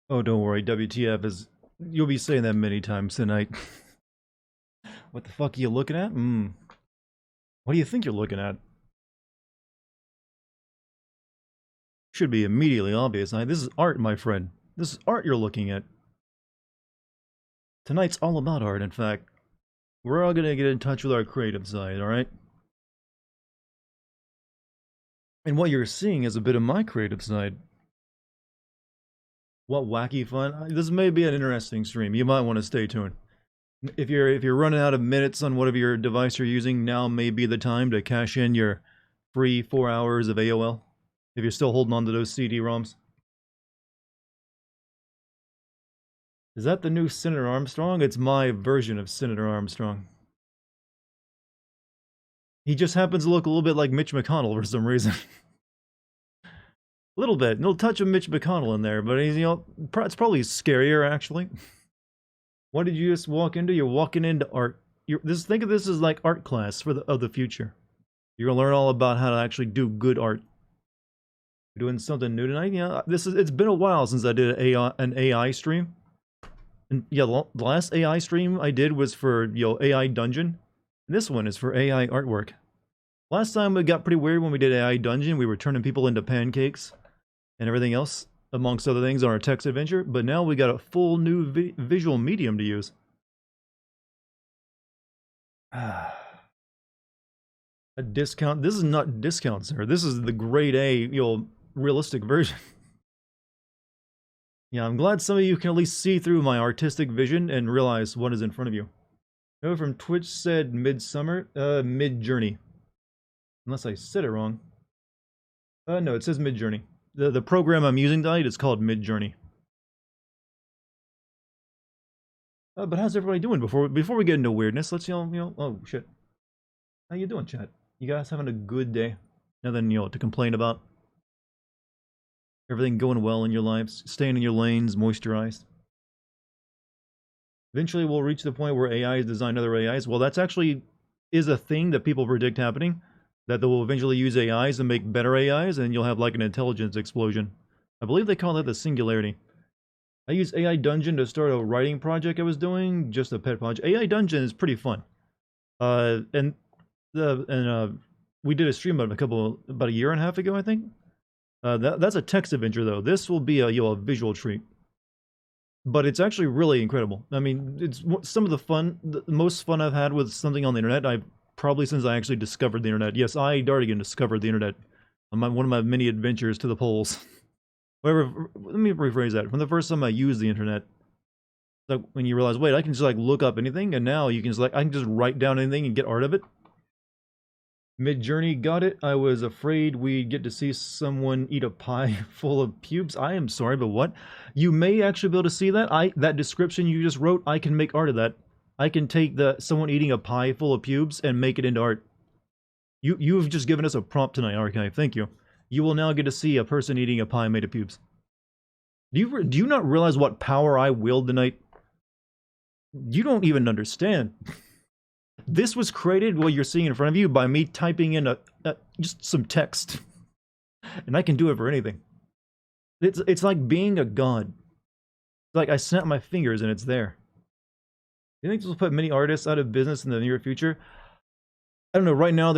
Oh, don't worry, WTF is... You'll be saying that many times tonight. What the fuck are you looking at? What do you think you're looking at? Should be immediately obvious. This is art, my friend. This is art you're looking at. Tonight's all about art, in fact. We're all gonna get in touch with our creative side, alright? And what you're seeing is a bit of my creative side. What wacky fun. This may be an interesting stream. You might want to stay tuned. If you're running out of minutes on whatever your device you're using, now may be the time to cash in your free 4 hours of AOL. If you're still holding on to those CD-ROMs. Is that the new Senator Armstrong? It's my version of Senator Armstrong. He just happens to look a little bit like Mitch McConnell for some reason. A little bit. A little touch of Mitch McConnell in there, but he's, it's probably scarier, actually. What did you just walk into? You're walking into art. Think of this as like art class of the future. You're gonna learn all about how to actually do good art. Doing something new tonight? Yeah, it's been a while since I did an AI stream. And yeah, the last AI stream I did was for, AI Dungeon. And this one is for AI artwork. Last time it got pretty weird when we did AI Dungeon. We were turning people into pancakes and everything else, amongst other things, on our text adventure. But now we got a full new visual medium to use. A discount? This is not discount, sir. This is the grade A, realistic version. Yeah, I'm glad some of you can at least see through my artistic vision and realize what is in front of you. No, from Twitch said Midsummer, Midjourney. Unless I said it wrong. No, it says Midjourney. The program I'm using tonight is called Midjourney. But how's everybody doing before we get into weirdness? Let's, oh shit. How you doing, chat? You guys having a good day? Nothing, to complain about? Everything going well in your lives? Staying in your lanes, moisturized? Eventually we'll reach the point where AIs design other AIs. Well, that's actually is a thing that people predict happening. That they will eventually use AIs and make better AIs, and you'll have like an intelligence explosion. I believe they call that the singularity. I used AI Dungeon to start a writing project I was doing, just a pet project. AI Dungeon is pretty fun. And we did a stream about a year and a half ago, I think. That's a text adventure though. This will be a visual treat. But it's actually really incredible. I mean, it's some of the most fun I've had with something on the internet. Probably since I actually discovered the internet. Yes, I, Dartigan, discovered the internet on one of my many adventures to the poles. Whatever. Let me rephrase that. From the first time I used the internet, like when you realize, wait, I can just like look up anything, and now you can just I can just write down anything and get art of it. Midjourney got it. I was afraid we'd get to see someone eat a pie full of pubes. I am sorry, but what? You may actually be able to see that. That description you just wrote, I can make art of that. I can take someone eating a pie full of pubes and make it into art. You've just given us a prompt tonight, Archive. Thank you. You will now get to see a person eating a pie made of pubes. Do you not realize what power I wield tonight? You don't even understand. This was created, what you're seeing in front of you, by me typing in just some text. And I can do it for anything. It's like being a god. It's like I snap my fingers and it's there. Do you think this will put many artists out of business in the near future? I don't know. Right now,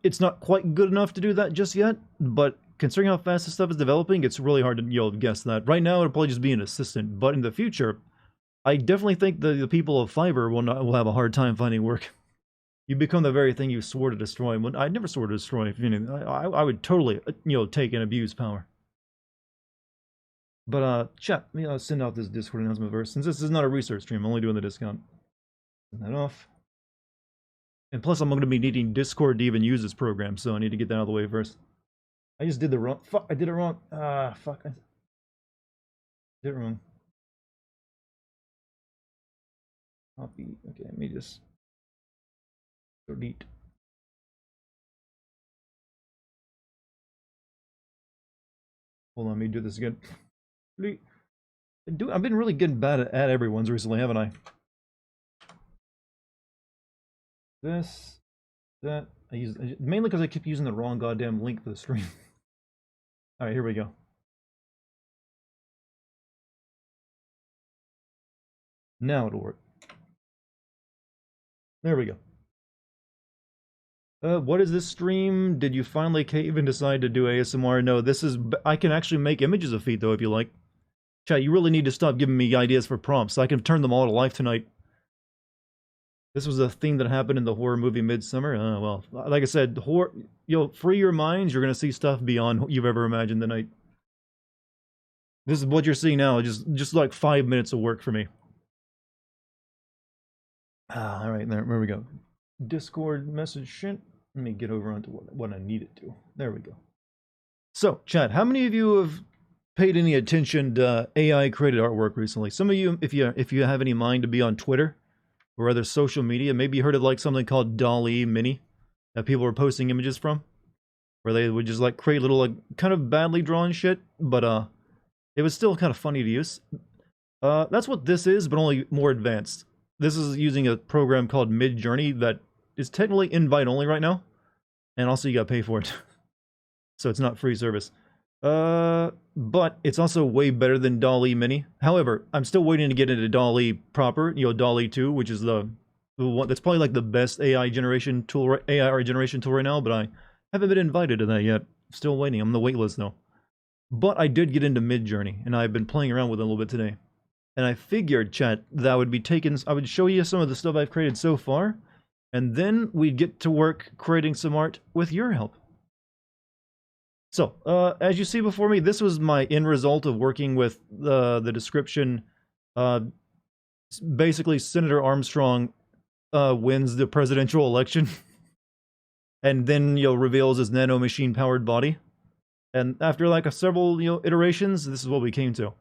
it's not quite good enough to do that just yet. But considering how fast this stuff is developing, it's really hard to guess that. Right now, it'll probably just be an assistant. But in the future, I definitely think the people of Fiverr will have a hard time finding work. You become the very thing you swore to destroy. I never swore to destroy. I would totally take and abuse power. But chat, I'll send out this Discord announcement first. Since this is not a research stream, I'm only doing the discount. Send that off. And plus, I'm going to be needing Discord to even use this program, so I need to get that out of the way first. I just did the wrong. Fuck! I did it wrong. Fuck! I did it wrong. Copy. Okay, let me just delete. Hold on, let me do this again. I've been really getting bad at everyone's recently, haven't I? This, that, mainly because I keep using the wrong goddamn link for the stream. Alright, here we go. Now it'll work. There we go. What is this stream? Did you finally cave and decide to do ASMR? No, this is... I can actually make images of feet, though, if you like. Chat, you really need to stop giving me ideas for prompts. I can turn them all to life tonight. This was a thing that happened in the horror movie Midsummer. Well, like I said, horror... You'll free your minds, you're going to see stuff beyond what you've ever imagined tonight. This is what you're seeing now, just like 5 minutes of work for me. Alright, there we go. Discord message shit. Let me get over onto what I need it to. There we go. So, chat, how many of you have paid any attention to AI created artwork recently? Some of you, if you have any mind to be on Twitter or other social media, maybe you heard of like something called DALL-E Mini that people were posting images from, where they would just like create little like kind of badly drawn shit, but it was still kind of funny to use. That's what this is, but only more advanced. This is using a program called Midjourney that is technically invite only right now, and also you gotta pay for it. So it's not free service. But it's also way better than DALL-E Mini. However, I'm still waiting to get into DALL-E proper, you know, DALL-E 2, which is the one that's probably like the best AI generation tool, AI art generation tool right now, but I haven't been invited to that yet. Still waiting. I'm on the wait list though. But I did get into Midjourney, and I've been playing around with it a little bit today. And I figured, chat, that I would show you some of the stuff I've created so far, and then we'd get to work creating some art with your help. So, as you see before me, this was my end result of working with the description. Basically, Senator Armstrong wins the presidential election, and then, you know, reveals his nanomachine-powered body. And after like several, you know, iterations, this is what we came to.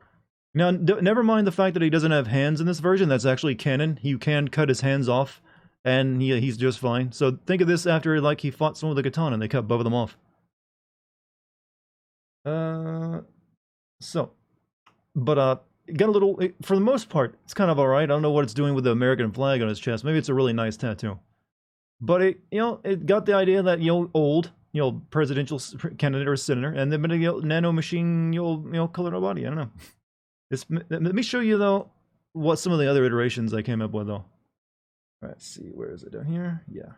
Now, never mind the fact that he doesn't have hands in this version. That's actually canon. You can cut his hands off, and he's just fine. So think of this after like he fought someone with a katana and they cut both of them off. Got a little, for the most part, it's kind of alright. I don't know what it's doing with the American flag on his chest. Maybe it's a really nice tattoo. But it, you know, it got the idea that, you know, old, you know, presidential candidate or senator, and then a, you know, nanomachine, you know, colored body. I don't know. Let me show you, though, what some of the other iterations I came up with, though. Let's see, where is it down here? Yeah.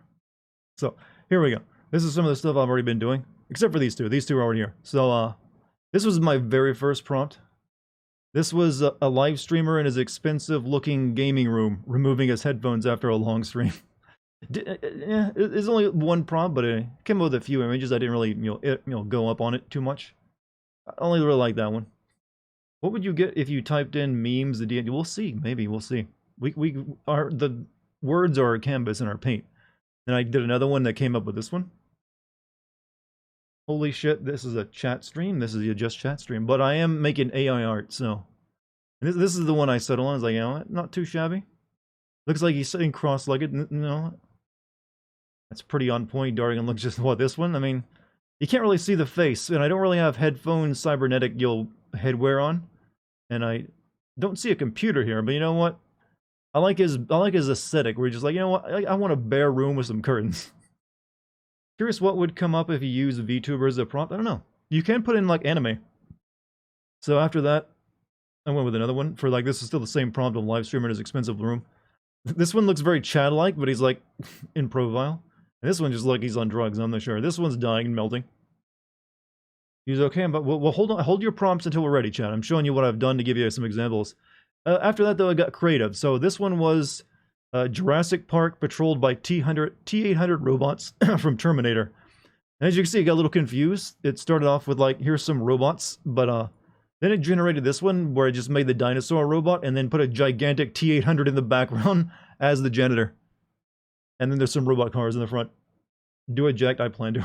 So, here we go. This is some of the stuff I've already been doing, except for these two. These two are already here. So, this was my very first prompt. This was a live streamer in his expensive-looking gaming room, removing his headphones after a long stream. Yeah, it's only one prompt, but it came up with a few images. I didn't really, you know, go up on it too much. I only really like that one. What would you get if you typed in memes? We'll see. Maybe we'll see. The words are our canvas and our paint. Then I did another one that came up with this one. Holy shit! This is a chat stream. This is a just chat stream. But I am making AI art, so this is the one I settled on. I was like, you know, not too shabby. Looks like he's sitting cross-legged. No, that's pretty on point. Dartigan looks just what this one. I mean, you can't really see the face, and I don't really have headphones, cybernetic, headwear on, and I don't see a computer here. But you know what? I like his aesthetic. Where he's just like, you know what? I want a bare room with some curtains. Curious what would come up if you use VTuber as a prompt. I don't know. You can put in like anime. So after that, I went with another one for like this is still the same prompt of live streamer in his expensive room. This one looks very Chad-like, but he's like in profile. And this one just like he's on drugs. I'm not sure. This one's dying and melting. He's okay, but well, hold on. Hold your prompts until we're ready, Chad. I'm showing you what I've done to give you some examples. After that, though, I got creative. So this one was Jurassic Park patrolled by T-800 robots from Terminator. And as you can see, it got a little confused. It started off with like, here's some robots, but then it generated this one where it just made the dinosaur robot and then put a gigantic T-800 in the background as the janitor. And then there's some robot cars in the front. Do eject, I plan to.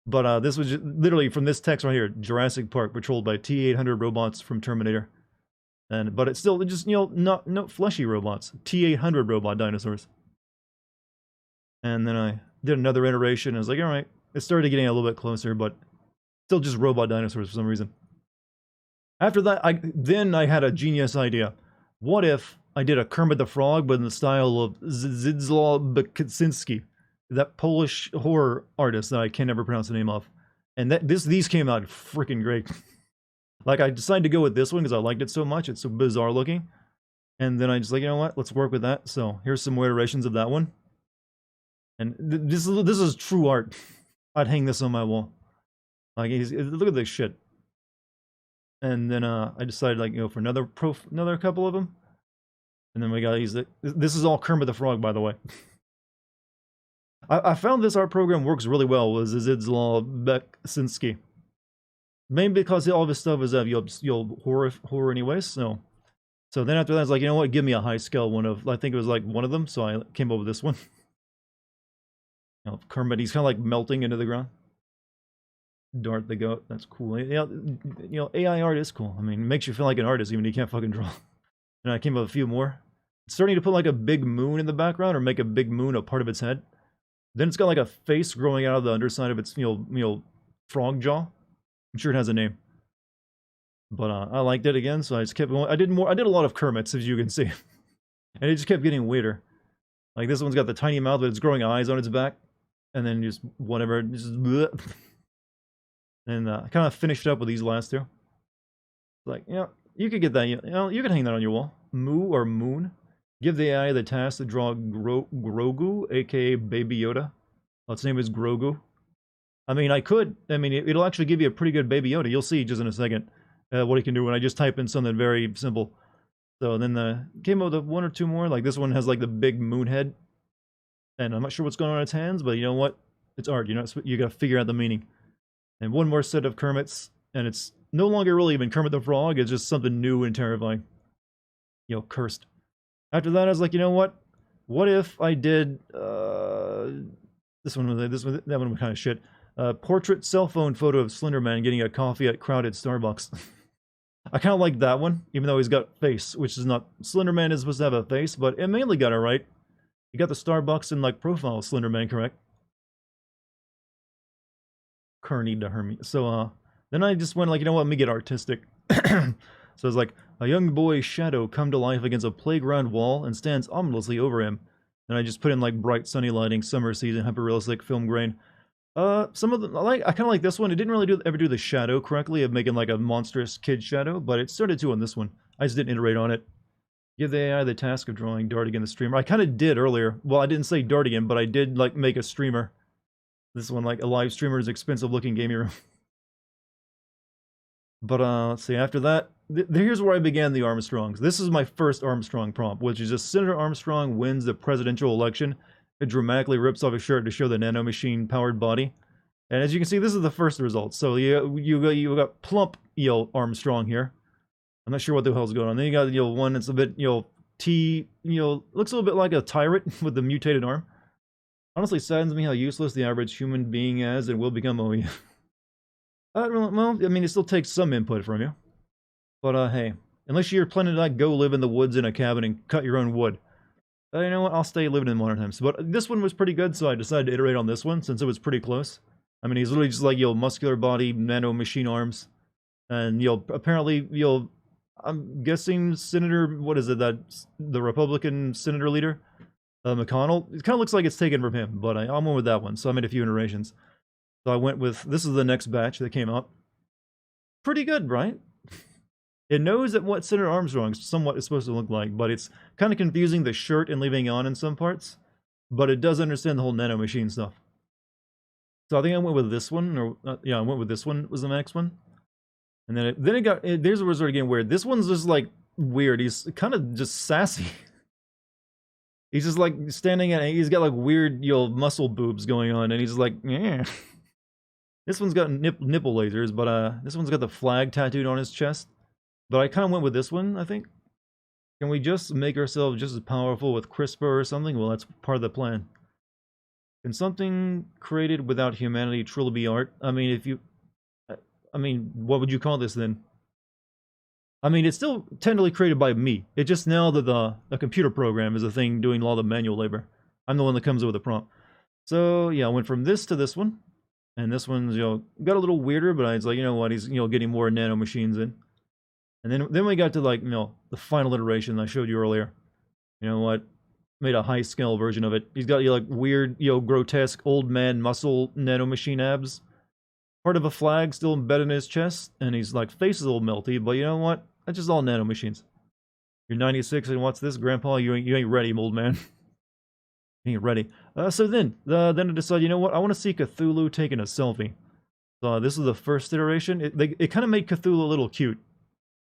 But this was just, literally from this text right here, Jurassic Park patrolled by T-800 robots from Terminator. But it's still just, you know, not fleshy robots. T-800 robot dinosaurs. And then I did another iteration. I was like, all right. It started getting a little bit closer, but still just robot dinosaurs for some reason. After that, I had a genius idea. What if I did a Kermit the Frog, but in the style of Zdzisław Beksinski, that Polish horror artist that I can never pronounce the name of. And these came out freaking great. Like, I decided to go with this one because I liked it so much. It's so bizarre looking. And then I just like, you know what? Let's work with that. So here's some more iterations of that one. And this is true art. I'd hang this on my wall. Like, look at this shit. And then I decided, like, you know, for another couple of them. And then we got these. This is all Kermit the Frog, by the way. I found this art program works really well with Zizidslaw Beksinski. Mainly because all of his stuff is horror anyways. So then after that, I was like, you know what? Give me a high scale one of, I think it was like one of them. So I came up with this one. You know, Kermit, he's kind of like melting into the ground. Dart the goat, that's cool. Yeah, you know, AI art is cool. I mean, it makes you feel like an artist even if you can't fucking draw. And I came up with a few more. It's starting to put like a big moon in the background or make a big moon a part of its head. Then it's got like a face growing out of the underside of its, you know, frog jaw. I'm sure it has a name. But I liked it again, so I just kept going. I did a lot of Kermits, as you can see. And it just kept getting weirder. Like this one's got the tiny mouth, but it's growing eyes on its back. And then just whatever, just bleh. And I kind of finished up with these last two. Like, yeah, you could get that, you know, you can hang that on your wall. Moo or Moon. Give the AI the task to draw Grogu, aka Baby Yoda. Well, its name is Grogu. I mean, it'll actually give you a pretty good Baby Yoda. You'll see just in a second what it can do when I just type in something very simple. So then came up with one or two more. Like this one has like the big moon head. And I'm not sure what's going on in its hands, but you know what? It's art. You gotta figure out the meaning. And one more set of Kermits, and it's no longer really even Kermit the Frog, it's just something new and terrifying. You know, cursed. After that, I was like, you know what? What if I did, that one was kind of shit. Portrait cell phone photo of Slender Man getting a coffee at crowded Starbucks. I kind of like that one, even though he's got face, which is not, Slender Man is supposed to have a face, but it mainly got it right. You got the Starbucks and like profile of Slender Man, correct? Kearney to Hermie. So then I just went like, you know what, let me get artistic. So it's like, a young boy's shadow come to life against a playground wall and stands ominously over him. And I just put in like bright sunny lighting, summer season, hyper-realistic film grain. Some of them, I kind of like this one. It didn't really ever do the shadow correctly of making like a monstrous kid shadow, but it started to on this one. I just didn't iterate on it. Give the AI the task of drawing Dartigan the streamer. I kind of did earlier. Well, I didn't say Dartigan, but I did like make a streamer. This one, like a live streamer's expensive looking gaming room. But let's see, after that, here's where I began the Armstrongs. This is my first Armstrong prompt, which is just Senator Armstrong wins the presidential election. It dramatically rips off his shirt to show the nanomachine powered body. And as you can see, this is the first result. So you got plump, you know, Armstrong here. I'm not sure what the hell's going on. Then you got, you know, one that's a bit, you know, looks a little bit like a tyrant with the mutated arm. Honestly, saddens me how useless the average human being is and will become. Oh, yeah. Well, I mean, it still takes some input from you. But, hey, unless you're planning to like, go live in the woods in a cabin and cut your own wood. You know what, I'll stay living in modern times. But this one was pretty good, so I decided to iterate on this one since it was pretty close. I mean, he's literally just like, you know, muscular body, nano machine arms. And, you know, apparently, you know, I'm guessing Senator, what is it, the Republican Senator leader? McConnell. It kind of looks like it's taken from him, but I went with that one, so I made a few iterations. So I went with, this is the next batch that came out. Pretty good, right? It knows that what Senator Armstrong somewhat is supposed to look like, but it's kind of confusing the shirt and leaving it on in some parts. But it does understand the whole nanomachine stuff. So I think I went with this one, or yeah, I went with this one was the next one. And then there's where it started getting weird. This one's just like weird. He's kind of just sassy. He's just like standing and he's got like weird, you know, muscle boobs going on, and he's just like, yeah. This one's got nipple lasers, but this one's got the flag tattooed on his chest. But I kind of went with this one, I think. Can we just make ourselves just as powerful with CRISPR or something? Well, that's part of the plan. Can something created without humanity truly be art? I mean, what would you call this then? I mean, it's still technically created by me. It's just now that the computer program is the thing doing all the manual labor. I'm the one that comes up with the prompt. So, yeah, I went from this to this one. And this one's, you know, got a little weirder, but I was like, you know what, he's, you know, getting more nanomachines in. And then we got to, like, you know, the final iteration I showed you earlier. You know what? Made a high-scale version of it. He's got, you know, like, weird, you know, grotesque old man muscle nanomachine abs. Part of a flag still embedded in his chest. And he's, like, face is a little melty, but you know what? That's just all nanomachines. You're 96 and what's this, Grandpa? You ain't ready, old man. You ain't ready. So then I decided, you know what? I want to see Cthulhu taking a selfie. So this is the first iteration. It kind of made Cthulhu a little cute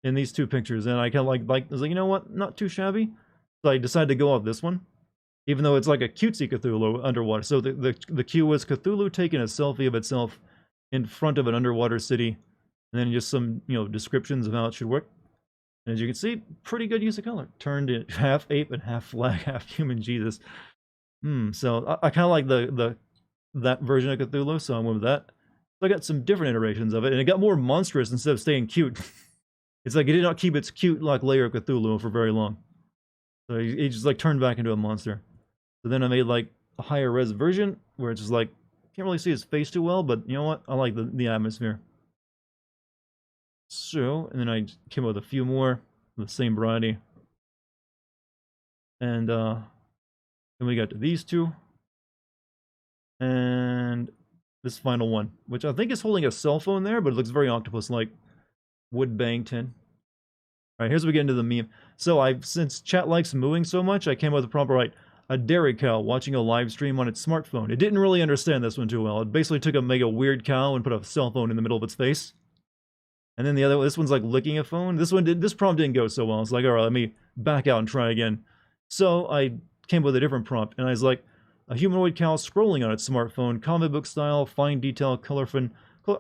in these two pictures, and I kind of I was like, you know what? Not too shabby. So I decided to go off this one, even though it's like a cutesy Cthulhu underwater. So the cue was Cthulhu taking a selfie of itself in front of an underwater city, and then just some descriptions of how it should work. And as you can see, pretty good use of color. Turned it half ape and half flag, half human Jesus. So I kind of like that version of Cthulhu, so I went with that. So I got some different iterations of it, and it got more monstrous instead of staying cute. It's like it did not keep its cute like layer of Cthulhu for very long. So it just like turned back into a monster. So then I made like a higher res version where it's just like can't really see his face too well, but you know what? I like the atmosphere. So, and then I came up with a few more of the same variety. And then we got to these two. And this final one, which I think is holding a cell phone there, but it looks very octopus-like. Wood bang tin. Alright, here's where we get into the meme. So since chat likes mooing so much, I came up with the prompt, right, a dairy cow watching a live stream on its smartphone. It didn't really understand this one too well. It basically took a weird cow and put a cell phone in the middle of its face. And then this one's like licking a phone. This prompt didn't go so well. It's like, alright, let me back out and try again. So I came up with a different prompt, and I was like, a humanoid cow scrolling on its smartphone, comic book style, fine detail, colorful.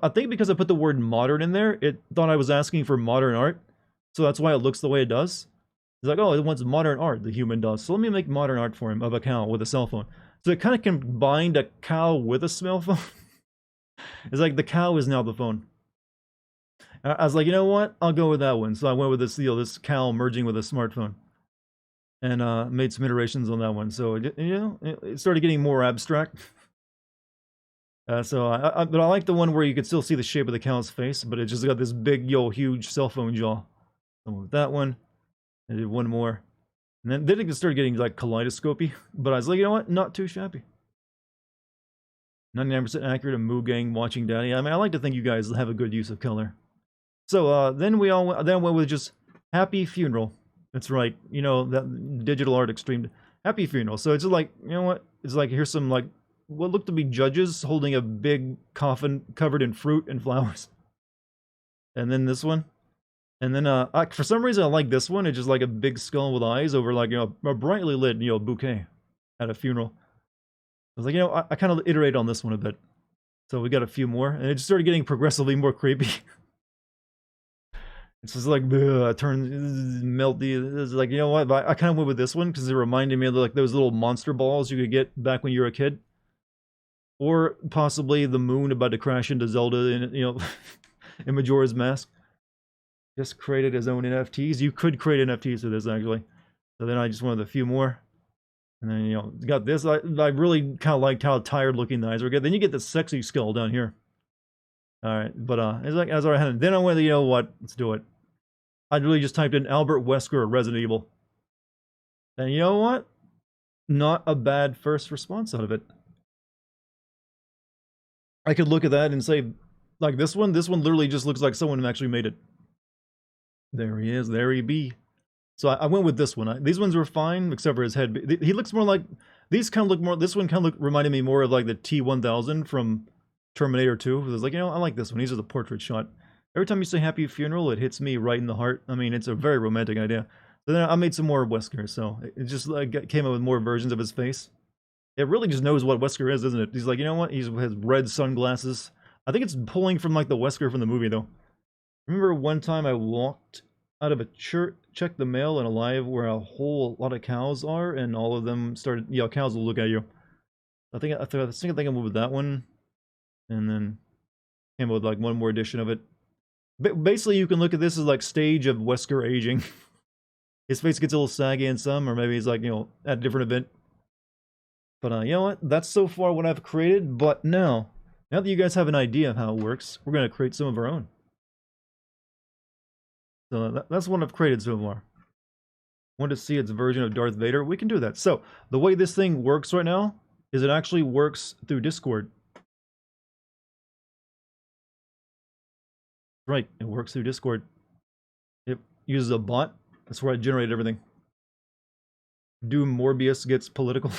I think because I put the word modern in there, it thought I was asking for modern art. So that's why it looks the way it does. It's like, oh, it wants modern art, the human does. So let me make modern art for him of a cow with a cell phone. So it kind of combined a cow with a cell phone. It's like the cow is now the phone. I was like, you know what? I'll go with that one. So I went with this cow merging with a smartphone. And made some iterations on that one. So, it started getting more abstract. But I like the one where you could still see the shape of the cow's face, but it just got this big, huge cell phone jaw. So with that one, I did one more. And then it started getting, like, kaleidoscopy. But I was like, you know what? Not too shabby. 99% accurate, a moo gang watching daddy. I mean, I like to think you guys have a good use of color. So, then I went with just happy funeral. That's right, that digital art extreme. Happy funeral. So it's just like, you know what? It's like, here's some, like, what look to be judges holding a big coffin covered in fruit and flowers. And then this one. And then, for some reason, I like this one. It's just like a big skull with eyes over, like, a brightly lit, bouquet at a funeral. I was like, I kind of iterate on this one a bit. So we got a few more. And it just started getting progressively more creepy. It's just like, turns melty. It's like, you know what? I kind of went with this one because it reminded me of like those little monster balls you could get back when you were a kid. Or possibly the moon about to crash into Zelda in, in Majora's Mask. Just created his own NFTs. You could create NFTs with this, actually. So then I just wanted a few more. And then, got this. I really kind of liked how tired looking the eyes were. Then you get the sexy skull down here. Alright, but it's like as I had. Then I went, you know what? Let's do it. I really just typed in Albert Wesker Resident Evil. And you know what? Not a bad first response out of it. I could look at that and say, like this one literally just looks like someone actually made it. There he is, there he be. So I went with this one. These ones were fine, except for his head. He looks more like, these kind of look more, this one kind of reminded me more of like the T-1000 from Terminator 2. It was like, I like this one. He's just a portrait shot. Every time you say happy funeral, it hits me right in the heart. I mean, it's a very romantic idea. So then I made some more Wesker, so it just like came up with more versions of his face. It really just knows what Wesker is, isn't it? He's like, you know what? He has red sunglasses. I think it's pulling from like the Wesker from the movie, though. Remember one time I walked out of a church, checked the mail in a live where a whole lot of cows are, and all of them started, cows will look at you. I think I moved with that one, and then came up with like one more edition of it. Basically, you can look at this as like stage of Wesker aging. His face gets a little saggy in some, or maybe he's like, at a different event. But you know what? That's so far what I've created. But now that you guys have an idea of how it works, we're going to create some of our own. So that's what I've created so far. Want to see its version of Darth Vader? We can do that. So the way this thing works right now is it actually works through Discord. Right, it works through Discord. It uses a bot. That's where I generate everything. Doom Morbius gets political.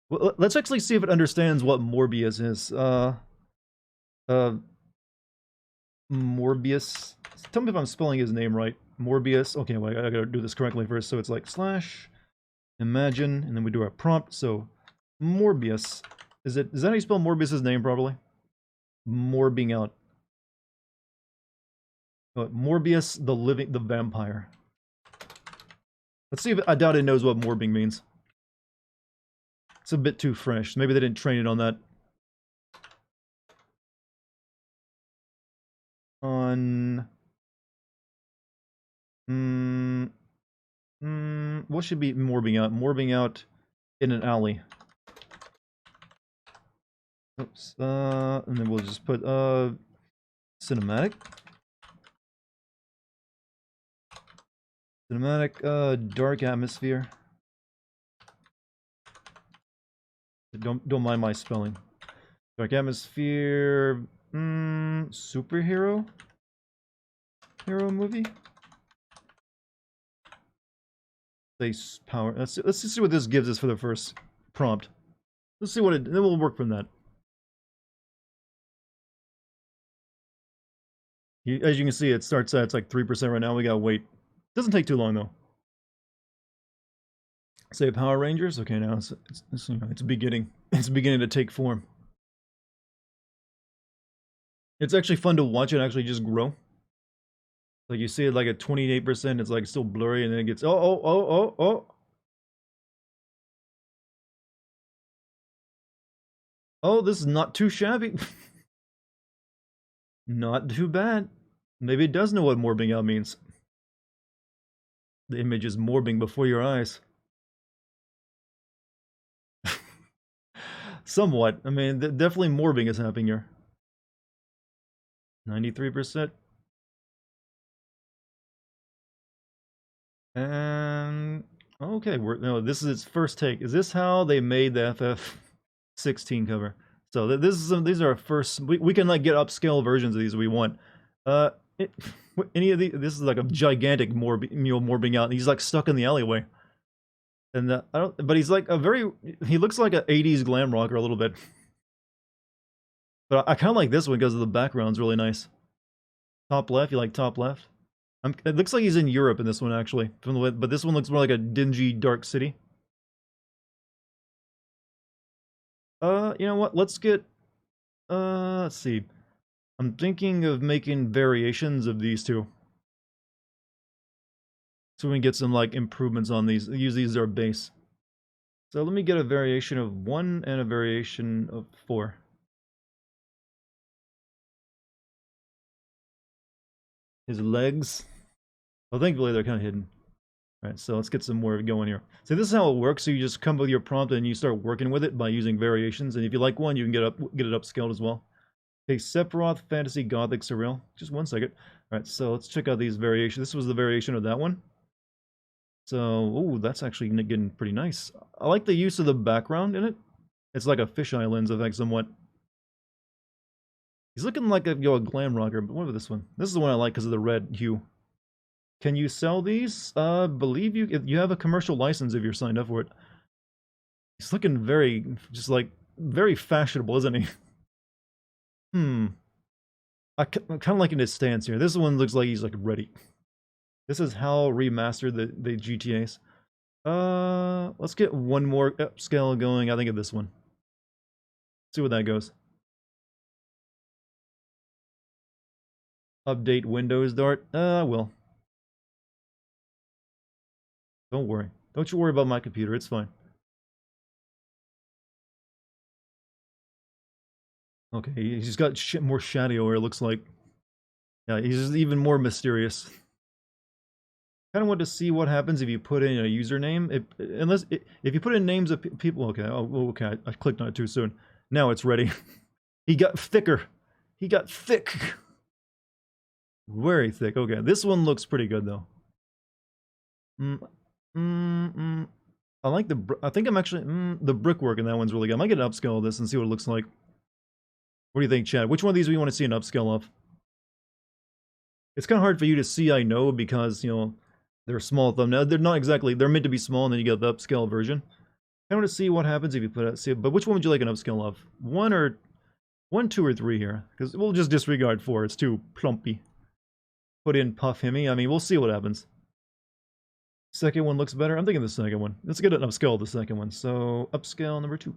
Well, let's actually see if it understands what Morbius is. Morbius. Tell me if I'm spelling his name right. Morbius. Okay, well, I gotta do this correctly first. So it's like slash imagine, and then we do our prompt. So Morbius. Is that how you spell Morbius's name properly? Morbing out. Morbius, the vampire. Let's see if I doubt it knows what morbing means. It's a bit too fresh. Maybe they didn't train it on that. On what should be morbing out? Morbing out in an alley. Oops. And then we'll just put cinematic. Cinematic dark atmosphere. Don't mind my spelling. Dark atmosphere superhero movie. Space power. Let's just see what this gives us for the first prompt. Let's see what it. Then we'll work from that. As you can see, it starts at it's like 3% right now. We gotta wait. Doesn't take too long though. Say Power Rangers. Okay, now it's beginning. It's beginning to take form. It's actually fun to watch it actually just grow. Like you see it like at 28%, it's like still blurry, and then it gets oh. Oh, this is not too shabby. Not too bad. Maybe it does know what morbing out means. The image is morbing before your eyes. Somewhat. I mean, definitely morbing is happening here. 93%. And okay, no, this is its first take. Is this how they made the FF16 cover? So these are our first. We can like get upscale versions of these if we want. Any of these? This is like a gigantic mule morbing out. And he's like stuck in the alleyway. And I don't. But he's like a very. He looks like an '80s glam rocker a little bit. But I kind of like this one because of the background's really nice. Top left, you like top left? It looks like he's in Europe in this one actually, from the way, but this one looks more like a dingy, dark city. You know what? Let's get. Let's see. I'm thinking of making variations of these two, so we can get some like improvements on these. Use these as our base. So let me get a variation of 1 and a variation of 4. His legs. Well, thankfully they're kind of hidden. All right, so let's get some more going here. So this is how it works. So you just come up with your prompt and you start working with it by using variations. And if you like one, you can get it upscaled as well. Okay, Sephiroth, Fantasy, Gothic, Surreal. Just 1 second. All right, so let's check out these variations. This was the variation of that one. So, oh, that's actually getting pretty nice. I like the use of the background in it. It's like a fisheye lens effect somewhat. He's looking like a glam rocker, but what about this one? This is the one I like because of the red hue. Can you sell these? Believe you. If you have a commercial license if you're signed up for it. He's looking very, just like, very fashionable, isn't he? I'm kind of liking his stance here. This one looks like he's like ready. This is how remastered the GTAs. Let's get one more upscale going. I think of this one. See what that goes. Update Windows, Dart. I will. Don't worry. Don't you worry about my computer. It's fine. Okay, he's got more shadow where it looks like. Yeah, he's even more mysterious. Kind of want to see what happens if you put in a username. If you put in names of people. Okay, okay. I clicked on it too soon. Now it's ready. He got thicker. He got thick. Very thick. Okay, this one looks pretty good though. I like I think I'm actually the brickwork in that one's really good. I might get an upscale of this and see what it looks like. What do you think, Chad? Which one of these do you want to see an upscale of? It's kind of hard for you to see, I know, because, you know, they're small thumbnail. They're not exactly, they're meant to be small, and then you get the upscale version. I want to see what happens if you put it, see, but which one would you like an upscale of? One, two, or three here? Because we'll just disregard 4, it's too plumpy. Put in Puff Himmy, I mean, we'll see what happens. Second one looks better. I'm thinking the second one. Let's get an upscale of the second one. So, upscale number 2.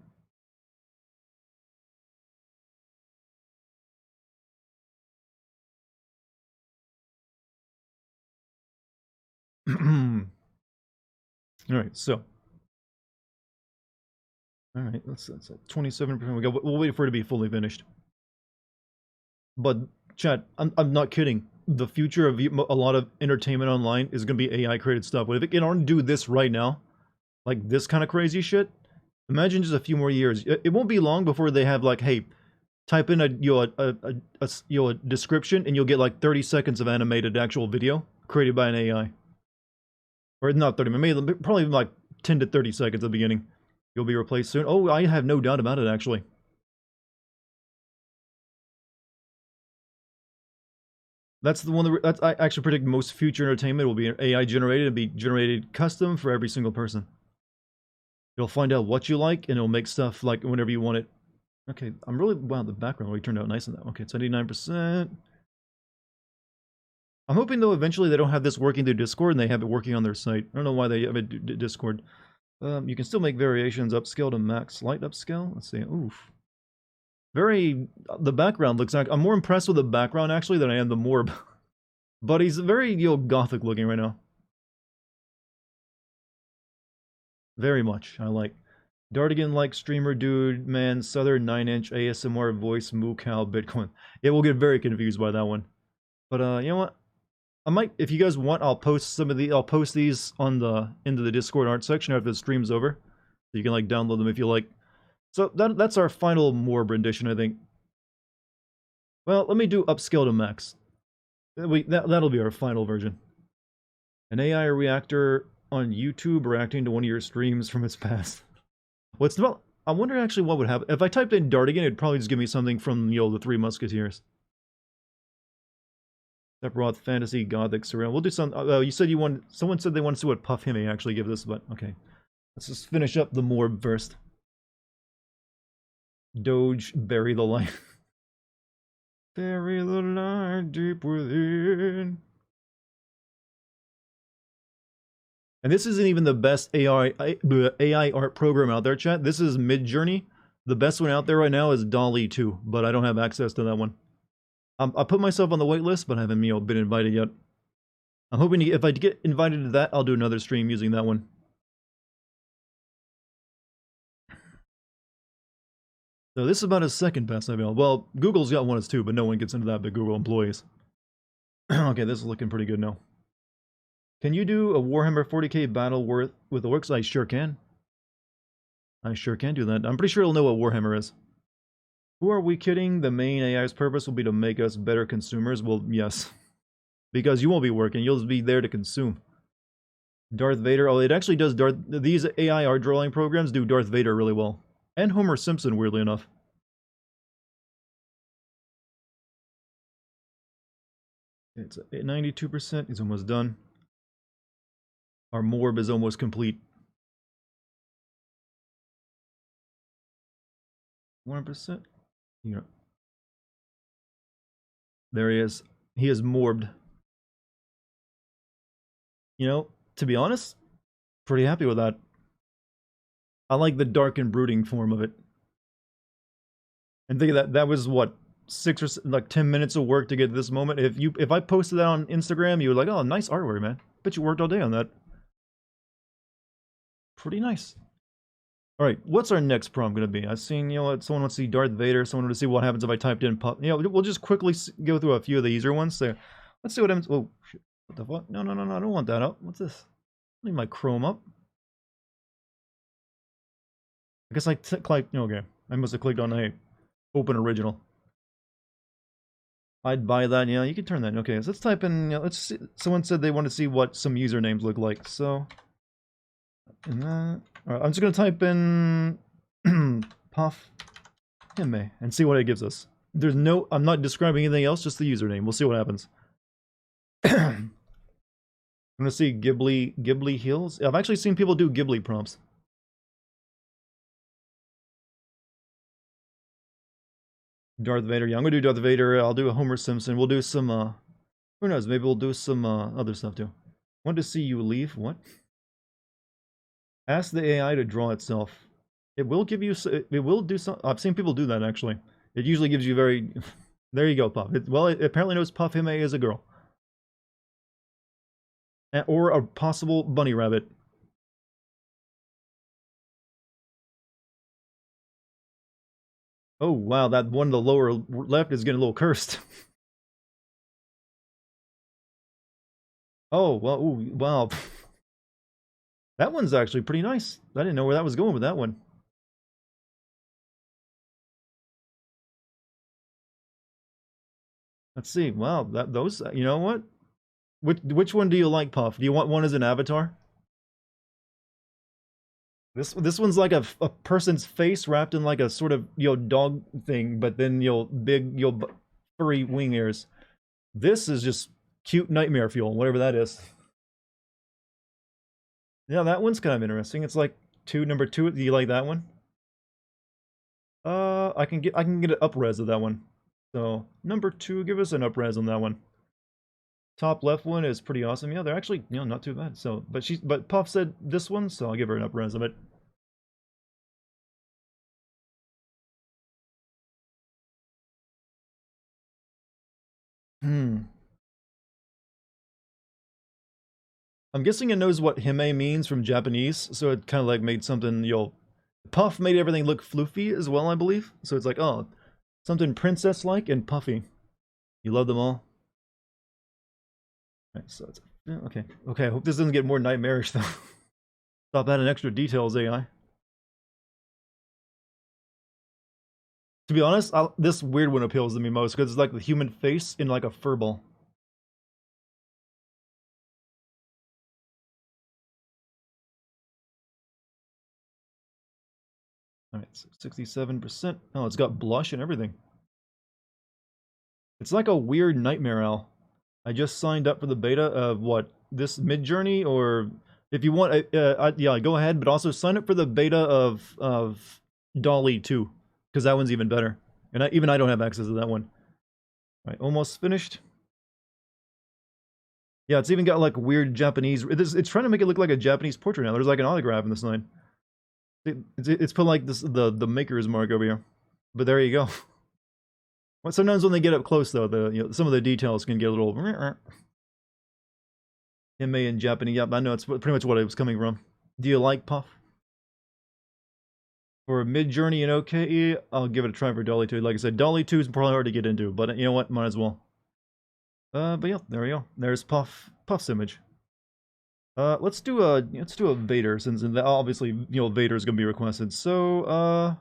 Alright, so. Alright, that's at 27%. We'll wait for it to be fully finished. But, chat, I'm not kidding. The future of a lot of entertainment online is going to be AI created stuff. But if it can already do this right now, like this kind of crazy shit, imagine just a few more years. It won't be long before they have like, hey, type in a description and you'll get like 30 seconds of animated actual video created by an AI. Or not 30, maybe probably like 10 to 30 seconds at the beginning. You'll be replaced soon. Oh, I have no doubt about it, actually. That's the one that I actually predict most future entertainment will be AI generated and be generated custom for every single person. It'll find out what you like and it'll make stuff like whenever you want it. Okay, I'm really, wow, the background really turned out nice in that. Okay, it's 99%. I'm hoping though eventually they don't have this working through Discord and they have it working on their site. I don't know why they have it Discord. You can still make variations upscale to max light upscale. Let's see. Oof. Very, the background looks like, I'm more impressed with the background actually than I am the morb. But he's very, you know, gothic looking right now. Very much, I like. Dartigan like streamer dude, man, Southern 9-inch ASMR voice, moo cow, Bitcoin. It will get very confused by that one. But you know what? I might, if you guys want, I'll post some of the, I'll post these on the, into the Discord art section after the stream's over. So you can like download them if you like. So that's our final morb rendition, I think. Well, let me do upscale to max. That'll be our final version. An AI reactor on YouTube reacting to one of your streams from its past. What's about? I wonder actually what would happen if I typed in Dartigan. It'd probably just give me something from, you know, the Three Musketeers. Sephiroth, fantasy, gothic, surreal. We'll do some. You said you want. Someone said they want to see what Puff Himmy actually give this, but okay. Let's just finish up the morb first. Doge, bury the light. Bury the light deep within. And this isn't even the best AI art program out there, chat. This is Midjourney. The best one out there right now is DALL-E 2, but I don't have access to that one. I put myself on the wait list, but I haven't, you know, been invited yet. I'm hoping if I get invited to that, I'll do another stream using that one. So this is about his second best available. Well, Google's got one as too, but no one gets into that but Google employees. Okay, this is looking pretty good now. Can you do a Warhammer 40k battle with orcs? I sure can. I sure can do that. I'm pretty sure it'll know what Warhammer is. Who are we kidding? The main AI's purpose will be to make us better consumers? Well, yes. Because you won't be working, you'll just be there to consume. Darth Vader, oh, it actually does these AI art drawing programs do Darth Vader really well. And Homer Simpson, weirdly enough. It's at 92%, it's almost done. Our morb is almost complete. 1%? Yeah. There he is. He is morbed. You know, to be honest, pretty happy with that. I like the dark and brooding form of it. And think that was what, 6 or like 10 minutes of work to get to this moment. If I posted that on Instagram, you would like, oh, nice artwork, man. Bet you worked all day on that. Pretty nice. All right, what's our next prompt going to be? I've seen, you know, someone wants to see Darth Vader. Someone wants to see what happens if I typed in Puff. You know, we'll just quickly go through a few of the easier ones. So let's see what happens. Oh, shit. What the fuck? No, I don't want that up. What's this? Leave my Chrome up. I guess I clicked. Okay, I must have clicked on hey, open original. I'd buy that. Yeah, you can turn that. Okay, so let's type in. Let's see. Someone said they want to see what some usernames look like. So, and that. All right, I'm just gonna type in Puff Himmy and see what it gives us. There's no. I'm not describing anything else. Just the username. We'll see what happens. I'm gonna see Ghibli heels. I've actually seen people do Ghibli prompts. Darth Vader. Yeah, I'm gonna do Darth Vader. I'll do a Homer Simpson. We'll do some who knows, maybe we'll do some other stuff too. Want to see you leave? What? Ask the AI to draw itself. It will give you it will do some. I've seen people do that actually. It usually gives you very there you go, Puff. It apparently knows Puff Hime is a girl. Or a possible bunny rabbit. Oh wow, that one in the lower left is getting a little cursed. Oh well, ooh, wow. That one's actually pretty nice. I didn't know where that was going with that one. Let's see. Wow, that those. You know what? Which one do you like, Puff? Do you want one as an avatar? This one's like a person's face wrapped in like a sort of dog thing, but then big furry wing ears. This is just cute nightmare fuel, whatever that is. Yeah, that one's kind of interesting. It's like number two. Do you like that one? I can get an up res of that one. So number two, give us an up res on that one. Top left one is pretty awesome. Yeah, they're actually not too bad. So, but Puff said this one, so I'll give her an up res of it. Hmm. I'm guessing it knows what hime means from Japanese, so it kind of like made something, Puff made everything look floofy as well, I believe. So it's like, oh, something princess-like and puffy. You love them all? Right, so it's, yeah, okay. Okay, I hope this doesn't get more nightmarish, though. Stop adding extra details, AI. To be honest, this weird one appeals to me most, because it's like the human face in like a furball. Alright, so 67%. Oh, it's got blush and everything. It's like a weird nightmare owl. I just signed up for the beta of what, this Midjourney, or if you want, yeah, go ahead, but also sign up for the beta of Dolly 2, because that one's even better. And even I don't have access to that one. All right, almost finished. Yeah, it's even got like weird Japanese. It's trying to make it look like a Japanese portrait now. There's like an autograph in the sign. It's put like this the maker's mark over here. But there you go. Well, sometimes when they get up close, though, some of the details can get a little. Anime in Japanese. Yep, I know it's pretty much what it was coming from. Do you like Puff? For Midjourney and OKE, I'll give it a try for Dolly 2. Like I said, Dolly 2 is probably hard to get into, but you know what? Might as well. But yeah, there we go. There's Puff's image. Let's do a Vader, since obviously Vader is gonna be requested. So all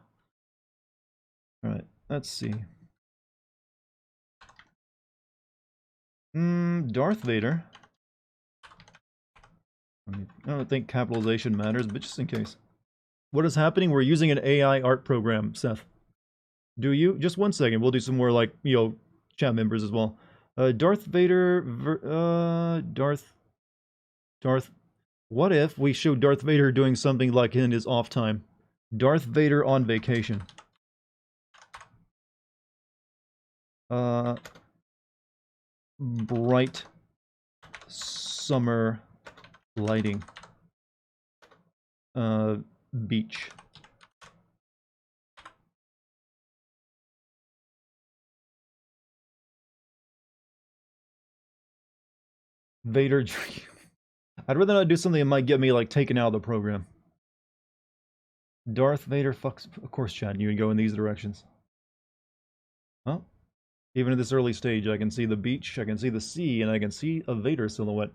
right, let's see. Darth Vader. I don't think capitalization matters, but just in case. What is happening? We're using an AI art program, Seth. Do you? Just one second. We'll do some more, like, chat members as well. Darth Vader, Darth. What if we show Darth Vader doing something like in his off time? Darth Vader on vacation. Bright summer lighting. Beach. Vader. I'd rather not do something that might get me like taken out of the program. Darth Vader fucks. Of course, Chad, you would go in these directions. Huh? Even at this early stage, I can see the beach, I can see the sea, and I can see a Vader silhouette.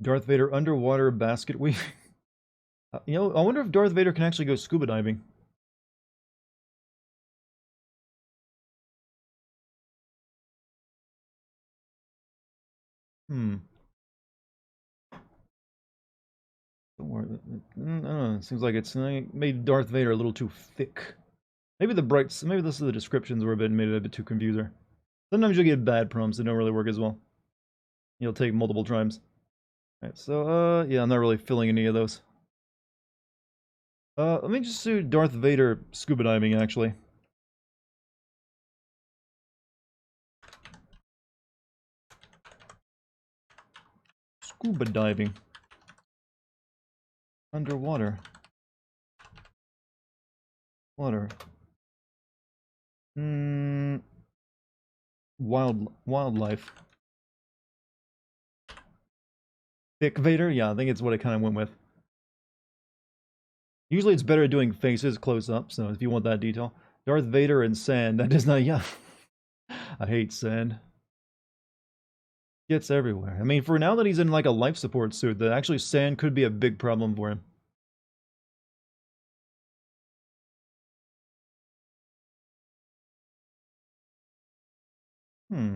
Darth Vader underwater basket weaving. I wonder if Darth Vader can actually go scuba diving. Hmm. I don't know. It seems like it's made Darth Vader a little too thick. Maybe maybe this is the descriptions were made it a bit too confusing. Sometimes you'll get bad prompts that don't really work as well. You'll take multiple tries. Alright, so, yeah, I'm not really filling any of those. Let me just do Darth Vader scuba diving, actually. Scuba diving. Underwater. Water. Wildlife. Thick Vader? Yeah, I think it's what I kind of went with. Usually it's better doing faces close up, so if you want that detail. Darth Vader and sand, that does not, yeah. I hate sand. Gets everywhere. I mean, for now that he's in like a life support suit, that actually sand could be a big problem for him. Hmm.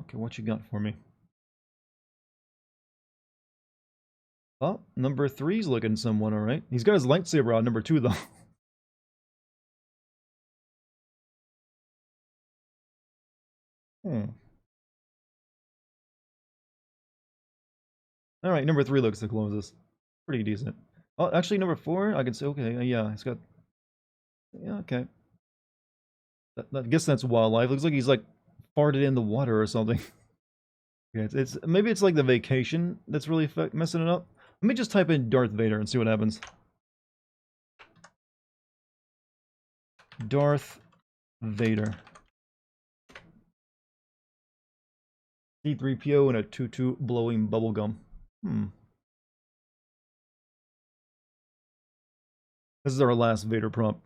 Okay, what you got for me? Oh, number 3's looking somewhat alright. He's got his lightsaber out, number 2 though. Hmm. Alright, number 3 looks the closest. Pretty decent. Oh, actually, number 4, I can say, okay, yeah, he's got... Yeah, okay. I guess that's wildlife. Looks like he's, like, farted in the water or something. Yeah, maybe it's like the vacation that's really messing it up. Let me just type in Darth Vader and see what happens. Darth Vader. C-3PO and a tutu blowing bubblegum. This is our last Vader prompt.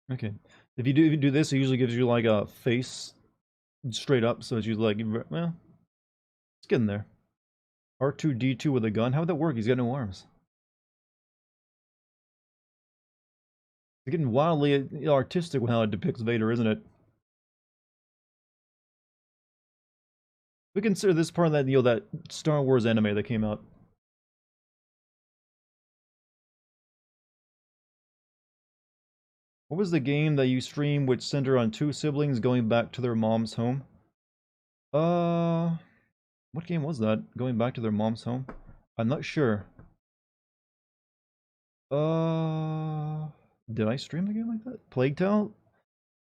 Okay. If you do this, it usually gives you like a face straight up, so it's usually like, well, it's getting there. R2-D2 with a gun? How would that work? He's got no arms. It's getting wildly artistic with how it depicts Vader, isn't it? We consider this part of that, that Star Wars anime that came out. What was the game that you streamed which centered on 2 siblings going back to their mom's home? What game was that? Going back to their mom's home? I'm not sure. Did I stream a game like that? Plague Tale?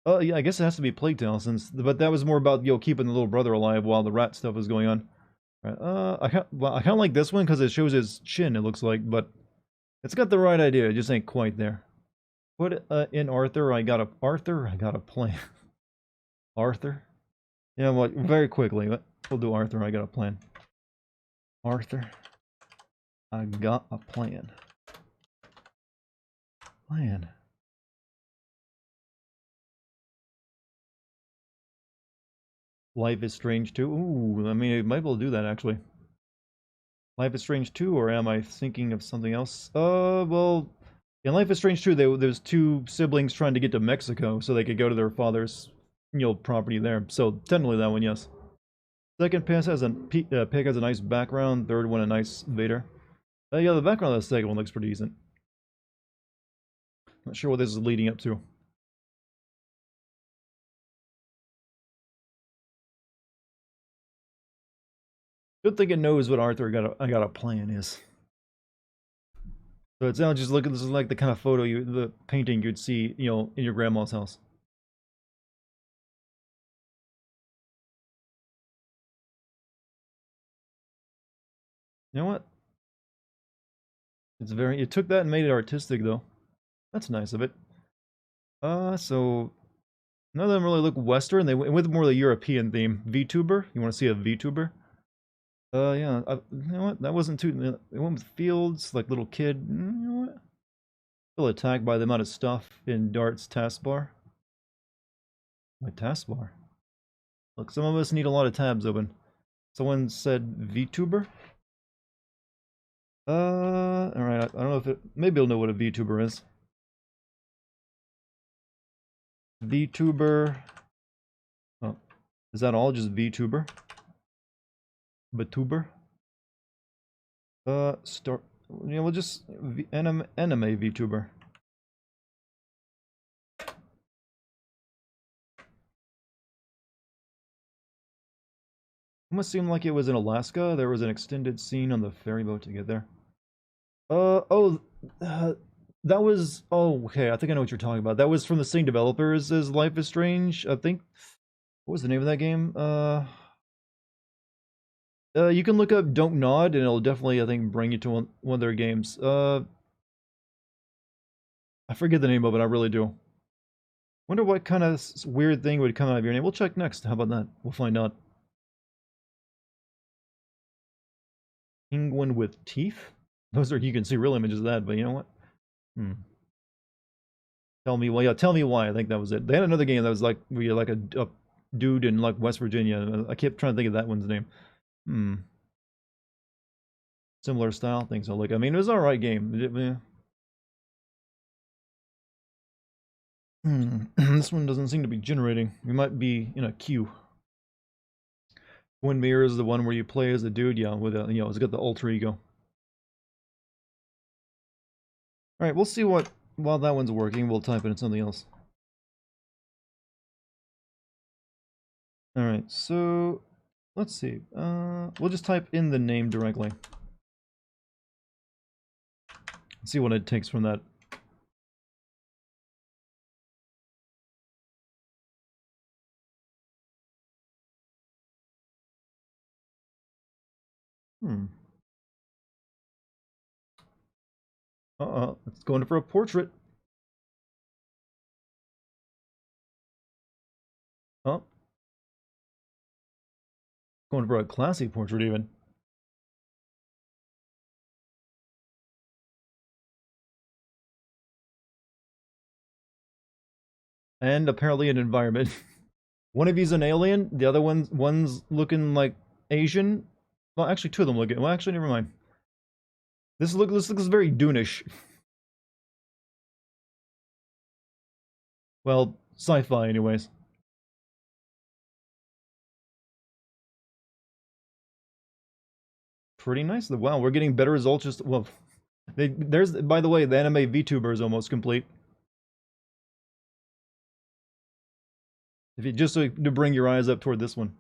Yeah, I guess it has to be Plague Tale but that was more about, keeping the little brother alive while the rat stuff was going on. Right, I kind of like this one because it shows his chin, it looks like, but it's got the right idea, it just ain't quite there. Put in Arthur, I got a plan. Arthur? Yeah, well, very quickly, we'll do Arthur, I got a plan. Arthur, I got a plan. Plan. Life is Strange 2? Ooh, I mean, I might be able to do that, actually. Life is Strange 2, or am I thinking of something else? Well, in Life is Strange 2, there's 2 siblings trying to get to Mexico so they could go to their father's, property there. So, technically that one, yes. Second pick has a nice background. Third one, a nice Vader. Yeah, the background of the second one looks pretty decent. Not sure what this is leading up to. Good thing it knows what Arthur I got a plan is. So it's now just look at this is like the kind of photo the painting you'd see, in your grandma's house. You know what? It took that and made it artistic though. That's nice of it. So none of them really look Western. They went with more of the European theme. VTuber? You want to see a VTuber? Yeah. You know what? That wasn't too. It went with Fields, like little kid. You know what? Still attacked by the amount of stuff in Dart's taskbar. My taskbar. Look, some of us need a lot of tabs open. Someone said VTuber? Alright, I don't know if it... Maybe you'll know what a VTuber is. VTuber... Oh, is that all? Just VTuber? VTuber? Start... Yeah, we'll just... anime VTuber. Almost seemed like it was in Alaska. There was an extended scene on the ferry boat to get there. Oh, that was... Oh, okay, I think I know what you're talking about. That was from the same developers as Life is Strange, I think. What was the name of that game? You can look up Don't Nod, and it'll definitely, I think, bring you to one of their games. I forget the name of it, I really do. Wonder what kind of weird thing would come out of your name. We'll check next. How about that? We'll find out. Penguin with teeth? Those are, you can see real images of that, but you know what? Tell me why. Yeah, tell me why. I think that was it. They had another game that was like a dude in like West Virginia. I kept trying to think of that one's name. Similar style, think so. Like, I mean, it was an alright game. This one doesn't seem to be generating. We might be in a queue. Twin Mirror is the one where you play as a dude, yeah, with a, you know, it's got the alter ego. Alright, we'll see what, while that one's working, we'll type in something else. Alright, so, let's see. We'll just type in the name directly. See what it takes from that. It's going for a portrait. Oh. Going for a classy portrait, even. And apparently an environment. One of you's an alien, the other one's looking like Asian. Well, actually, two of them looking. Well, actually, never mind. This looks very Dune-ish. Well, sci-fi, anyways. Pretty nice. Wow, we're getting better results. Just well, there's, by the way, the anime VTuber is almost complete. If you just to bring your eyes up toward this one.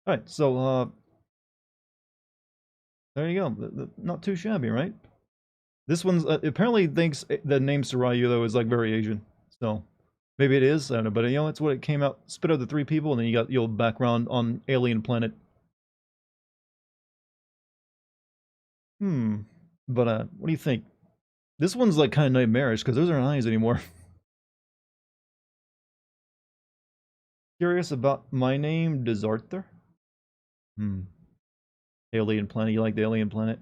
All right, so there you go. Not too shabby, right? This one's apparently thinks the name Sarayu though is like very Asian, so maybe it is. I don't know, but you know, it's what it came out. Spit out the three people, and then you got your background on alien planet. But what do you think? This one's like kind of nightmarish because those aren't eyes anymore. Curious about my name, Desarthur? Alien planet. You like the alien planet?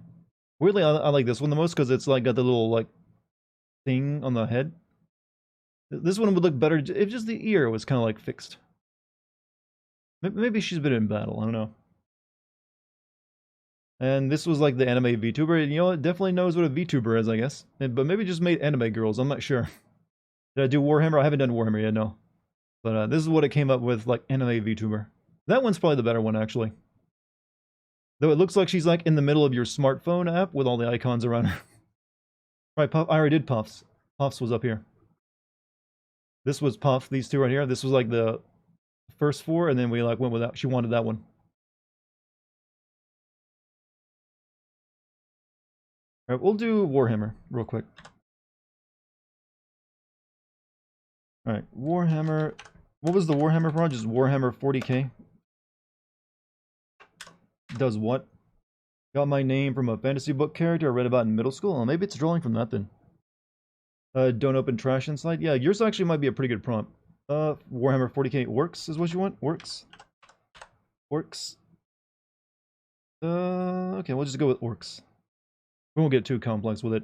Weirdly, I like this one the most because it's like got the little like thing on the head. This one would look better if just the ear was kind of like fixed. Maybe she's been in battle. I don't know. And this was like the anime VTuber. You know, it definitely knows what a VTuber is, I guess. But maybe just made anime girls. I'm not sure. Did I do Warhammer? I haven't done Warhammer yet, no. But this is what it came up with, like anime VTuber. That one's probably the better one, actually. Though it looks like she's like in the middle of your smartphone app with all the icons around her. Right, Puff. I already did Puffs. Puffs was up here. This was Puff. These two right here. This was like the first four, and then we like went with that. She wanted that one. All right, we'll do Warhammer real quick. All right, Warhammer. What was the Warhammer for? Just Warhammer 40k. Does what? Got my name from a fantasy book character I read about in middle school. Oh, maybe it's drawing from that then. Don't open trash inside. Yeah, yours actually might be a pretty good prompt. Warhammer 40k works is what you want? Works. Works. Okay, we'll just go with orcs. We won't get too complex with it.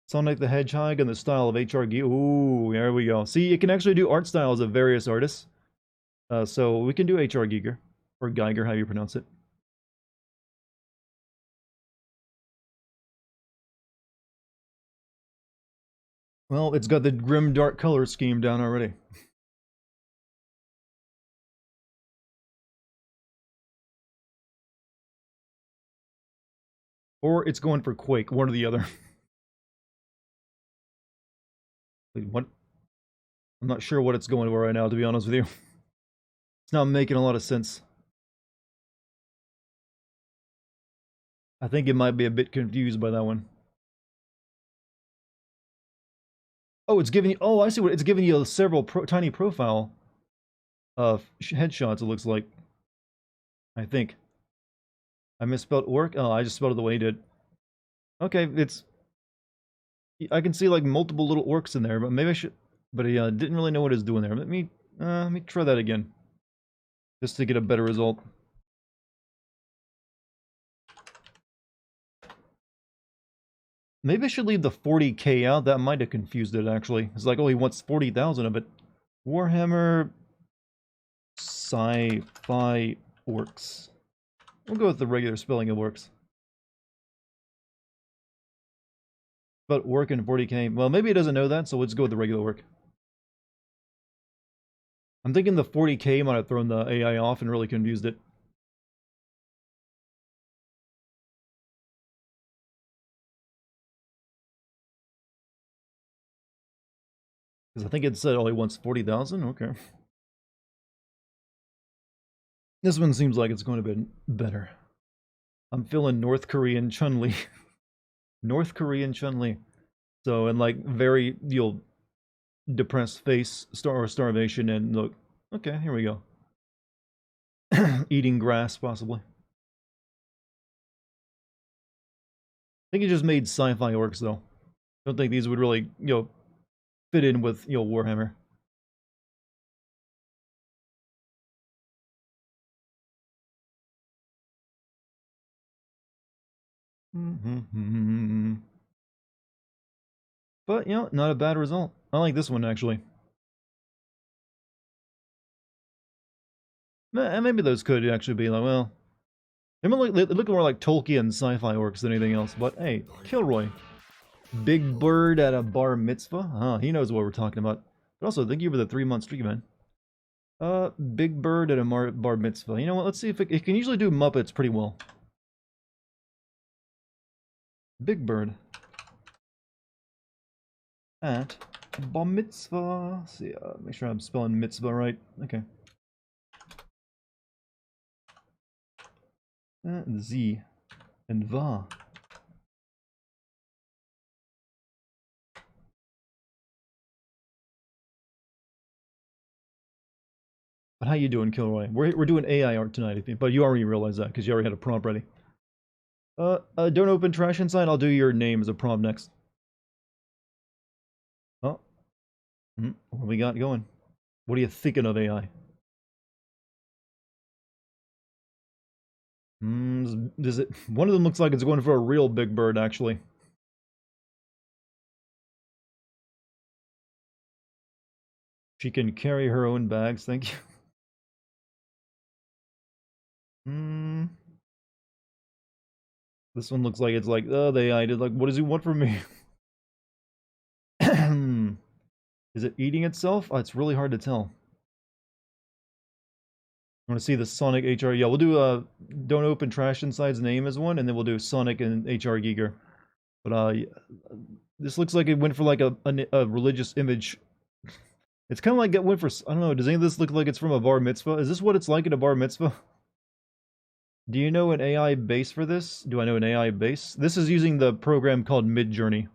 Sonic the Hedgehog in the style of HRG. Ooh, there we go. See, you can actually do art styles of various artists. So we can do HR Giger. Or Geiger, how you pronounce it. Well, it's got the grim dark color scheme down already. Or it's going for Quake, one or the other. Wait, what? I'm not sure what it's going for right now, to be honest with you. It's not making a lot of sense. I think it might be a bit confused by that one. Oh, it's giving you... Oh, I see what... It's giving you several tiny profile headshots, it looks like. I think. I misspelled orc? Oh, I just spelled it the way he did. Okay, it's... I can see, like, multiple little orcs in there, but maybe I should... But he didn't really know what he was doing there. Let me try that again. Just to get a better result. Maybe I should leave the 40k out. That might have confused it, actually. It's like, oh, he wants 40,000 of it. Warhammer... Sci-fi orcs. We'll go with the regular spelling of orcs. But orc and 40k... Well, maybe he doesn't know that, so let's go with the regular orc. I'm thinking the 40k might have thrown the AI off and really confused it. Because I think it said, oh, he wants 40,000? Okay. This one seems like it's going to be better. I'm feeling North Korean Chun-Li. North Korean Chun-Li. So, and like very, you'll depressed face, starvation, and look. Okay, here we go. Eating grass, possibly. I think he just made sci-fi orcs, though. Don't think these would really, fit in with, Warhammer. But, not a bad result. I like this one, actually. Maybe those could actually be like, well... They look more like Tolkien sci-fi orcs than anything else, but hey, Kilroy. Big Bird at a bar mitzvah? He knows what we're talking about. But also, thank you for the 3-month streak, man. Big Bird at a bar mitzvah. You know what, let's see if it can usually do Muppets pretty well. Big Bird. At bar mitzvah. Let's see, make sure I'm spelling mitzvah right. Okay. Z and Va. But how you doing, Kilroy? We're doing AI art tonight, but you already realized that because you already had a prompt ready. Don't open trash inside. I'll do your name as a prompt next. Oh, what we got going? What are you thinking of AI? Does it? One of them looks like it's going for a real big bird, actually. She can carry her own bags. Thank you. This one looks like it's like, oh, the AI did like, what does he want from me? Is it eating itself? Oh, it's really hard to tell. I want to see the Sonic HR. Yeah, we'll do Don't Open Trash Inside's name as one, and then we'll do Sonic and HR Giger. But this looks like it went for like a religious image. It's kind of like it went for, I don't know, does any of this look like it's from a bar mitzvah? Is this what it's like at a bar mitzvah? Do you know an AI base for this? Do I know an AI base? This is using the program called Midjourney.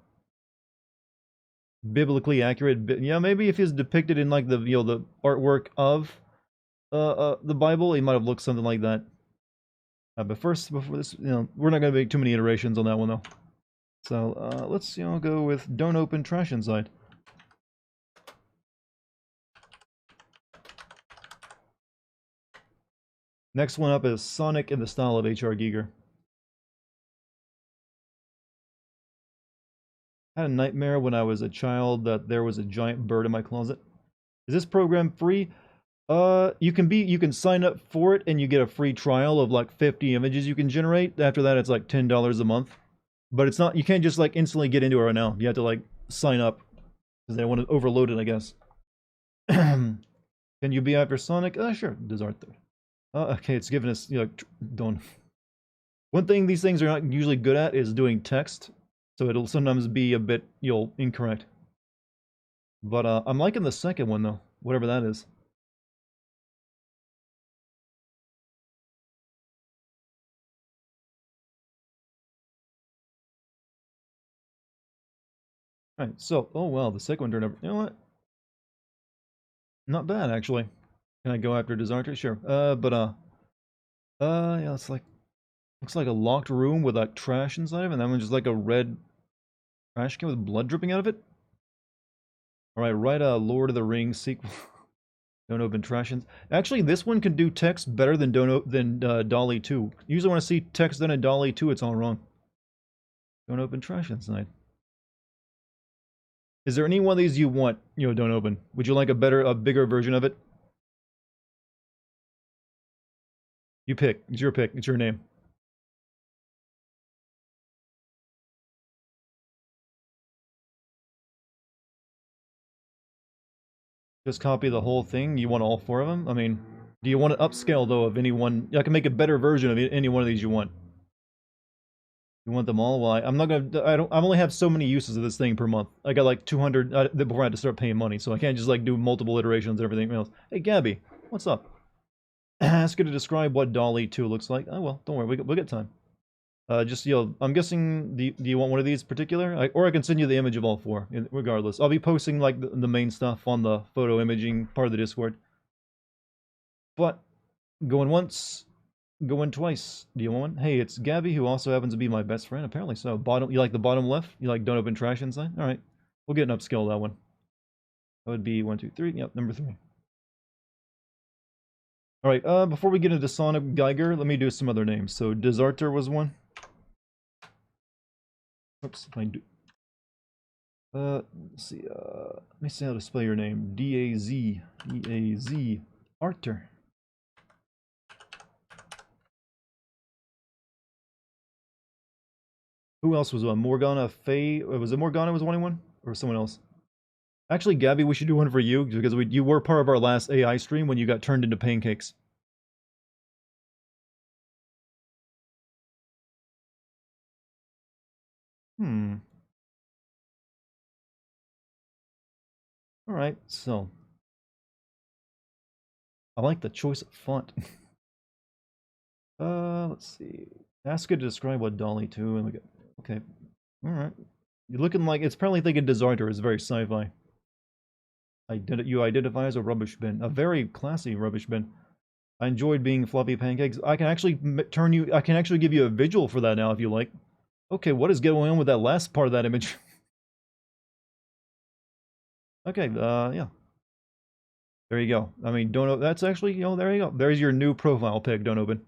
Biblically accurate, yeah, maybe if he's depicted in like the, the artwork of the Bible, he might have looked something like that. But first, before this, we're not going to make too many iterations on that one though. So let's go with Don't Open Trash Inside. Next one up is Sonic in the style of HR Giger. I had a nightmare when I was a child that there was a giant bird in my closet. Is this program free? You can sign up for it and you get a free trial of like 50 images you can generate. After that, it's like $10 a month. But it's not, you can't just like instantly get into it right now. You have to like sign up because they want to overload it, I guess. Can you be after Sonic? Sure. Does Arthur? Okay, it's giving us, you know, don't. One thing these things are not usually good at is doing text, so it'll sometimes be a bit, incorrect. But I'm liking the second one though, whatever that is. All right, so oh wow, the second one turned over. You know what? Not bad actually. Can I go after Desartre? Sure. Yeah, it's like looks like a locked room with like trash inside of it, and that one's just like a red trash can with blood dripping out of it. All right, write a Lord of the Rings sequel. Don't open trashins. Actually, this one can do text better than Dolly 2. Usually when I see text done in Dolly 2, it's all wrong. Don't open trash inside. Is there any one of these you want, don't open? Would you like a bigger version of it? You pick. It's your pick. It's your name. Just copy the whole thing? You want all four of them? I mean, do you want to upscale, though, of any one? I can make a better version of any one of these you want. You want them all? Well, I'm not gonna. I only have so many uses of this thing per month. I got like 200 before I had to start paying money, so I can't just like do multiple iterations and everything else. Hey, Gabby, what's up? Ask her to describe what Dolly 2 looks like. Oh well, don't worry, we'll get time. Just I'm guessing. Do you want one of these particular? Or I can send you the image of all four. Regardless, I'll be posting like the main stuff on the photo imaging part of the Discord. But going once, going twice. Do you want one? Hey, it's Gabby, who also happens to be my best friend. Apparently so. Bottom. You like the bottom left? You like don't open trash inside? All right, we'll get an upscale of that one. That would be 1, 2, 3. Yep, number 3. All right. Before we get into Sonic Geiger, let me do some other names. So Desarter was one. Oops, I do. Let's see. Let me see how to spell your name. D-A-Z. D-A-Z. Arter. Who else was one? Morgana Faye. Was it Morgana was one one? Or someone else? Actually, Gabby, we should do one for you because you were part of our last AI stream when you got turned into pancakes. Hmm. Alright, so. I like the choice of font. Let's see. Ask it to describe what Dolly 2 and look at. Okay. Alright. You're looking like it's apparently thinking Desarter is very sci-fi. You identify as a rubbish bin. A very classy rubbish bin. I enjoyed being fluffy pancakes. I can actually I can actually give you a visual for that now if you like. Okay, what is going on with that last part of that image? Okay, yeah. There you go. I mean, don't, that's actually, there you go. There's your new profile pic, don't open.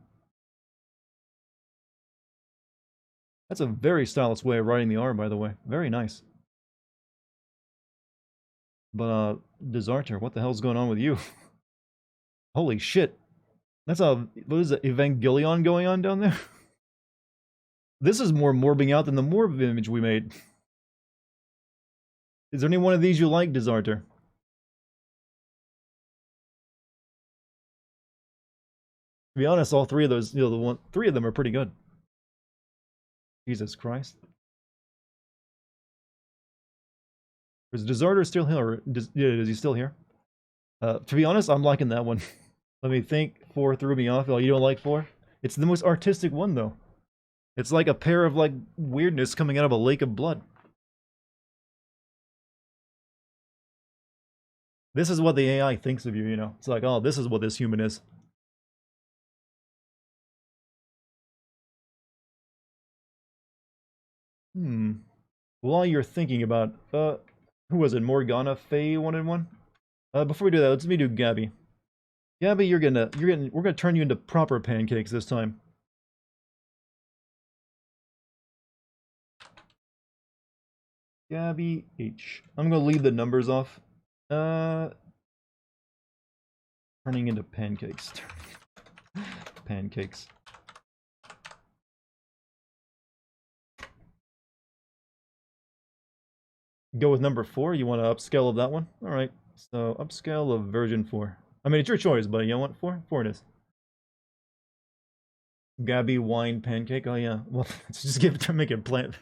That's a very stylish way of writing the R, by the way. Very nice. But, Desarter, what the hell's going on with you? Holy shit. That's what is it, Evangelion going on down there? This is more morbing out than the morb image we made. Is there any one of these you like, Desarter? To be honest, all three of those, three of them are pretty good. Jesus Christ. Is Desarter still here? Or is he still here? To be honest, I'm liking that one. Let me think. 4 threw me off. Oh, you don't like 4? It's the most artistic one, though. It's like a pair of, like, weirdness coming out of a lake of blood. This is what the AI thinks of you, It's like, oh, this is what this human is. While you're thinking about, who was it? Morgana Faye wanted one? Before we do that, let me do Gabby. Gabby, we're gonna turn you into proper pancakes this time. Gabby H. I'm gonna leave the numbers off. Turning into pancakes. Pancakes. Go with number 4. You want to upscale of that one? All right. So upscale of version 4. I mean, it's your choice, but you want 4? 4 it is. Gabby wine pancake. Oh yeah. Well, let's just give it to make it plant.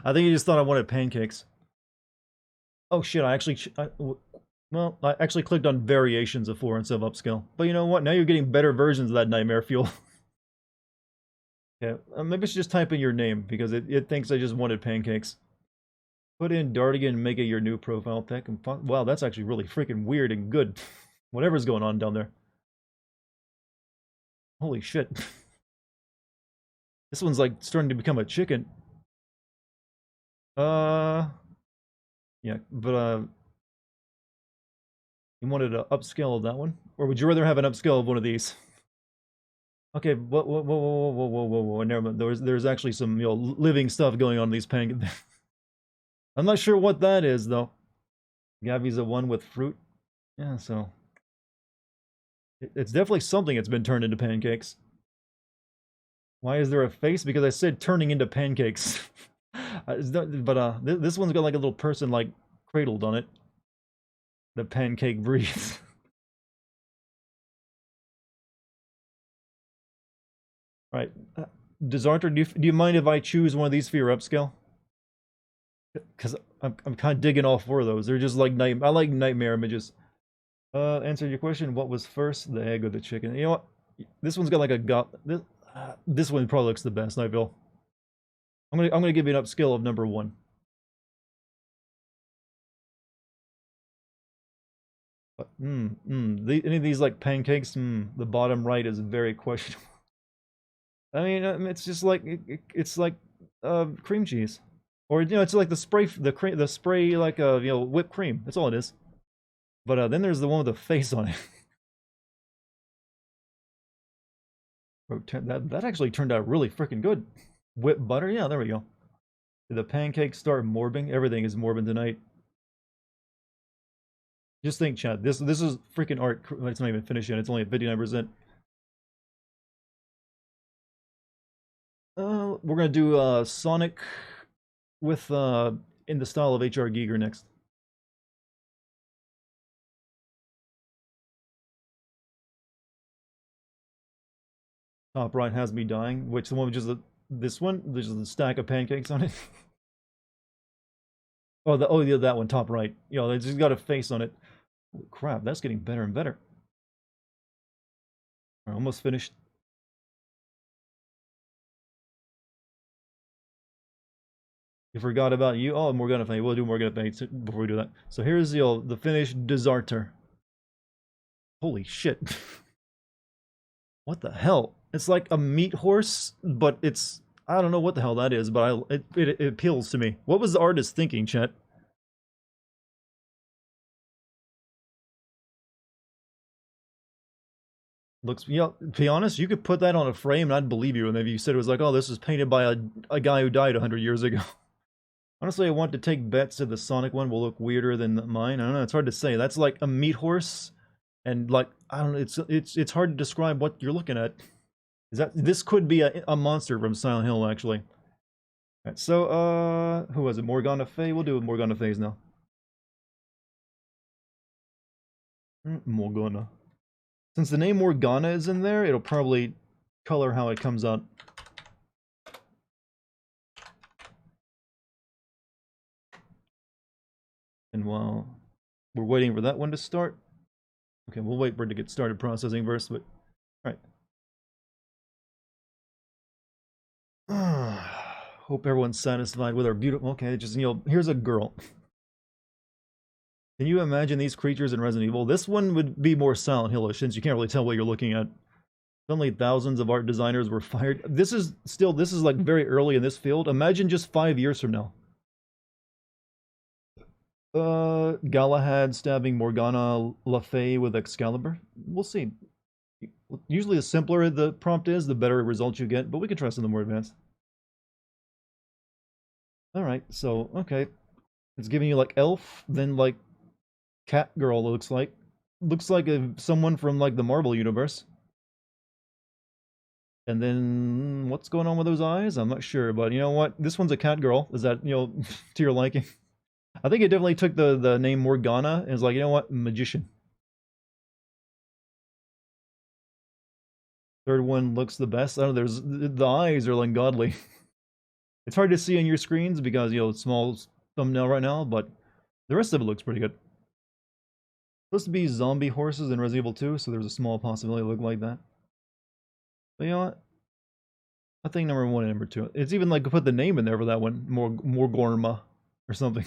I think you just thought I wanted pancakes. Oh shit! I actually, well, I actually clicked on variations of 4 instead of upscale. But you know what? Now you're getting better versions of that nightmare fuel. Yeah, maybe I should just type in your name because it thinks I just wanted pancakes. Put in Dartigan and make it your new profile pic. And wow, that's actually really freaking weird and good. Whatever's going on down there. Holy shit. This one's like starting to become a chicken. Yeah, but you wanted to upscale of that one? Or would you rather have an upscale of one of these? Okay, whoa, whoa, whoa, whoa, whoa, whoa, whoa, whoa, never mind. There's actually some, you know, living stuff going on in these pancakes. I'm not sure what that is, though. Gabby's a one with fruit. Yeah, so... It's definitely something that's been turned into pancakes. Why is there a face? Because I said turning into pancakes. This one's got like a little person, like, cradled on it. The pancake breathes. Right. Desarter, do you mind if I choose one of these for your upscale? Because I'm kind of digging all 4 of those. They're just like I like nightmare images. Answer your question. What was first, the egg or the chicken? You know what? This one's got like a this one probably looks the best. I feel. I'm gonna give you an upscale of number 1. But, any of these like pancakes? The bottom right is very questionable. I mean, it's just like it's like cream cheese, or you know, it's like the spray like you know, whipped cream. That's all it is. But then there's the one with the face on it. That actually turned out really freaking good. Whipped butter, yeah, there we go. Did the pancakes start morbing? Everything is morbing tonight. Just think, chat. This is freaking art. It's not even finished yet. It's only at 59%. We're gonna do Sonic with in the style of HR Giger next. Top right has me dying. Which the one which is this one? There's a stack of pancakes on it. Oh, yeah, that one, top right. You know, they just got a face on it. Holy crap, that's getting better and better. We're almost finished. You forgot about you. Oh, Morgana Fang. We'll do Morgana Fang before we do that. So here's the finished Desarter. Holy shit. What the hell? It's like a meat horse, but it's... I don't know what the hell that is, but it appeals to me. What was the artist thinking, chat? Looks, you know, to be honest, you could put that on a frame and I'd believe you. And if you said it was like, oh, this was painted by a guy who died 100 years ago. Honestly, I want to take bets that the Sonic one will look weirder than mine. I don't know, it's hard to say. That's like a meat horse, and like, I don't know, it's hard to describe what you're looking at. This could be a monster from Silent Hill, actually. Alright, so, who was it? Morgana Faye? We'll do Morgana Faye's now. Morgana. Since the name Morgana is in there, it'll probably color how it comes out. And while we're waiting for that one to start, okay, we'll wait for it to get started processing first, but alright. Hope everyone's satisfied with our beautiful... Okay, just, you know, here's a girl. Can you imagine these creatures in Resident Evil? This one would be more Silent Hill-ish, since you can't really tell what you're looking at. Suddenly thousands of art designers were fired. This is like very early in this field. Imagine just 5 years from now. Galahad stabbing Morgana Le Fay with Excalibur. We'll see. Usually the simpler the prompt is, the better results you get, but we can try something more advanced. Alright, so, okay. It's giving you like elf, then like cat girl, it looks like. Looks like someone from like the Marvel universe. And then what's going on with those eyes? I'm not sure, but you know what? This one's a cat girl. Is that, to your liking? I think it definitely took the name Morgana and is like, you know what? Magician. Third one looks the best. I don't know, there's the eyes are like godly. It's hard to see on your screens because, small thumbnail right now, but the rest of it looks pretty good. Supposed to be zombie horses in Resident Evil 2, so there's a small possibility it look like that. But you know what? I think number one and number two. It's even like put the name in there for that one, more Gorma or something.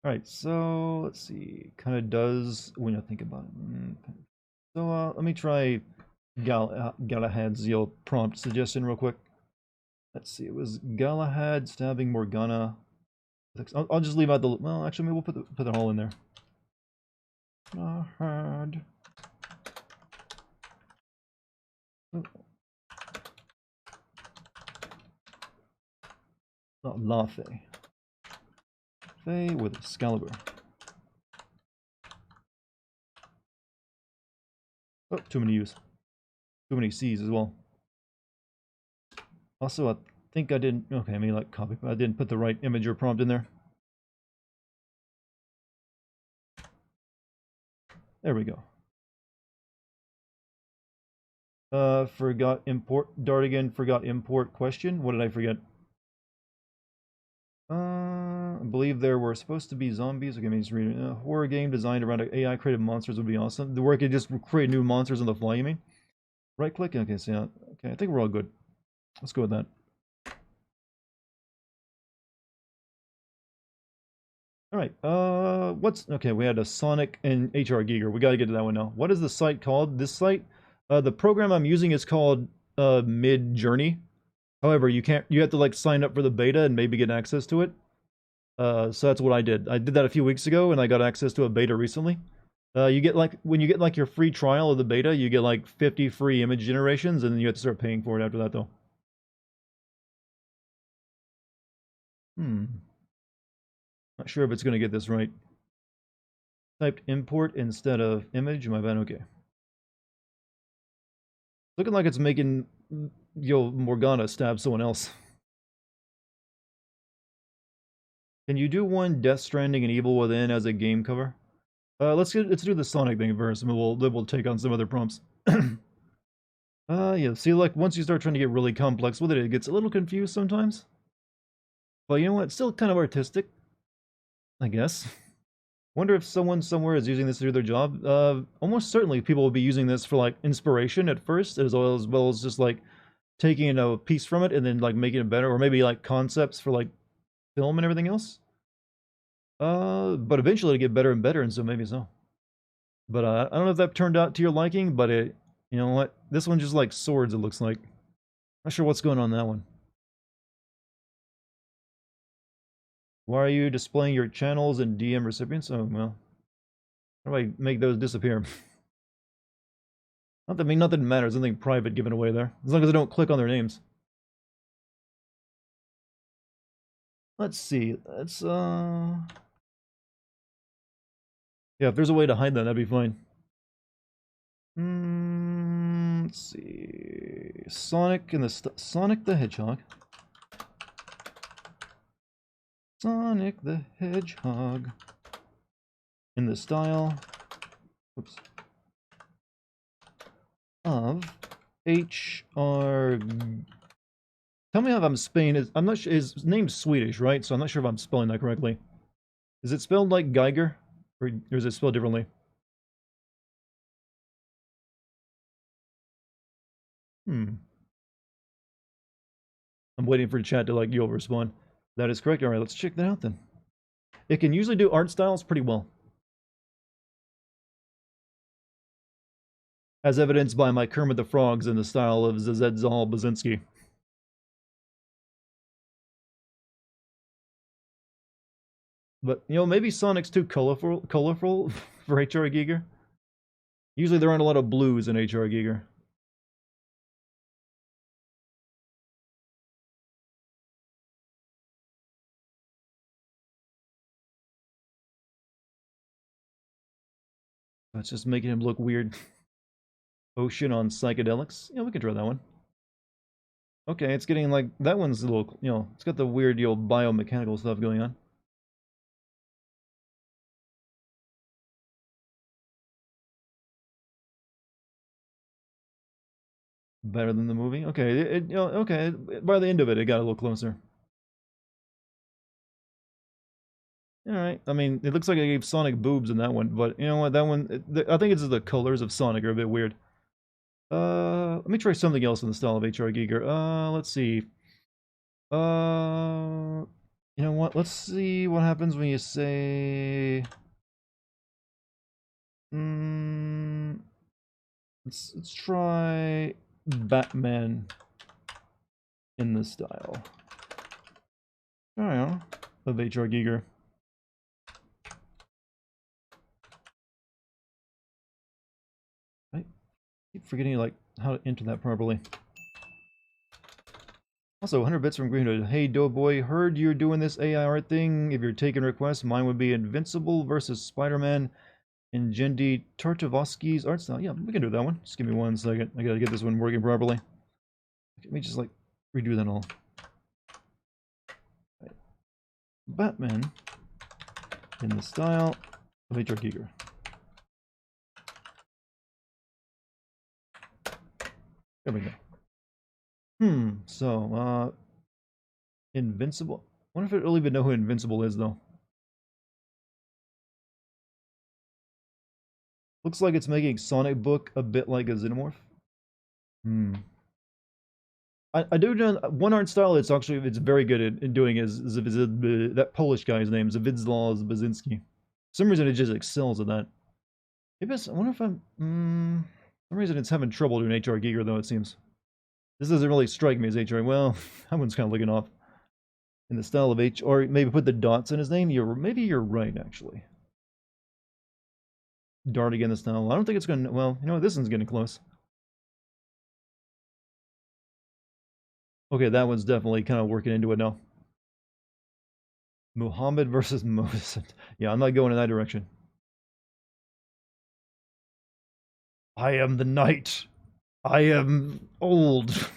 All right, so let's see. Kind of does when I think about it. So let me try Galahad's prompt suggestion real quick. Let's see. It was Galahad stabbing Morgana. I'll just leave out the. Well, actually, maybe we'll put the hole in there. Galahad. Oh. Not Lafe. Faye with Excalibur. Oh, too many U's. Too many C's as well. Also, I think I didn't. Okay, I mean, like copy. I didn't put the right image or prompt in there. There we go. Forgot import. Dartigan forgot import question. What did I forget? I believe there were supposed to be zombies. Okay, let me just read it. A horror game designed around AI created monsters would be awesome. The work could just create new monsters on the fly, you mean? Right click? Okay, so yeah. Okay, I think we're all good. Let's go with that. Alright, okay, we had a Sonic and HR Giger. We gotta get to that one now. What is the site called? This site? The program I'm using is called, Midjourney. However, you have to, like, sign up for the beta and maybe get access to it. So that's what I did. I did that a few weeks ago, and I got access to a beta recently. You get, like, when you get, like, your free trial of the beta, you get, like, 50 free image generations, and then you have to start paying for it after that, though. Not sure if it's going to get this right. Typed import instead of image. My bad. Okay. Looking like it's making Morgana stab someone else. Can you do one Death Stranding and Evil Within as a game cover? Let's do the Sonic thing first, and we'll take on some other prompts. Yeah. See, like once you start trying to get really complex with it, it gets a little confused sometimes. But you know what? It's still kind of artistic, I guess. Wonder if someone somewhere is using this to do their job. Almost certainly people will be using this for like inspiration at first, as well as just like taking a piece from it and then like making it better, or maybe like concepts for like film and everything else. But eventually it'll get better and better, and so maybe so. But I don't know if that turned out to your liking, but you know what? This one just like swords, it looks like. Not sure what's going on in that one. Why are you displaying your channels and DM recipients? Oh, well. How do I make those disappear? Not that, I mean, nothing matters. Nothing private given away there. As long as I don't click on their names. Let's see. Yeah, if there's a way to hide that, that'd be fine. Let's see. Sonic the Hedgehog. Sonic the Hedgehog. In the style. Oops. Of HR. Tell me if I'm spelling it. I'm not sure. His name's Swedish, right? So I'm not sure if I'm spelling that correctly. Is it spelled like Geiger? Or is it spelled differently? I'm waiting for chat to like you'll respond. That is correct. All right, let's check that out then. It can usually do art styles pretty well, as evidenced by my Kermit the Frogs in the style of Zedzal Bazinski. But maybe Sonic's too colorful for HR Giger. Usually there aren't a lot of blues in HR Giger. That's just making him look weird. Ocean on psychedelics. Yeah, we can draw that one. Okay, it's getting like, that one's a little, you know, it's got the weird, you know, biomechanical stuff going on. Better than the movie? Okay, you know, okay, by the end of it, it got a little closer. Alright, I mean, it looks like I gave Sonic boobs in that one, but you know what, that one, I think it's the colors of Sonic are a bit weird. Let me try something else in the style of H.R. Giger. Let's see. You know what, let's see what happens when you say... let's try Batman in the style. I don't know, of H.R. Giger. I keep forgetting like how to enter that properly. Also, 100 bits from Greenwood. Hey, Doughboy, heard you're doing this AI art thing. If you're taking requests, mine would be Invincible versus Spider-Man in Jendi Tartakovsky's art style. Yeah, we can do that one. Just give me 1 second. I gotta get this one working properly. Let me just like redo that all. Right. Batman in the style of H.R. Giger. There we go. So, Invincible. I wonder if it really even know who Invincible is, though. Looks like it's making Sonic Book a bit like a Xenomorph. I do know one art style it's very good at doing is that Polish guy's name, Zawidzlaw Bazinski. For some reason it just excels at that. Maybe I wonder if I'm... for some reason it's having trouble doing H.R. Giger, though, it seems. This doesn't really strike me as H.R. Well, that one's kind of looking off. In the style of H, or maybe put the dots in his name. Maybe you're right, actually. Dartigan the style. I don't think it's gonna. Well, you know what? This one's getting close. Okay, that one's definitely kind of working into it now. Muhammad versus Moses. Yeah, I'm not going in that direction. I am the knight. I am old.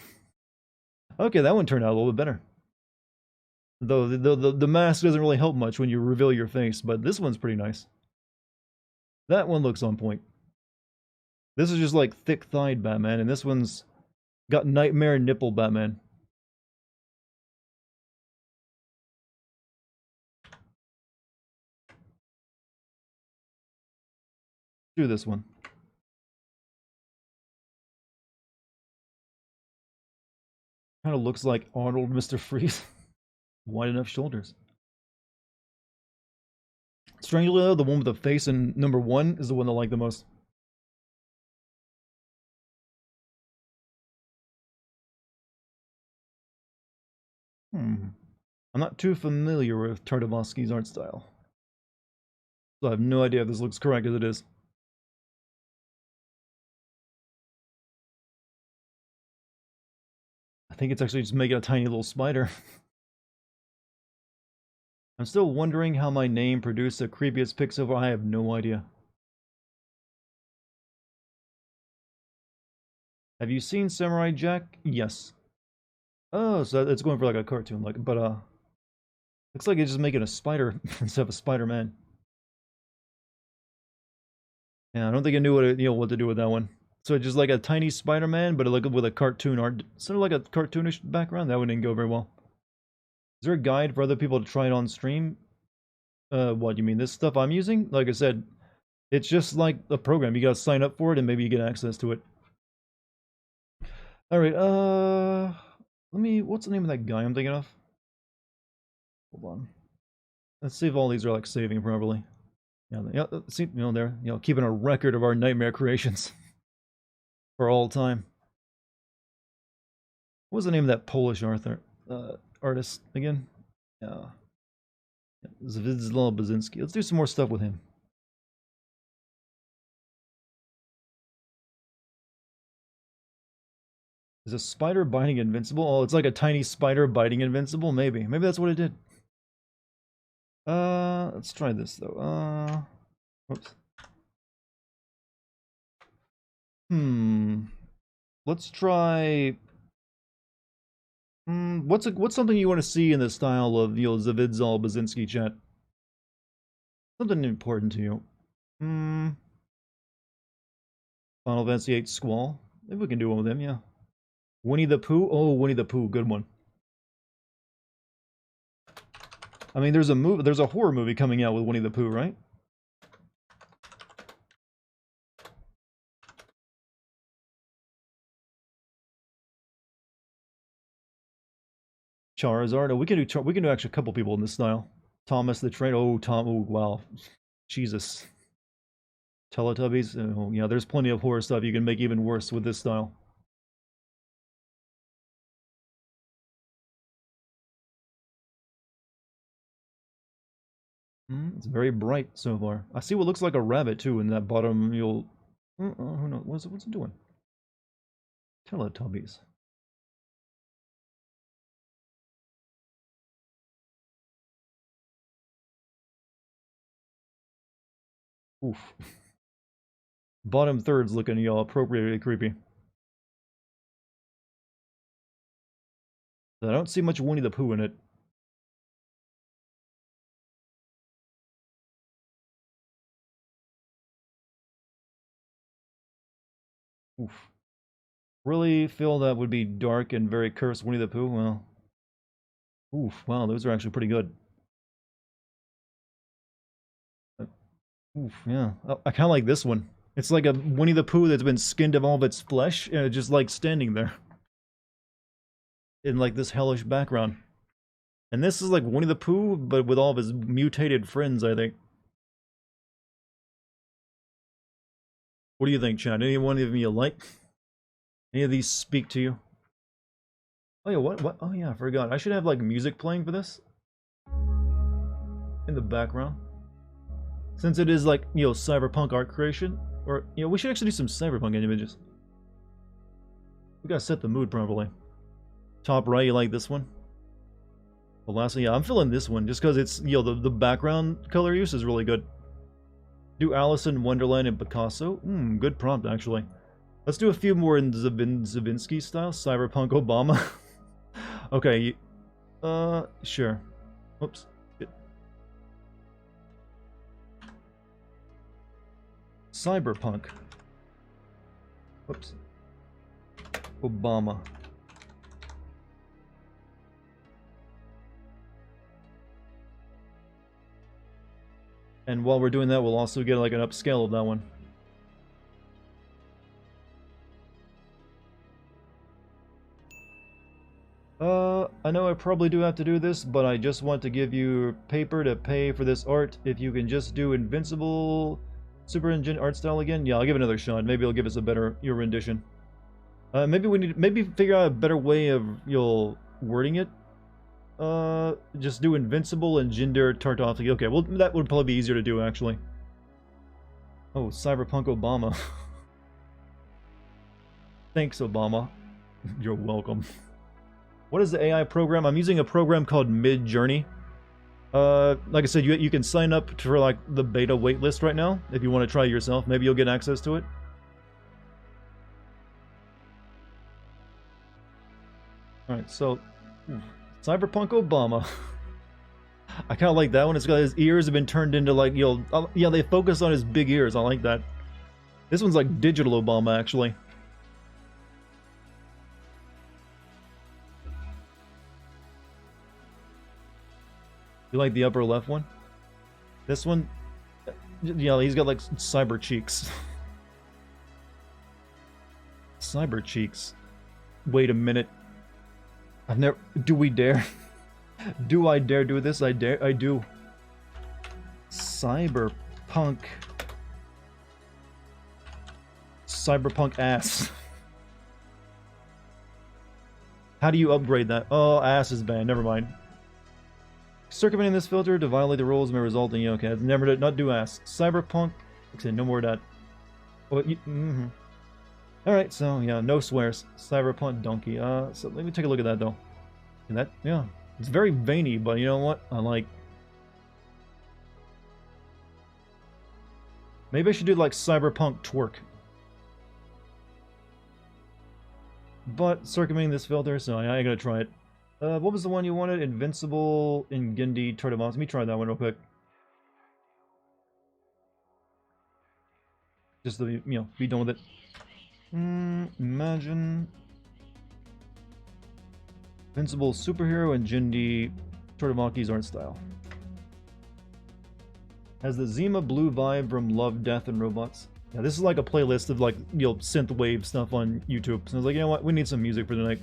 Okay, that one turned out a little bit better. Though the mask doesn't really help much when you reveal your face, but this one's pretty nice. That one looks on point. This is just like thick-thighed Batman, and this one's got nightmare nipple Batman. Do this one. Kind of looks like Arnold Mr. Freeze. Wide enough shoulders. Strangely though, the one with the face in #1 is the one I like the most. I'm not too familiar with Tartakovsky's art style. So I have no idea if this looks correct as it is. I think it's actually just making a tiny little spider. I'm still wondering how my name produced the creepiest pic so far. I have no idea. Have you seen Samurai Jack? Yes. Oh, so it's going for like a cartoon, but looks like it's just making a spider instead of a Spider-Man. Yeah, I don't think I knew what to do with that one. So just like a tiny Spider-Man, but like with a cartoon art, sort of like a cartoonish background. That one didn't go very well. Is there a guide for other people to try it on stream? What you mean? This stuff I'm using? Like I said, it's just like a program. You gotta sign up for it, and maybe you get access to it. All right. What's the name of that guy I'm thinking of? Hold on. Let's see if all these are like saving properly. Yeah. See, they're keeping a record of our nightmare creations for all time. What was the name of that Polish artist again? Yeah. Zwidzlaw Bazinski. Let's do some more stuff with him. Is a spider biting Invincible? Oh, it's like a tiny spider biting Invincible? Maybe. Maybe that's what it did. Let's try this, though. Whoops. Hmm. Let's try. What's something you want to see in the style of Zavidzal Bazinski chat? Something important to you. Final Fantasy VIII Squall. Maybe we can do one with him, yeah. Winnie the Pooh? Oh, Winnie the Pooh, good one. I mean, there's a horror movie coming out with Winnie the Pooh, right? Charizard. Oh, we can do actually a couple people in this style. Thomas the Train. Oh, Tom. Oh, wow. Jesus. Teletubbies. Oh, yeah, there's plenty of horror stuff you can make even worse with this style. It's very bright so far. I see what looks like a rabbit too in that bottom. Who knows? What's it doing? Teletubbies. Oof. Bottom third's looking, appropriately creepy. I don't see much Winnie the Pooh in it. Oof. Really feel that would be dark and very cursed Winnie the Pooh? Well. Oof, wow, those are actually pretty good. Oof, yeah. I kind of like this one. It's like a Winnie the Pooh that's been skinned of all of its flesh, and it's just like standing there. In like this hellish background. And this is like Winnie the Pooh, but with all of his mutated friends, I think. What do you think, Chad? Any one of them you like? Any of these speak to you? Oh yeah, what? Oh yeah, I forgot. I should have like music playing for this. In the background. Since it is like, cyberpunk art creation. Or, we should actually do some cyberpunk images. We gotta set the mood properly. Top right, you like this one? Well, lastly, yeah, I'm feeling this one just because it's, the background color use is really good. Do Alice in Wonderland and Picasso. Good prompt, actually. Let's do a few more in Zavinsky style. Cyberpunk Obama. Okay. Sure. Oops. Cyberpunk. Whoops. Obama. And while we're doing that, we'll also get like an upscale of that one. I know I probably do have to do this, but I just want to give you paper to pay for this art. If you can just do Invincible Super Engine art style again, yeah, I'll give it another shot. Maybe it'll give us a better rendition. Maybe we need maybe figure out a better way of wording it. Just do Invincible and Jinder Tartovsky. Okay, well that would probably be easier to do actually. Oh, Cyberpunk Obama. Thanks, Obama. You're welcome. What is the AI program? I'm using a program called Midjourney. Like I said, you can sign up for like the beta waitlist right now if you want to try it yourself. Maybe you'll get access to it. All right, so Cyberpunk Obama. I kind of like that one. It's got his ears have been turned into like yeah, they focus on his big ears. I like that. This one's like digital Obama actually. You like the upper left one? This one, yeah, he's got like cyber cheeks. Cyber cheeks. Wait a minute. I've never. Do we dare? Do I dare do this? I dare. I do. Cyberpunk. Cyberpunk ass. How do you upgrade that? Oh, ass is banned. Never mind. Circumventing this filter to violate the rules may result in okay. Never not do ass. Cyberpunk. Okay, no more of that. Oh, All right, so yeah, no swears. Cyberpunk donkey. So let me take a look at that though. And that, yeah, it's very veiny, but you know what? I like. Maybe I should do like cyberpunk twerk. but circumventing this filter, so I gotta try it. What was the one you wanted? Invincible in Gindi Tartamons. Let me try that one real quick. Just to be done with it. Imagine Invincible Superhero and Gindi Tortamaki's art style. Has the Zima Blue vibe from Love, Death, and Robots. Yeah, this is like a playlist of like, synthwave stuff on YouTube. So I was like, you know what, we need some music for tonight.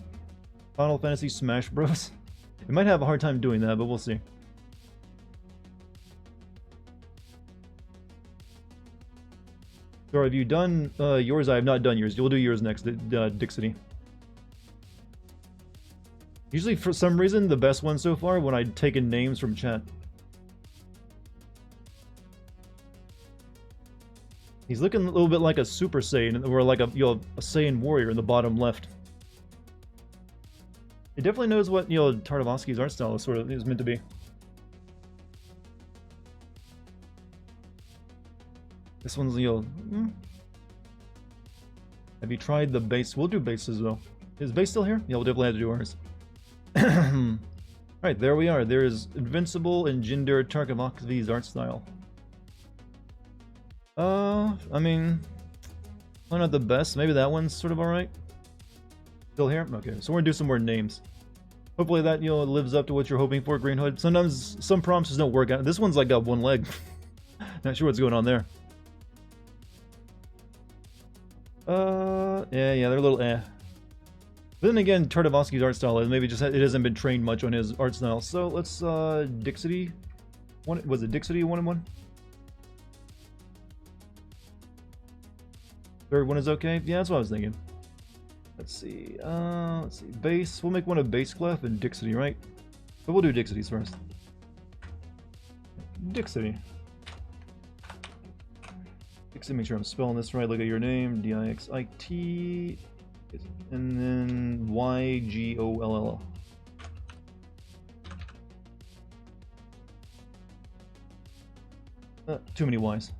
Final Fantasy Smash Bros. It might have a hard time doing that, but we'll see. So have you done yours? I have not done yours. You'll do yours next, Dixity. Usually, for some reason, the best one so far when I'd taken names from chat. He's looking a little bit like a Super Saiyan, or like a Saiyan warrior in the bottom left. He definitely knows what Tartakovsky's art style is meant to be. This one's Have you tried the base? We'll do bases though. Is base still here? Yeah, we'll definitely have to do ours. Alright, there we are. There is Invincible and Jinder Tartakovsky's art style. I mean, probably not the best. Maybe that one's sort of alright. Still here? Okay, so we're gonna do some more names. Hopefully that, lives up to what you're hoping for, Green Hood. Sometimes some prompts just don't work out. This one's like got one leg. Not sure what's going on there. Yeah, they're a little But then again, Tartakovsky's art style is maybe just it hasn't been trained much on his art style. So let's Dixity. Was it Dixity 1-1? Third one is okay. Yeah, that's what I was thinking. Let's see. Base. We'll make one of Bass Clef and Dixity, right? But we'll do Dixity's first. Dixity. Dixity, make sure I'm spelling this right. Look at your name. D-I-X-I-T. And then Y-G-O-L-L. Too many Y's.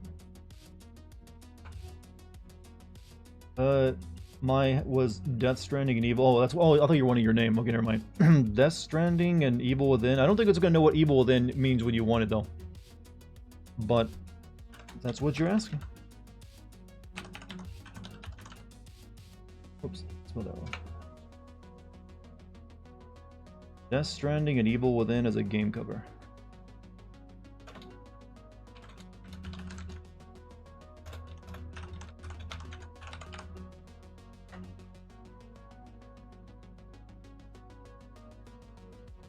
My was Death Stranding and Evil. Oh, I thought you were wanting your name. Okay, never mind. Death Stranding and Evil Within. I don't think it's gonna know what Evil Within means when you want it though. But that's what you're asking. Oops, spell that wrong. Death Stranding and Evil Within as a game cover.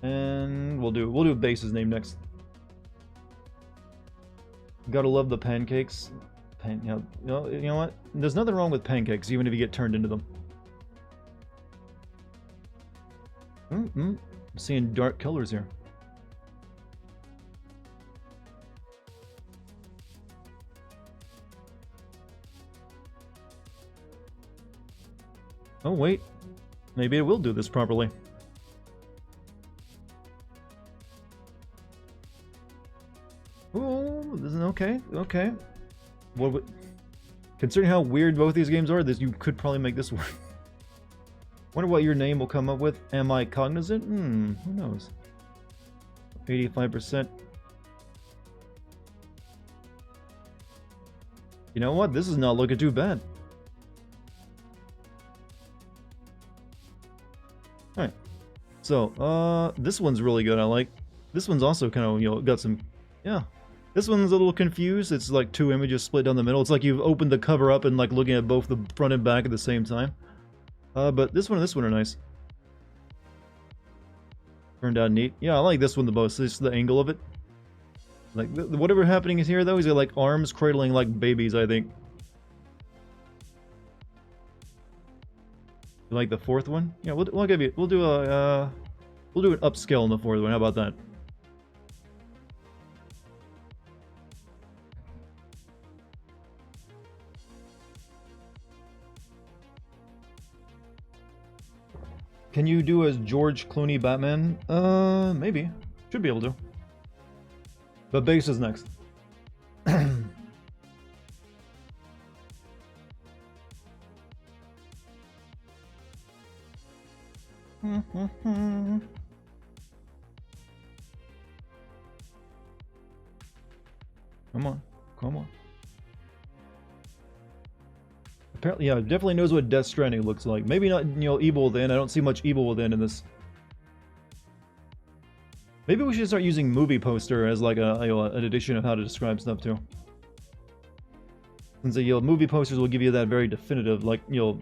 And we'll do Base's name next. Gotta love the pancakes. You know what? There's nothing wrong with pancakes, even if you get turned into them. I'm seeing dark colors here. Oh wait, maybe it will do this properly. Oh, this is okay. Considering how weird both these games are, you could probably make this work. Wonder what your name will come up with. Am I cognizant? Who knows? 85%. You know what? This is not looking too bad. Alright. So, this one's really good, I like. This one's also kind of, got some... Yeah. This one's a little confused. It's like two images split down the middle. It's like you've opened the cover up and like looking at both the front and back at the same time. But this one and this one are nice. Turned out neat. Yeah, I like this one the most. It's the angle of it. Like, whatever happening is here, though, he's got like arms cradling like babies, I think. You like the fourth one? Yeah, we'll do an upscale in the fourth one. How about that? Can you do as George Clooney Batman? Maybe. Should be able to. But Base is next. Come on, come on. Apparently, yeah, it definitely knows what Death Stranding looks like. Maybe not, you know, Evil Within. I don't see much Evil Within in this. Maybe we should start using movie poster as like a, you know, an addition of how to describe stuff too. Since you know, movie posters will give you that very definitive, like, you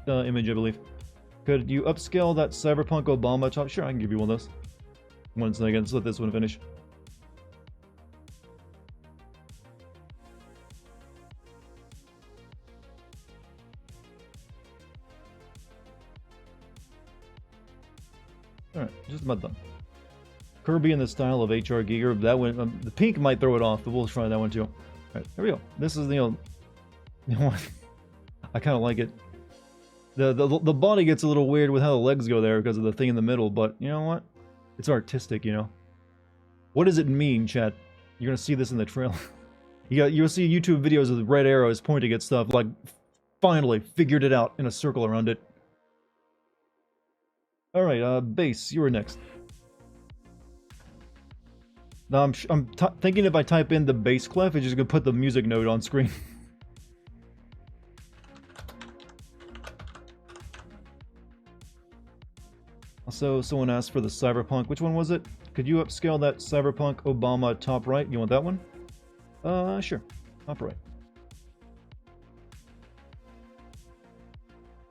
know, image, I believe. Could you upscale that Cyberpunk Obama top? Sure, I can give you one of those. One second, let's let this one finish. Alright, just about done. Kirby in the style of H.R. Giger. That one, the pink might throw it off, but we'll try that one too. Alright, here we go. This is, you know what? I kind of like it. The body gets a little weird with how the legs go there because of the thing in the middle, but you know what? It's artistic, you know. What does it mean, chat? You're gonna see this in the trailer. You'll see YouTube videos with red arrows pointing at stuff like, finally figured it out in a circle around it. Alright, Base, you were next. Now I'm thinking if I type in the bass clef, it's just gonna put the music note on screen. Also, someone asked for the Cyberpunk. Which one was it? Could you upscale that Cyberpunk Obama top right? You want that one? Sure. Top right.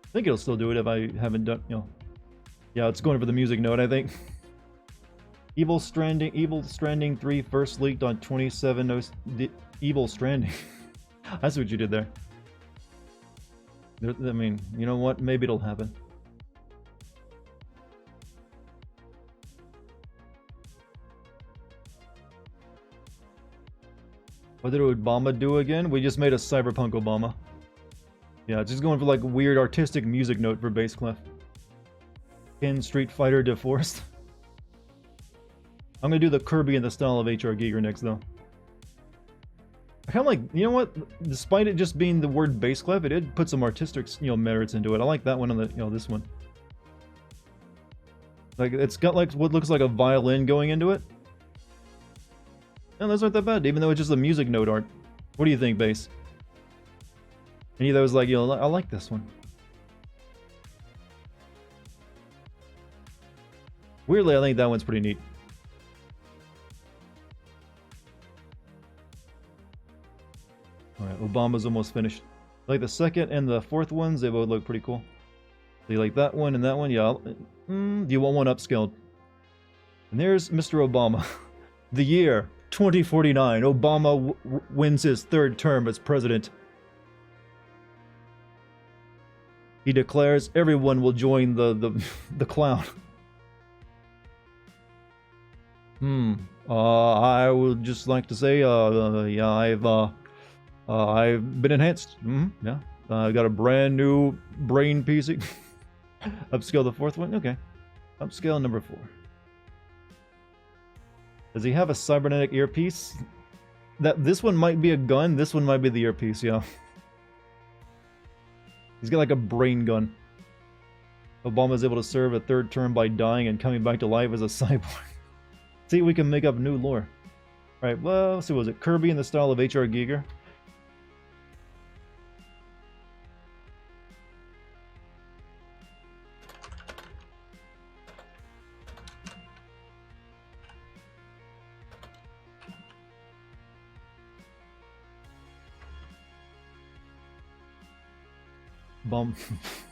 I think it'll still do it if I haven't done, you know. Yeah, it's going for the music note, I think. Evil Stranding 3 first leaked on 27. Evil Stranding. I see what you did there. I mean, you know what? Maybe it'll happen. What did Obama do again? We just made a Cyberpunk Obama. Yeah, just going for like weird artistic music note for bass clef. Ken Street Fighter DeForest. I'm gonna do the Kirby in the style of H.R. Giger next though. I kind of like, you know what? Despite it just being the word bass clef, it did put some artistic, you know, merits into it. I like that one on the, you know, this one. Like it's got like what looks like a violin going into it. And those aren't that bad, even though it's just a music note art. What do you think, Bass? Any of those like, you know, I like this one. Weirdly, I think that one's pretty neat. Alright, Obama's almost finished. Like the second and the fourth ones, they both look pretty cool. Do you like that one and that one? Yeah. Do you want one upscaled? And there's Mr. Obama. The year 2049. Obama wins his third term as president. He declares everyone will join the clown. I would just like to say, yeah, I've been enhanced. Yeah. I got a brand new brain PC. Upscale the fourth one? Okay. Upscale number 4. Does he have a cybernetic earpiece? This one might be a gun, this one might be the earpiece, yeah. He's got like a brain gun. Obama's able to serve a third term by dying and coming back to life as a cyborg. See, we can make up new lore. Alright, well, let's see, was it Kirby in the style of H.R. Giger?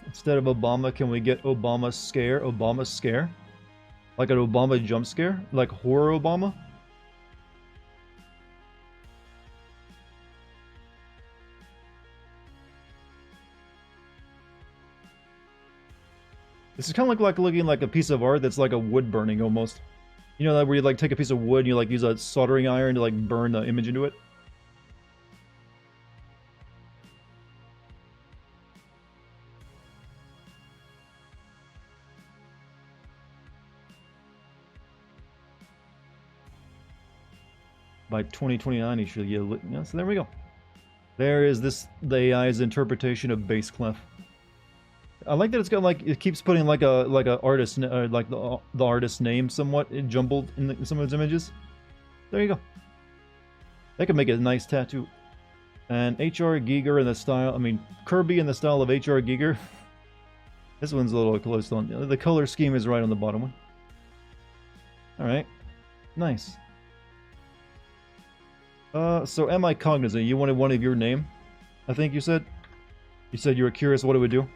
Instead of Obama, can we get Obama scare? Obama scare? Like an Obama jump scare? Like horror Obama? This is kind of like looking like a piece of art that's like a wood burning almost. You know that where you like take a piece of wood and you like use a soldering iron to like burn the image into it? By 2029, he should get lit. Yeah, so there we go. There is the AI's interpretation of bass clef. I like that it's got like it keeps putting like a artist like the artist's name somewhat jumbled in some of its images. There you go. That could make a nice tattoo. And H.R. Giger in the style, I mean Kirby in the style of H.R. Giger. This one's a little close on. The color scheme is right on the bottom one. All right, nice. So am I cognizant? You wanted one of your name, I think you said. You said you were curious what it would do.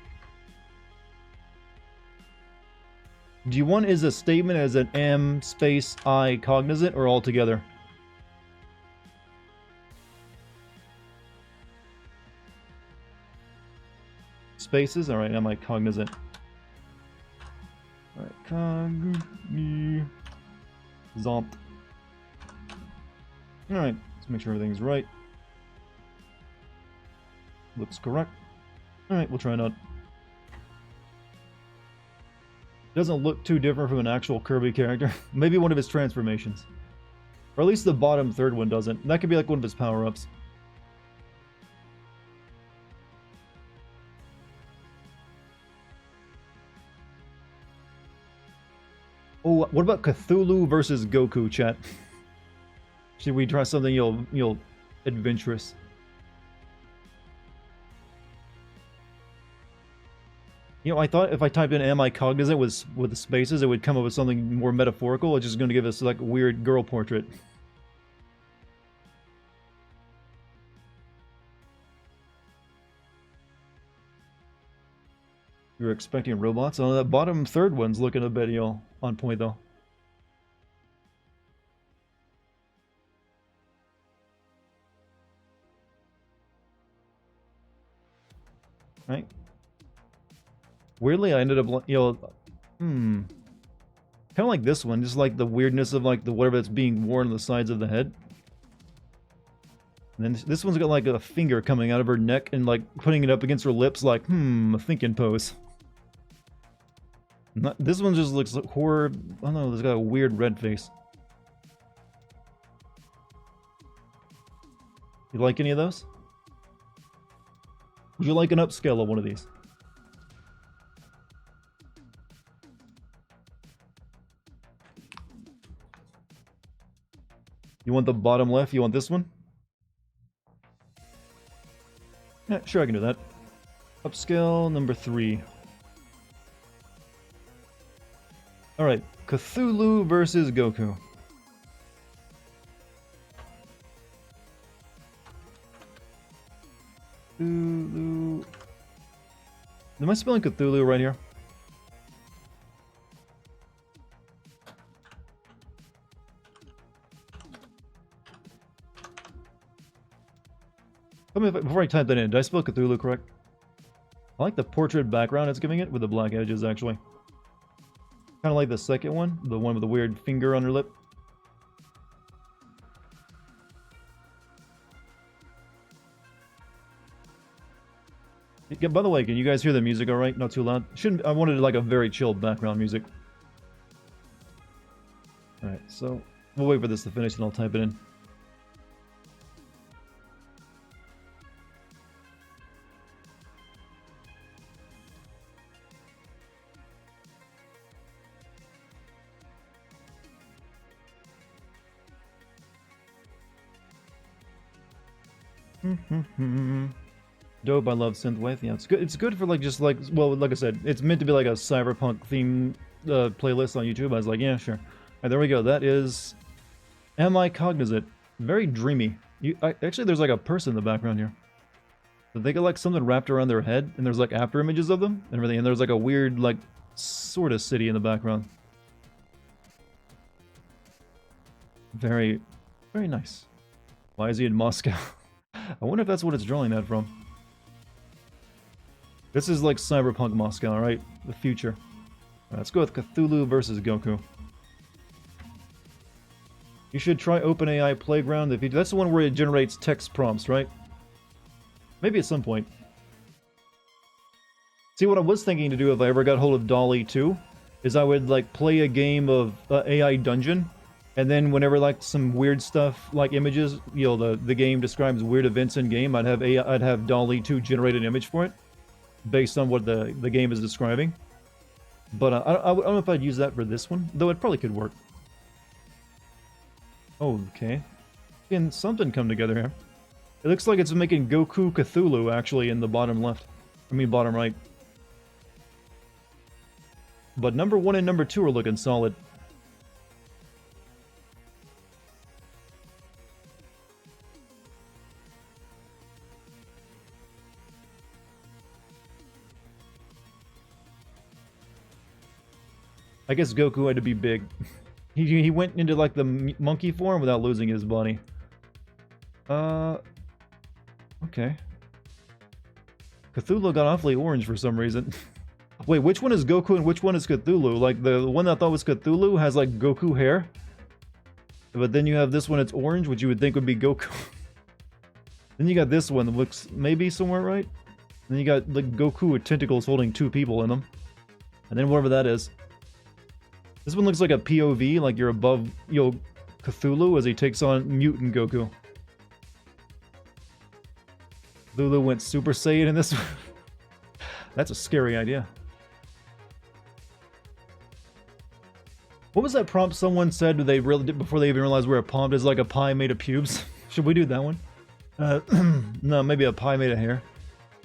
Do you want is a statement as an M space I cognizant or all together? Spaces? Alright, am I cognizant? Alright, zomped. Alright, let's make sure everything's right. Looks correct. Alright, we'll try not. Doesn't look too different from an actual Kirby character. Maybe one of his transformations. Or at least the bottom third one doesn't. That could be like one of his power-ups. Oh, what about Cthulhu versus Goku, chat? Should we try something adventurous? You know, I thought if I typed in "Am I cognizant" with the spaces, it would come up with something more metaphorical. It's just going to give us like a weird girl portrait. You're expecting robots? Oh, that bottom third one's looking a bit, on point though. Right. Weirdly, I ended up, kind of like this one, just like the weirdness of like the whatever that's being worn on the sides of the head. And then this one's got like a finger coming out of her neck and like putting it up against her lips, like a thinking pose. This one just looks like horror. I don't know. It's got a weird red face. You like any of those? Would you like an upscale of one of these? You want the bottom left? You want this one? Yeah, sure, I can do that. Upscale number 3. Alright, Cthulhu versus Goku. Cthulhu. Am I spelling Cthulhu right here? Tell me before I type that in, did I spell Cthulhu correct? I like the portrait background it's giving it with the black edges, actually. Kind of like the second one, the one with the weird finger on her lip. Yeah, by the way, can you guys hear the music all right? Not too loud? Shouldn't. I wanted like a very chilled background music. Alright, so we'll wait for this to finish and I'll type it in. Dope, I love synthwave. Yeah, it's good. It's good for like just like, well, like I said, it's meant to be like a cyberpunk theme playlist on YouTube. I was like, yeah, sure. All right, there we go. That is Am I Cognizant? Very dreamy. Actually, there's like a person in the background here. So they got like something wrapped around their head, and there's like after images of them and everything, and there's like a weird like sort of city in the background. Very, very nice. Why is he in Moscow? I wonder if that's what it's drawing that from. This is like cyberpunk Moscow, right? The future. Right, let's go with Cthulhu versus Goku. You should try OpenAI Playground. That's the one where it generates text prompts, right? Maybe at some point. See, what I was thinking to do if I ever got hold of DALL-E 2 is I would like play a game of AI Dungeon. And then whenever like some weird stuff, like images, the game describes weird events in game, I'd have DALL-E 2 generate an image for it. based on what the game is describing. But I don't know if I'd use that for this one, though it probably could work. Okay. Can something come together here? It looks like it's making Goku Cthulhu, actually, in the bottom left. I mean, bottom right. But number 1 and number 2 are looking solid. I guess Goku had to be big. He went into like the monkey form without losing his body. Okay. Cthulhu got awfully orange for some reason. Wait, which one is Goku and which one is Cthulhu? Like the one that I thought was Cthulhu has like Goku hair. But then you have this one, it's orange, which you would think would be Goku. Then you got this one that looks maybe somewhere right. And then you got like Goku with tentacles holding 2 people in them. And then whatever that is. This one looks like a POV, like you're above, Cthulhu as he takes on mutant Goku. Cthulhu went Super Saiyan in this one. That's a scary idea. What was that prompt someone said they really did before they even realized where a prompt is like a pie made of pubes? Should we do that one? No, maybe a pie made of hair.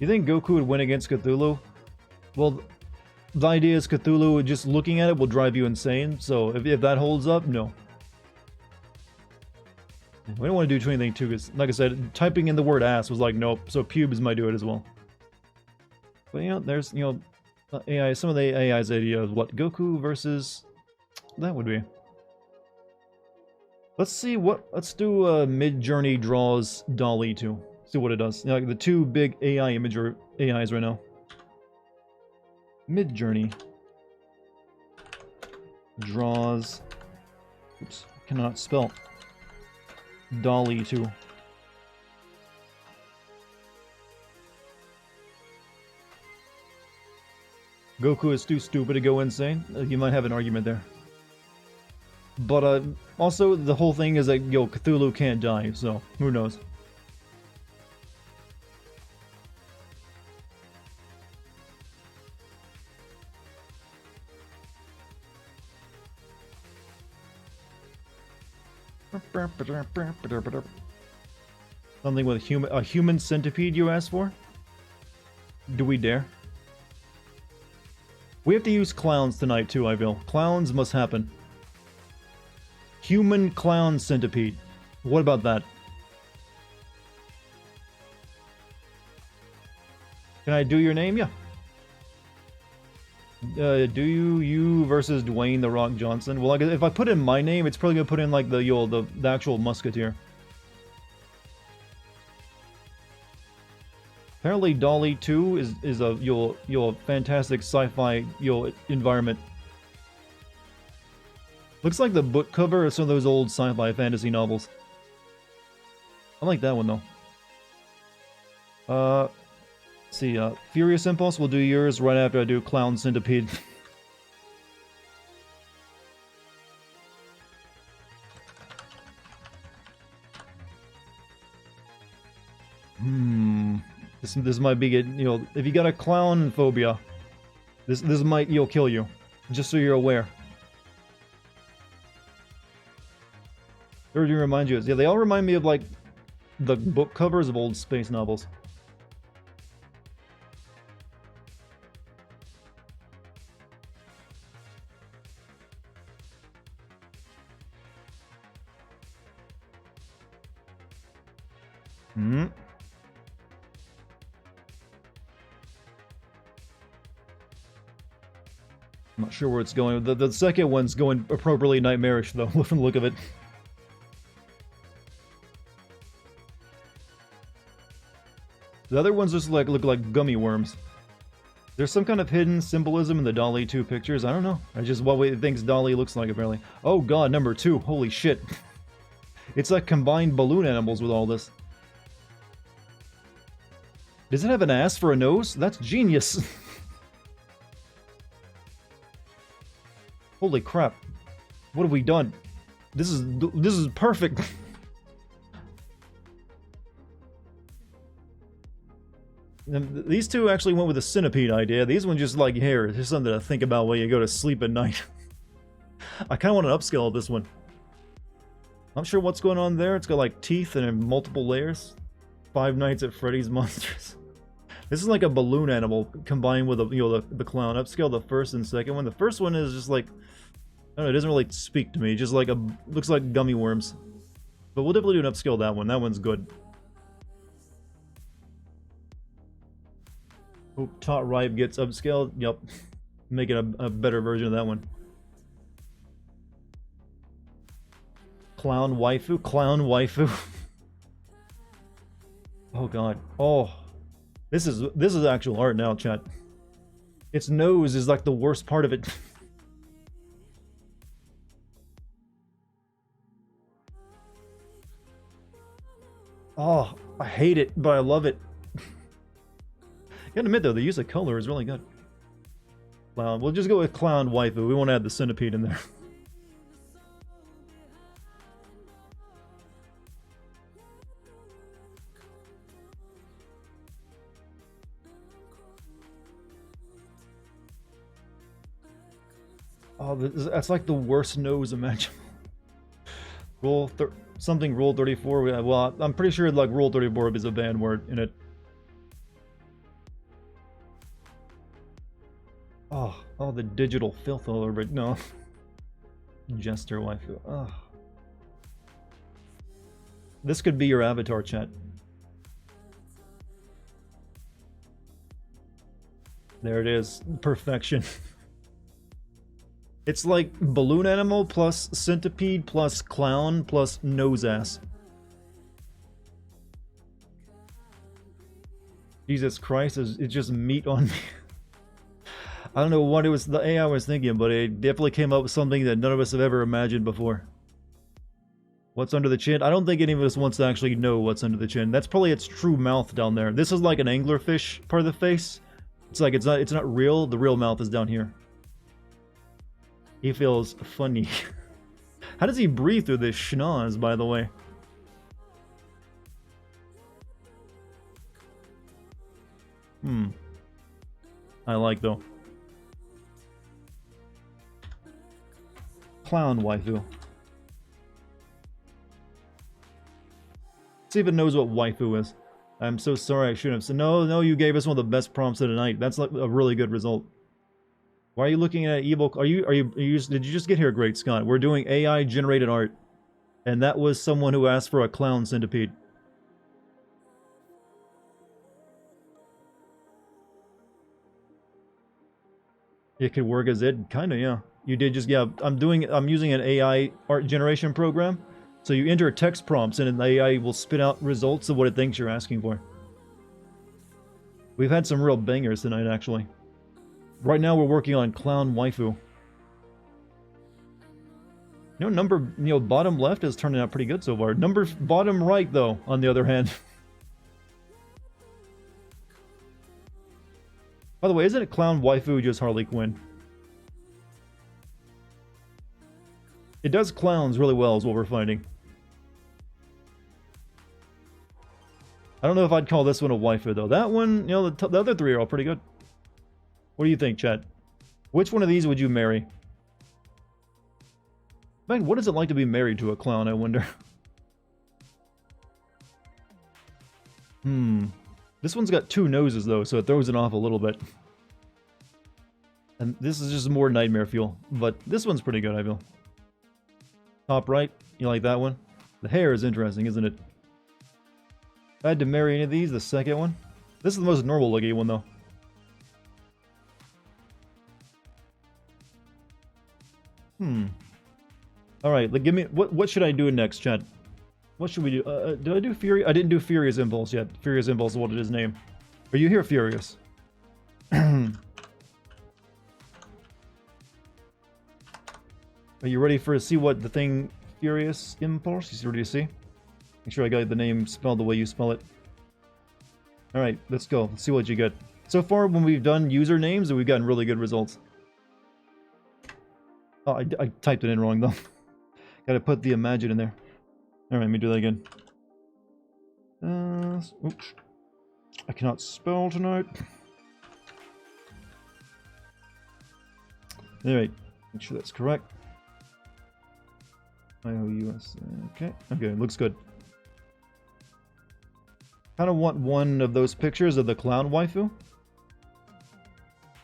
You think Goku would win against Cthulhu? Well, the idea is Cthulhu, just looking at it will drive you insane, so if that holds up, no. We don't want to do anything too, because, like I said, typing in the word ass was like, nope, so pubes might do it as well. But, there's, AI, some of the AI's idea of what Goku versus that would be. Let's see let's do Midjourney draws Dolly 2. See what it does. Like the 2 big AI imager AIs right now. Midjourney draws, oops, cannot spell, Dolly 2. Goku is too stupid to go insane. You might have an argument there. But also the whole thing is that Cthulhu can't die, so who knows. Something with a human centipede you asked for? Do we dare? We have to use clowns tonight too, I feel. Clowns must happen. Human clown centipede. What about that? Can I do your name? Yeah. Do you versus Dwayne The Rock Johnson? Well, like, if I put in my name, it's probably gonna put in like the actual musketeer. Apparently, Dolly 2 is a fantastic sci-fi environment. Looks like the book cover of some of those old sci-fi fantasy novels. I like that one though. Let's see, Furious Impulse will do yours right after I do Clown Centipede. This might be good, if you got a clown phobia, this might kill you. Just so you're aware. Or do you remind you? Yeah, they all remind me of like the book covers of old space novels. I'm not sure where it's going. The second one's going appropriately nightmarish though, from the look of it. The other ones just look like gummy worms. There's some kind of hidden symbolism in the Dolly 2 pictures. I don't know. I just what it thinks Dolly looks like apparently. Oh god, number 2. Holy shit. It's like combined balloon animals with all this. Does it have an ass for a nose? That's genius. Holy crap. What have we done? This is perfect. These two actually went with the centipede idea. These ones just like, here, here's something to think about while you go to sleep at night. I kind of want an upscale of this one. I'm not sure what's going on there. It's got like teeth and multiple layers. Five Nights at Freddy's Monsters. This is like a balloon animal combined with the clown. Upscale the first and second one. The first one is just like, I don't know, it doesn't really speak to me. Just like looks like gummy worms. But we'll definitely do an upscale that one. That one's good. Oh, Tot Ripe gets upscaled. Yep. Make it a better version of that one. Clown waifu. Clown waifu. Oh god. Oh. This is actual art now, chat. Its nose is like the worst part of it. Oh, I hate it, but I love it. Gotta admit though, the use of color is really good. Clown. We'll just go with clown waifu. We won't add the centipede in there. Oh, that's like the worst nose imaginable. Something Rule 34. Well, I'm pretty sure like Rule 34 is a banned word in it. Oh, the digital filth all over it. No. Jester waifu. Oh. This could be your avatar, chat. There it is. Perfection. It's like balloon animal plus centipede plus clown plus nose ass. Jesus Christ, it's just meat on me. I don't know what it was the AI was thinking, but it definitely came up with something that none of us have ever imagined before. What's under the chin? I don't think any of us wants to actually know what's under the chin. That's probably its true mouth down there. This is like an anglerfish part of the face. It's like it's not real. The real mouth is down here. He feels funny. How does he breathe through this schnoz, by the way? I like though. Clown waifu. See if it knows what waifu is. I'm so sorry I shouldn't have said. No, you gave us one of the best prompts of the night. That's like a really good result. Why are you looking at evil? Did you just get here, Great Scott? We're doing AI generated art. And that was someone who asked for a clown centipede. It could work as it, kinda, yeah. You did just, yeah, I'm using an AI art generation program. So you enter text prompts and the AI will spit out results of what it thinks you're asking for. We've had some real bangers tonight, actually. Right now we're working on clown waifu. Bottom left is turning out pretty good so far. Bottom right, though, on the other hand. By the way, isn't it clown waifu just Harley Quinn? It does clowns really well is what we're finding. I don't know if I'd call this one a waifu, though. That one, the other three are all pretty good. What do you think, chat? Which one of these would you marry? Man, what is it like to be married to a clown, I wonder? This one's got two noses, though, so it throws it off a little bit. And this is just more nightmare fuel. But this one's pretty good, I feel. Top right, you like that one? The hair is interesting, isn't it? If I had to marry any of these, the second one. This is the most normal looking one, though. Alright, give me... What should I do next, chat? What should we do? Did I do Fury? I didn't do Furious Impulse yet. Furious Impulse is what it is named. Are you here, Furious? Are you ready for see what the thing Furious Impulse? You ready to see? Make sure I got the name spelled the way you spell it. Alright, let's go. Let's see what you get. So far, when we've done usernames, we've gotten really good results. Oh, I typed it in wrong, though. Gotta put the imagine in there. Alright, let me do that again. Oops. I cannot spell tonight. Alright, make sure that's correct. IOUS. Okay, okay, looks good. Kind of want one of those pictures of the clown waifu.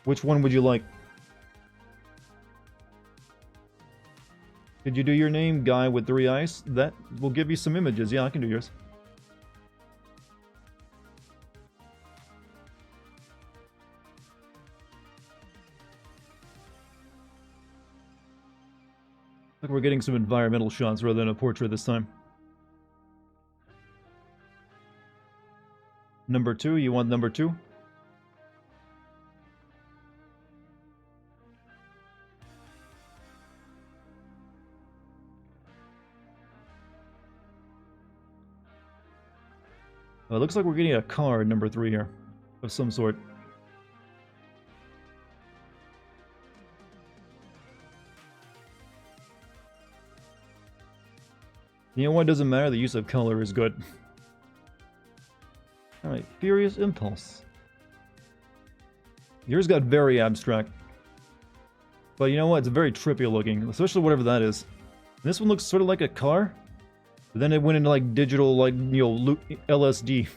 Which one would you like? Could you do your name, guy with 3 eyes? That will give you some images. Yeah, I can do yours. Look, we're getting some environmental shots rather than a portrait this time. Number 2, you want number 2? It looks like we're getting a card, number 3 here, of some sort. You know what? Doesn't matter. The use of color is good. Alright, Furious Impulse. Yours got very abstract. But you know what? It's very trippy looking, especially whatever that is. This one looks sort of like a car. But then it went into like digital, like, you know, LSD.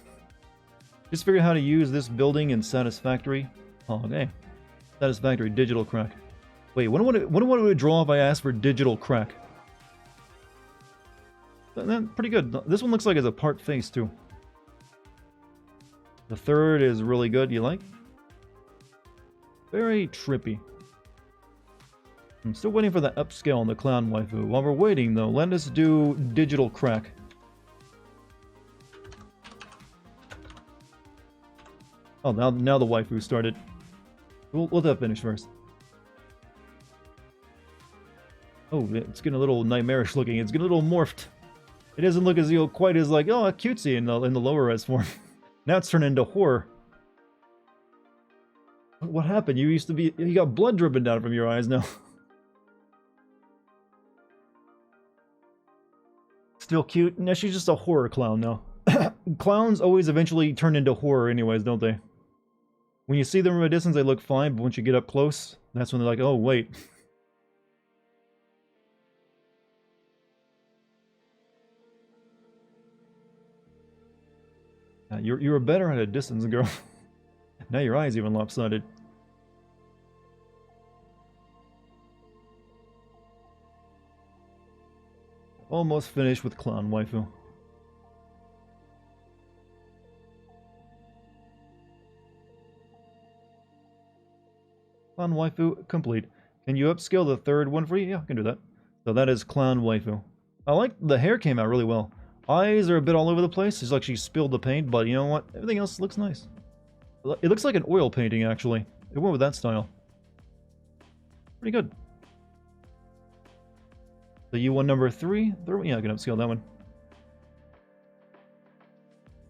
Just figure out how to use this building in Satisfactory. Oh, okay. Satisfactory, digital crack. Wait, what would it draw if I asked for digital crack? Pretty good. This one looks like it's a part face, too. The third is really good. You like? Very trippy. I'm still waiting for that upscale on the clown waifu. While we're waiting, though, let us do digital crack. Oh, now the waifu started. We'll let that finish first. Oh, it's getting a little nightmarish looking. It's getting a little morphed. It doesn't look as, you know, quite as like, oh, cutesy in the lower res form. Now it's turned into horror. What happened? You got blood dripping down from your eyes now. Still cute. No, she's just a horror clown now. Clowns always eventually turn into horror anyways, don't they? When you see them from a distance, they look fine, but once you get up close, that's when they're like, oh, wait. You were better at a distance, girl. Now your eye's even lopsided. Almost finished with clown waifu. Clown waifu complete. Can you upscale the third one for you? Yeah, I can do that. So that is clown waifu. I like the hair came out really well. Eyes are a bit all over the place. It's like she spilled the paint, but you know what? Everything else looks nice. It looks like an oil painting, actually. It went with that style. Pretty good. So you want number 3? Yeah, I can upscale that one.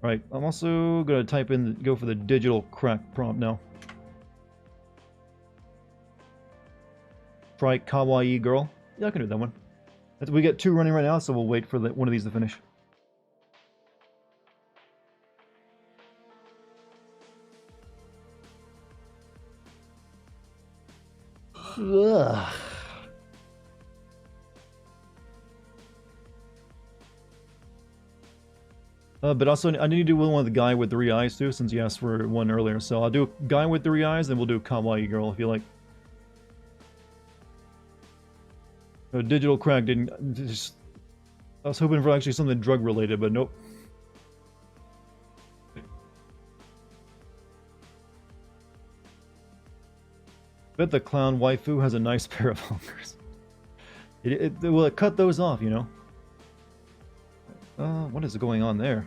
Right, I'm also going to go for the digital crack prompt now. Try kawaii girl. Yeah, I can do that one. We get 2 running right now, so we'll wait for one of these to finish. Ugh. But also, I need to do one with the guy with 3 eyes too, since you asked for one earlier. So I'll do guy with 3 eyes, then we'll do kawaii girl if you like. Digital crack didn't. I was hoping for actually something drug related, but nope. Bet the clown waifu has a nice pair of honkers. Will it cut those off, you know? What is going on there?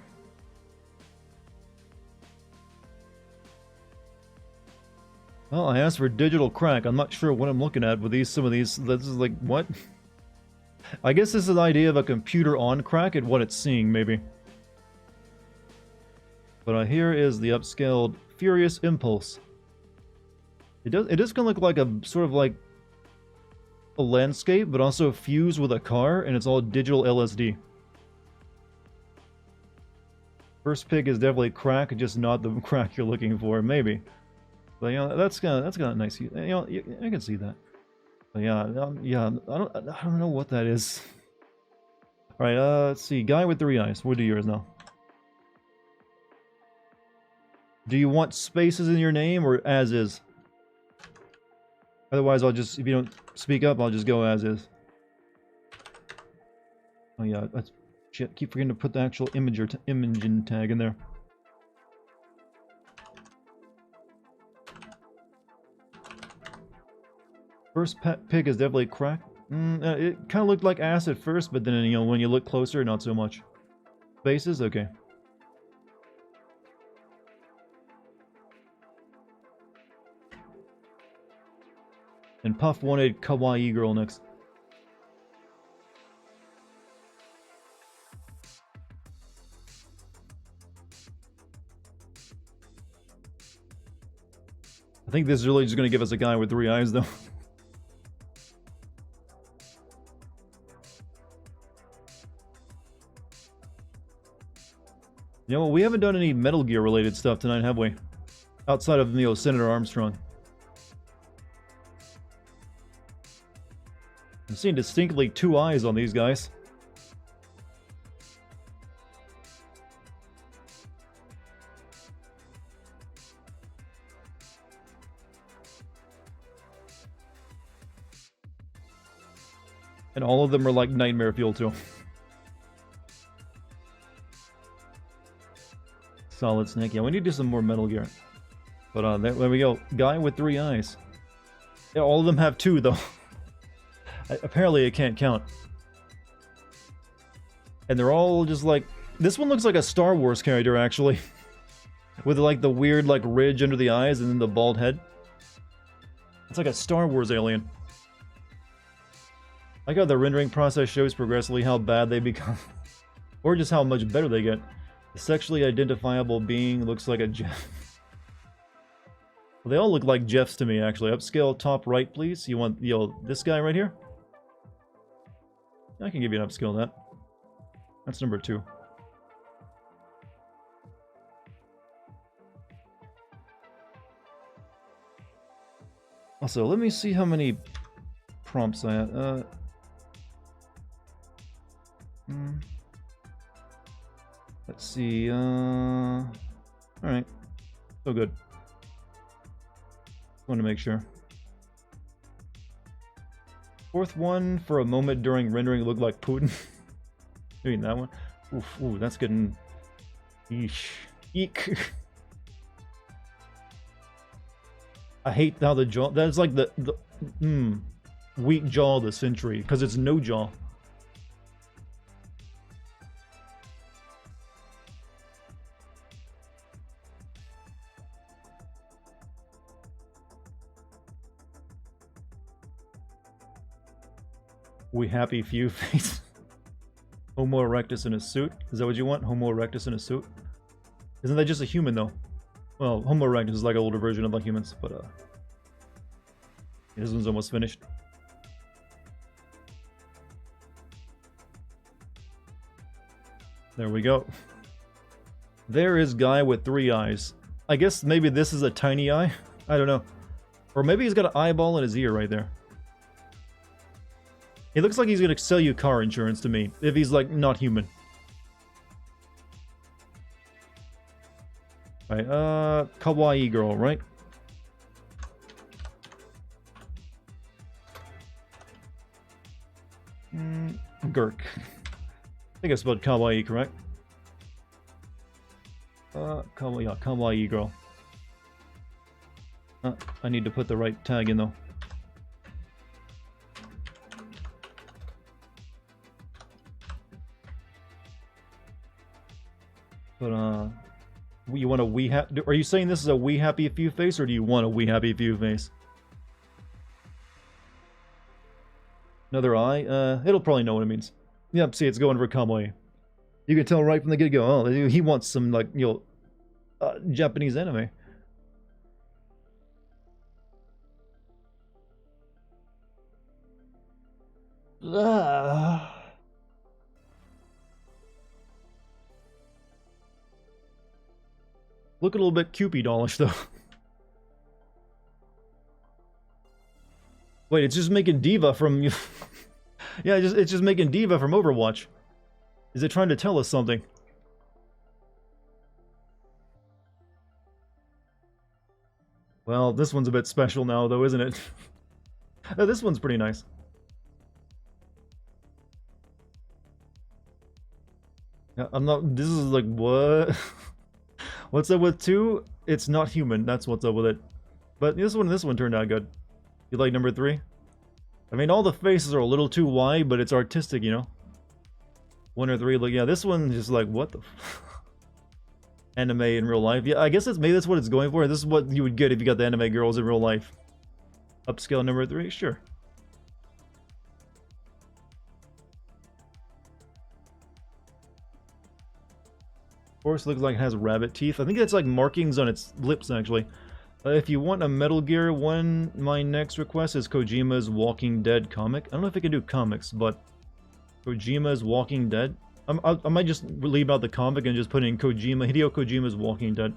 Well, I asked for digital crack. I'm not sure what I'm looking at with some of these. This is like, what? I guess this is the idea of a computer on crack and what it's seeing, maybe. But here is the upscaled Furious Impulse. It is gonna look like a sort of like a landscape, but also fused with a car, and it's all digital LSD. First pick is definitely crack, just not the crack you're looking for, maybe. But you know, that's kind of nice. You know, I can see that. But yeah, yeah, I don't know what that is. All right, let's see. Guy with 3 eyes. We'll do yours now. Do you want spaces in your name or as is? Otherwise, I'll just, if you don't speak up, I'll just go as is. Oh yeah, that's shit. Keep forgetting to put the actual imaging tag in there. First pick is definitely crack. It kind of looked like ass at first, but then, you know, when you look closer, not so much. Faces? Okay. And Puff wanted kawaii girl next. I think this is really just going to give us a guy with 3 eyes, though. You know, we haven't done any Metal Gear related stuff tonight, have we? Outside of, you know, Senator Armstrong. I'm seeing distinctly 2 eyes on these guys. And all of them are like nightmare fuel too. Solid Snake. Yeah, we need to do some more Metal Gear. But there we go. Guy with 3 eyes. Yeah, all of them have 2 though. Apparently it can't count. And they're all just like... This one looks like a Star Wars character, actually. With like the weird like ridge under the eyes and then the bald head. It's like a Star Wars alien. I like how the rendering process shows progressively how bad they become. Or just how much better they get. The sexually identifiable being looks like a Jeff. Well, they all look like Jeffs to me, actually. Upscale top right, please. You want, you know, this guy right here? I can give you an upscale on that. That's number 2. Also, let me see how many prompts I have. Let's see. Alright. So good. Want to make sure. 4th one, for a moment during rendering, looked like Putin. Doing that one. Oof, ooh, that's getting... Eesh. Eek. I hate how the jaw... That's like the weak jaw of the century, because it's no jaw. We happy few face. Homo erectus in a suit. Is that what you want? Homo erectus in a suit? Isn't that just a human though? Well, Homo erectus is like an older version of like humans, but this one's almost finished. There we go. There is guy with 3 eyes. I guess maybe this is a tiny eye. I don't know. Or maybe he's got an eyeball in his ear right there. He looks like he's gonna sell you car insurance to me, if he's, like, not human. Right, kawaii girl, right? Gurk. I think I spelled kawaii correct. Kawaii girl. I need to put the right tag in, though. But, you want a we happy... Are you saying this is a we happy few face, or do you want a we happy few face? Another eye? It'll probably know what it means. Yep, see, it's going for kawaii. You can tell right from the get-go, oh, he wants some, like, you know, Japanese anime. Look a little bit Cupid dollish though. Wait, it's just making Diva from... yeah, it's just making Diva from Overwatch. Is it trying to tell us something? Well, this one's a bit special now though, isn't it? Oh, this one's pretty nice. Yeah, I'm not... This is like, what? What's up with 2? It's not human, that's what's up with it. But this one turned out good. You like number 3? I mean, all the faces are a little too wide, but it's artistic, you know? 1 or 3, like, yeah, this one is like, what the anime in real life. Yeah, I guess maybe that's what it's going for. This is what you would get if you got the anime girls in real life. Upscale number 3, sure. Horse looks like it has rabbit teeth. I think it's like markings on its lips, actually. If you want a Metal Gear one, my next request is Kojima's Walking Dead comic. I don't know if I can do comics, but Kojima's Walking Dead. I might just leave out the comic and just put in Hideo Kojima's Walking Dead.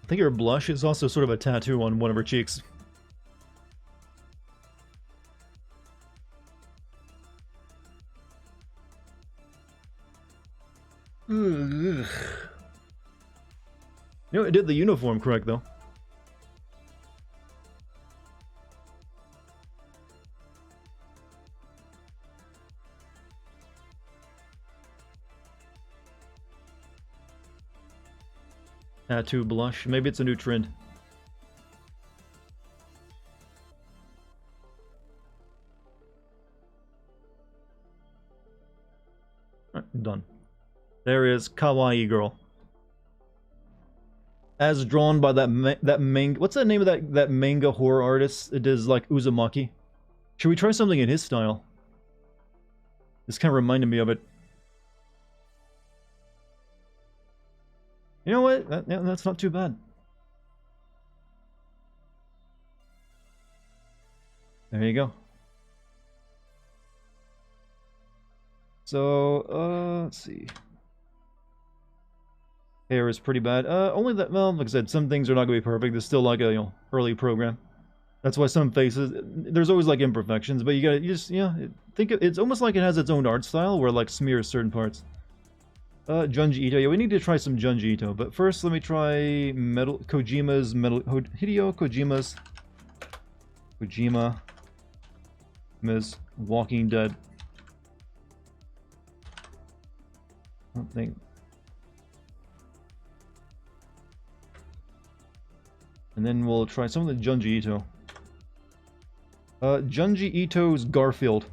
I think her blush is also sort of a tattoo on one of her cheeks. You know, it did the uniform correct, though. Tattoo blush. Maybe it's a new trend. Alright, done. There is Kawaii Girl. As drawn by that manga... What's the name of that manga horror artist? It is like Uzumaki. Should we try something in his style? This kind of reminded me of it. You know what? Yeah, that's not too bad. There you go. So, let's see. Hair is pretty bad. Only that, well, like I said, some things are not going to be perfect. There's still like a, early program. That's why some faces, there's always like imperfections, but you just, think it's almost like it has its own art style where it like smears certain parts. Junji Ito. Yeah, we need to try some Junji Ito. But first, let me try Hideo Kojima's Walking Dead. I don't think. And then we'll try some of the Junji Ito. Junji Ito's Garfield.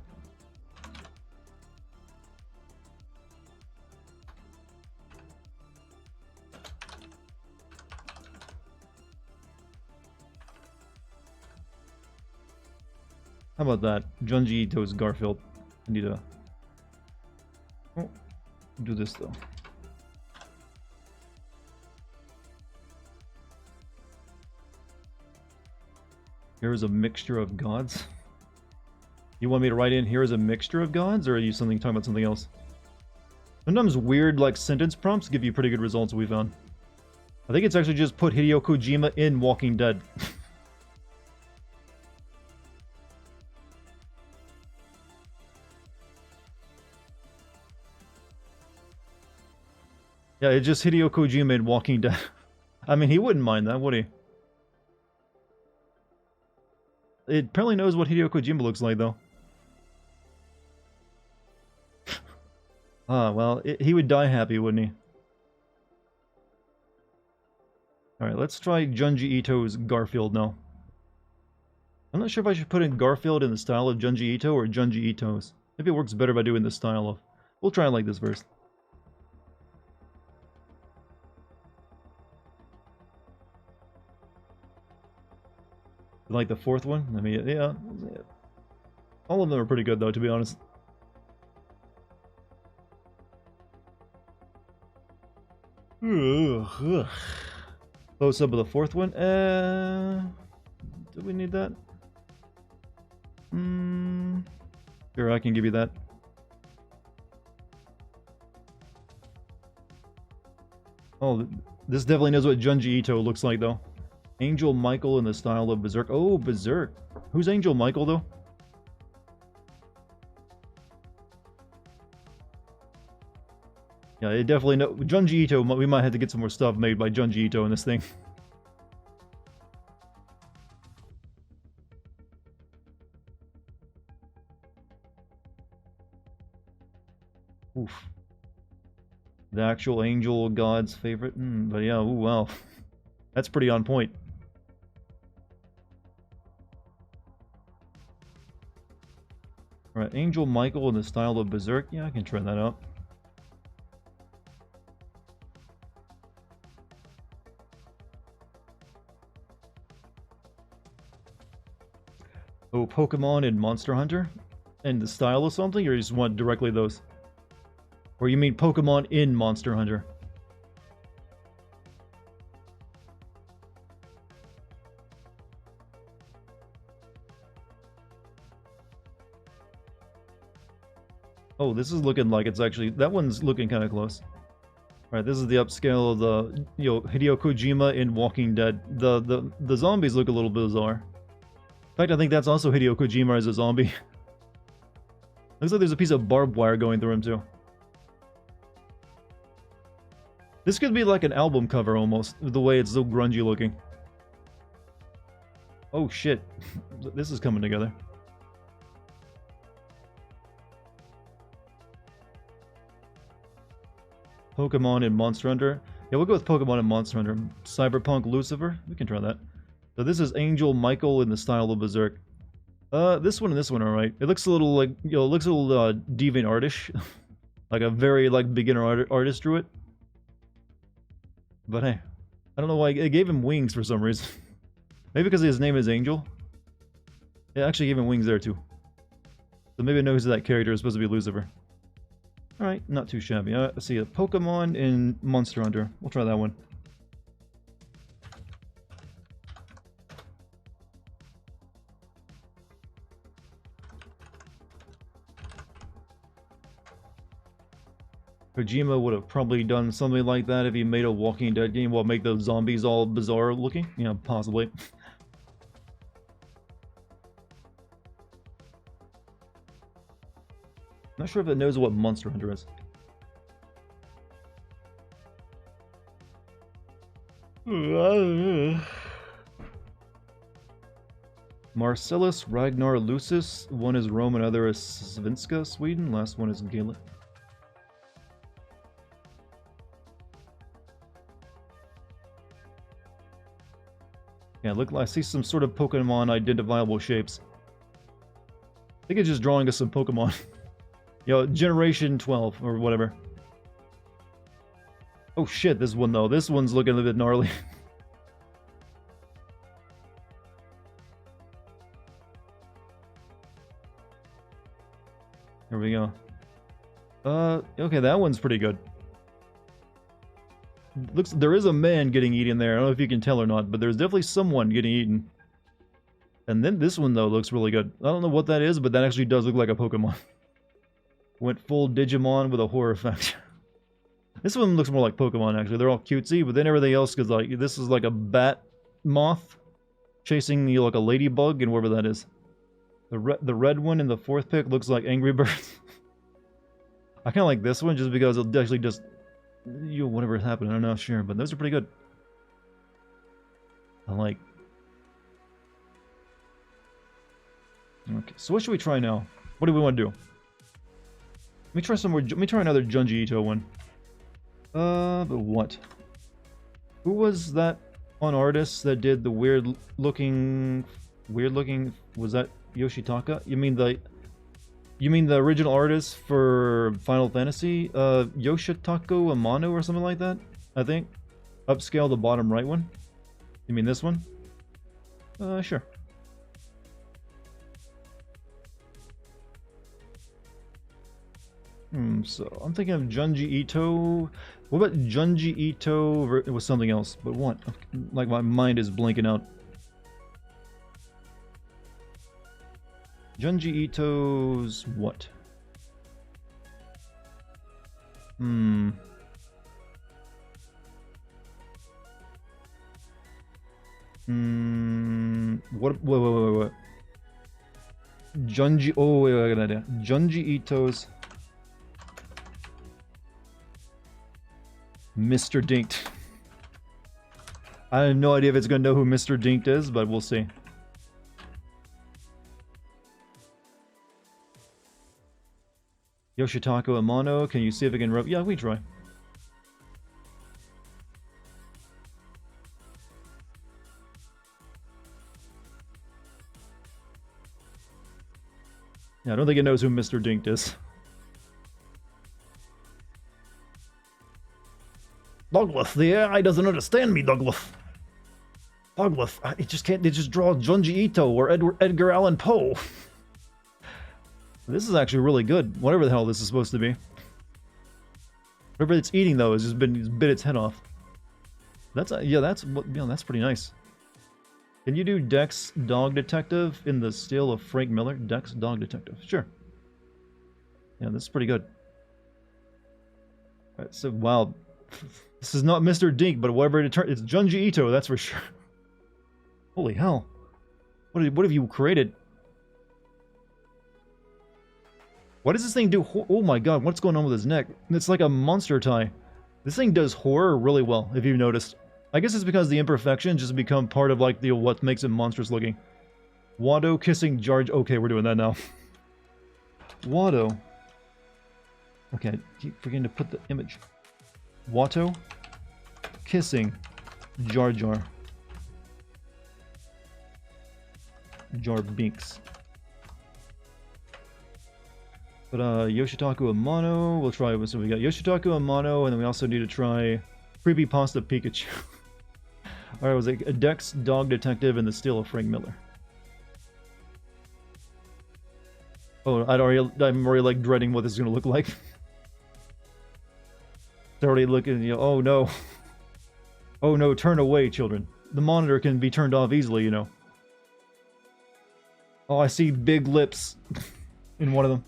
How about that? Junji Ito's Garfield. I need to... Oh, do this though. Here is a mixture of gods. You want me to write in here is a mixture of gods, or are you talking about something else? Sometimes weird like sentence prompts give you pretty good results, we found. I think it's actually just put Hideo Kojima in Walking Dead. Yeah, it's just Hideo Kojima in Walking Dead. I mean, he wouldn't mind that, would he? It apparently knows what Hideo Kojima looks like, though. Ah, well, he would die happy, wouldn't he? Alright, let's try Junji Ito's Garfield now. I'm not sure if I should put in Garfield in the style of Junji Ito or Junji Ito's. Maybe it works better by doing the style of... We'll try it like this first. Like the fourth one? I mean, yeah. All of them are pretty good, though, to be honest. Close up of the fourth one. Do we need that? Sure, I can give you that. Oh, this definitely knows what Junji Ito looks like, though. Angel Michael in the style of Berserk. Oh, Berserk. Who's Angel Michael, though? Yeah, it definitely know Junji Ito. We might have to get some more stuff made by Junji Ito in this thing. Oof. The actual angel god's favorite. But yeah, ooh, wow. That's pretty on point. Alright, Angel Michael in the style of Berserk. Yeah, I can try that out. Oh, Pokemon and Monster Hunter? And the style of something? Or you just want directly those? Or you mean Pokemon in Monster Hunter? Oh, this is looking like it's actually... That one's looking kind of close. Alright, this is the upscale of the, Hideo Kojima in Walking Dead. The zombies look a little bizarre. In fact, I think that's also Hideo Kojima as a zombie. Looks like there's a piece of barbed wire going through him, too. This could be like an album cover, almost, the way it's so grungy looking. Oh, shit. This is coming together. Pokemon and Monster Hunter. Yeah, we'll go with Pokemon and Monster Hunter. Cyberpunk Lucifer. We can try that. So this is Angel Michael in the style of Berserk. This one and this one are right. It looks a little like, it looks a little deviant artish. Like a very, like, beginner artist drew it. But hey, I don't know why it gave him wings for some reason. Maybe because his name is Angel. It actually gave him wings there too. So maybe it knows that character is supposed to be Lucifer. Alright, not too shabby. Let's see, a Pokemon and Monster Hunter. We'll try that one. Kojima would have probably done something like that if he made a Walking Dead game. Well, make those zombies all bizarre looking. You know, possibly. Not sure if it knows what Monster Hunter is. Marcellus Ragnar Lucis. One is Rome, another is Svenska, Sweden. Last one is Gaelic. Yeah, look, I see some sort of Pokemon identifiable shapes. I think it's just drawing us some Pokemon. Generation 12 or whatever. Oh shit, this one though. This one's looking a bit gnarly. Here we go. Okay, that one's pretty good. Looks, there is a man getting eaten there. I don't know if you can tell or not, but there's definitely someone getting eaten. And then this one though looks really good. I don't know what that is, but that actually does look like a Pokemon. Went full Digimon with a horror effect. This one looks more like Pokemon actually. They're all cutesy, but then everything else, because like this is like a bat moth chasing like a ladybug and whatever that is. The red one in the fourth pick looks like Angry Birds. I kind of like this one just because it'll actually just whatever happened. I'm not sure, but those are pretty good. I like. Okay, so what should we try now? What do we want to do? Let me try some more. Let me try another Junji Ito one. But what? Who was that one artist that did the weird looking? Was that Yoshitaka? You mean the original artist for Final Fantasy? Yoshitaka Amano or something like that? I think. Upscale the bottom right one. You mean this one? Sure. So I'm thinking of Junji Ito. What about Junji Ito? It was something else, but what? Like my mind is blanking out. Junji Ito's what? Hmm. What? Wait. Junji. Oh, wait, I got an idea. Junji Ito's Mr. Dinked. I have no idea if it's gonna know who Mr. Dinked is, but we'll see. Yoshitaka Amano, can you see if it can rub? Yeah, we try. Yeah, I don't think it knows who Mr. Dinked is. Douglas, the AI doesn't understand me, Douglas. Douglas, it just can't. They just draw Junji Ito or Edgar Allan Poe. This is actually really good. Whatever the hell this is supposed to be. Whatever it's eating though has just bit its head off. That's that's pretty nice. Can you do Dex Dog Detective in the style of Frank Miller? Dex Dog Detective, sure. Yeah, this is pretty good. All right, so wow, this is not Mr. Dink, but whatever it turns, it's Junji Ito, that's for sure. Holy hell! What have you created? What does this thing do? Oh my god, what's going on with his neck? It's like a monster tie. This thing does horror really well, if you've noticed. I guess it's because the imperfections just become part of like the what makes it monstrous looking. Watto kissing Jarge. Okay, we're doing that now. Watto. Okay, keep forgetting to put the image. Watto kissing Jar Jar. Jar Binks. But Yoshitaku Amano, we'll try. So we got Yoshitaku Amano, and then we also need to try Creepypasta Pikachu. Alright, it was a Dex Dog Detective in the style of Frank Miller. Oh, I'm already like dreading what this is gonna look like. It's already looking, you know, oh no. Oh no, turn away, children. The monitor can be turned off easily, you know. Oh, I see big lips in one of them.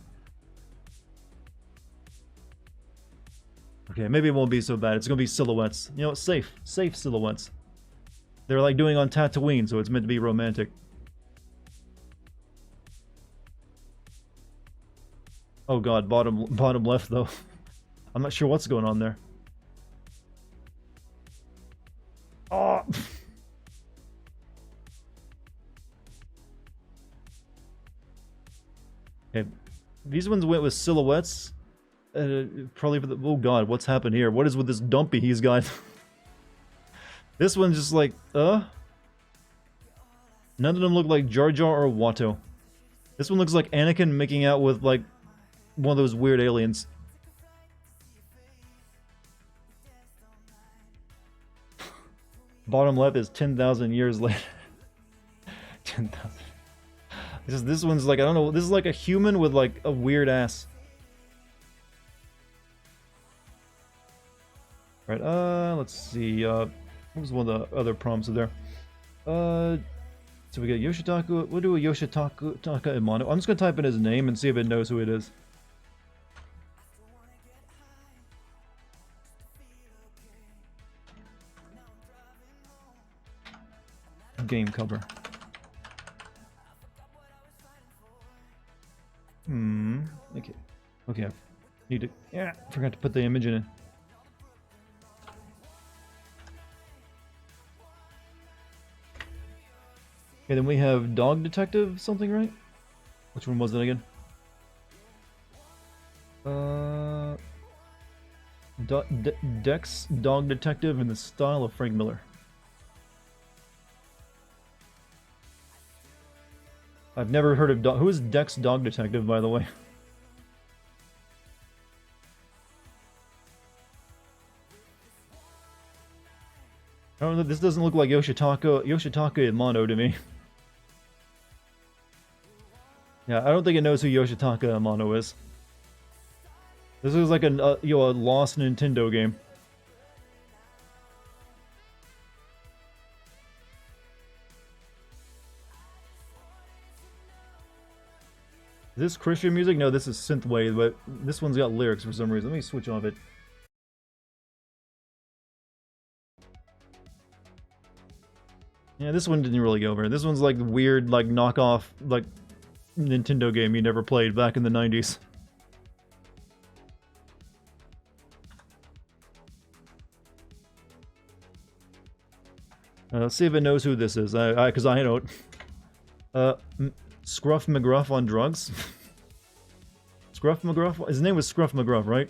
Okay, maybe it won't be so bad. It's gonna be silhouettes. You know, safe silhouettes. They're like doing on Tatooine, so it's meant to be romantic. Oh god, bottom left though. I'm not sure what's going on there. Oh. Okay, these ones went with silhouettes. Probably for the. Oh god, what's happened here? What is with this dumpy he's got? This one's just like, None of them look like Jar Jar or Watto. This one looks like Anakin making out with, like, one of those weird aliens. Bottom left is 10,000 years later. 10,000. This one's like, I don't know, this is like a human with, like, a weird ass. Right, let's see, what was one of the other prompts there? So we got Yoshitaku. We'll do a Yoshitaku Imano. I'm just gonna type in his name and see if it knows who it is. Game cover. Okay. Okay, I need to. Yeah, forgot to put the image in it. Okay, then we have Dog Detective something, right? Which one was it again? Dex Dog Detective in the style of Frank Miller. I've never heard of who is Dex Dog Detective, by the way? I don't know, this doesn't look like Yoshitaka Imano to me. Yeah, I don't think it knows who Yoshitaka Amano is. This is like a lost Nintendo game. Is this Christian music? No, this is synthwave, but this one's got lyrics for some reason. Let me switch off it. Yeah, this one didn't really go over. This one's like weird, like knockoff, like Nintendo game you never played back in the 90s. Let's see if it knows who this is. Because I don't. Scruff McGruff on drugs. Scruff McGruff? His name was Scruff McGruff, right?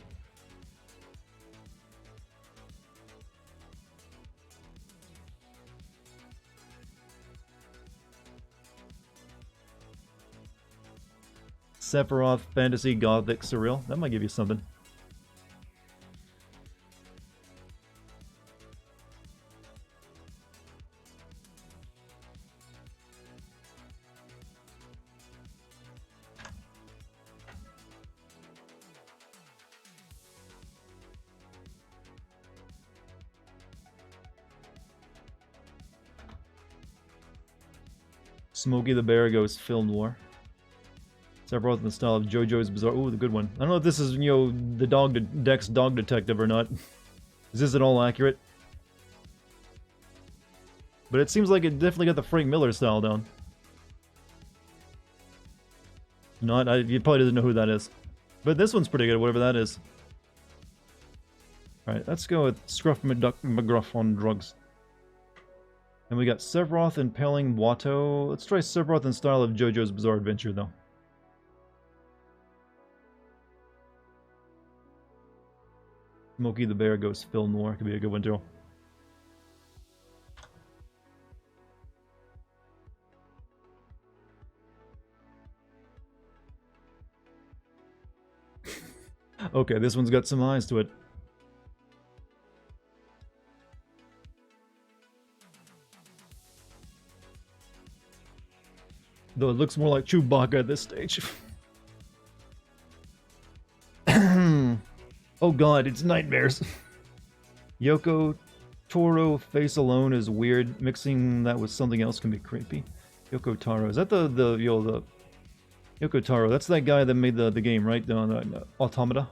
Sephiroth, Fantasy, Gothic, Surreal. That might give you something. Smokey the Bear goes film noir. Sephiroth in the style of JoJo's Bizarre. Ooh, the good one. I don't know if this is, you know, the Dex Dog Detective or not. Is this at all accurate? But it seems like it definitely got the Frank Miller style down. Not, you probably didn't know who that is. But this one's pretty good, whatever that is. Alright, let's go with Scruff McGruff on drugs. And we got Sephiroth impaling Watto. Let's try Sephiroth in style of JoJo's Bizarre Adventure, though. Smokey the Bear goes film noir. Could be a good one, too. Okay, this one's got some eyes to it. Though it looks more like Chewbacca at this stage. Oh god, it's nightmares. Yoko Taro face alone is weird. Mixing that with something else can be creepy. Yoko Taro. Is that the Yoko Taro, that's that guy that made the game, right? The Automata?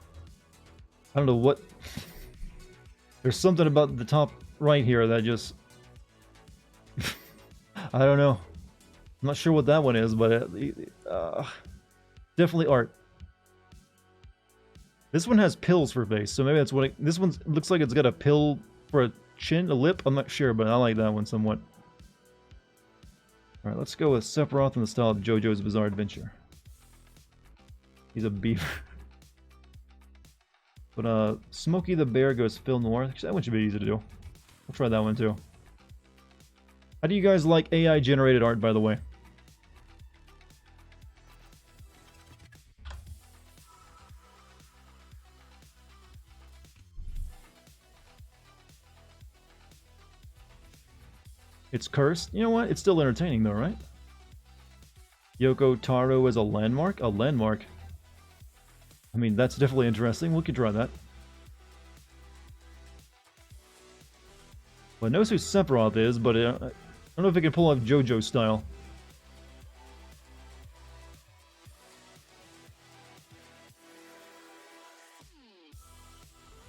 I don't know what... There's something about the top right here that just... I don't know. I'm not sure what that one is, but definitely art. This one has pills for face, so maybe that's what this one looks like. It's got a pill for a chin, a lip. I'm not sure, but I like that one somewhat. All right, let's go with Sephiroth in the style of JoJo's Bizarre Adventure. He's a beaver. But Smokey the Bear goes film noir. Actually, that one should be easy to do. We'll try that one too. How do you guys like AI generated art, by the way? It's cursed. You know what? It's still entertaining though, right? Yoko Taro as a landmark? A landmark? I mean, that's definitely interesting. We could try that. Well, it knows who Sephiroth is, but I don't know if it can pull off JoJo style.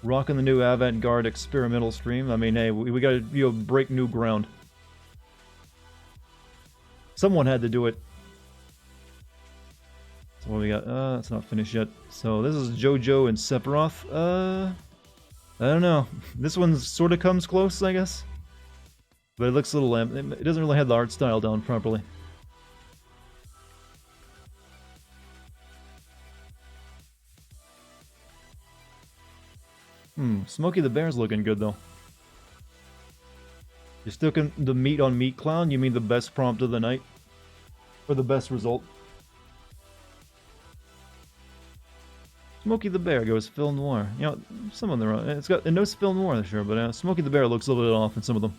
Rocking the new avant-garde experimental stream. I mean, hey, we gotta, you know, break new ground. Someone had to do it. So what we got? It's not finished yet. So this is JoJo and Sephiroth. I don't know. This one sort of comes close, I guess. But it looks a little... It doesn't really have the art style down properly. Smokey the Bear's looking good, though. You're sticking the meat on meat clown? You mean the best prompt of the night? Or the best result? Smokey the Bear goes film noir. You know, some of them are... It knows film noir, sure, but Smokey the Bear looks a little bit off in some of them.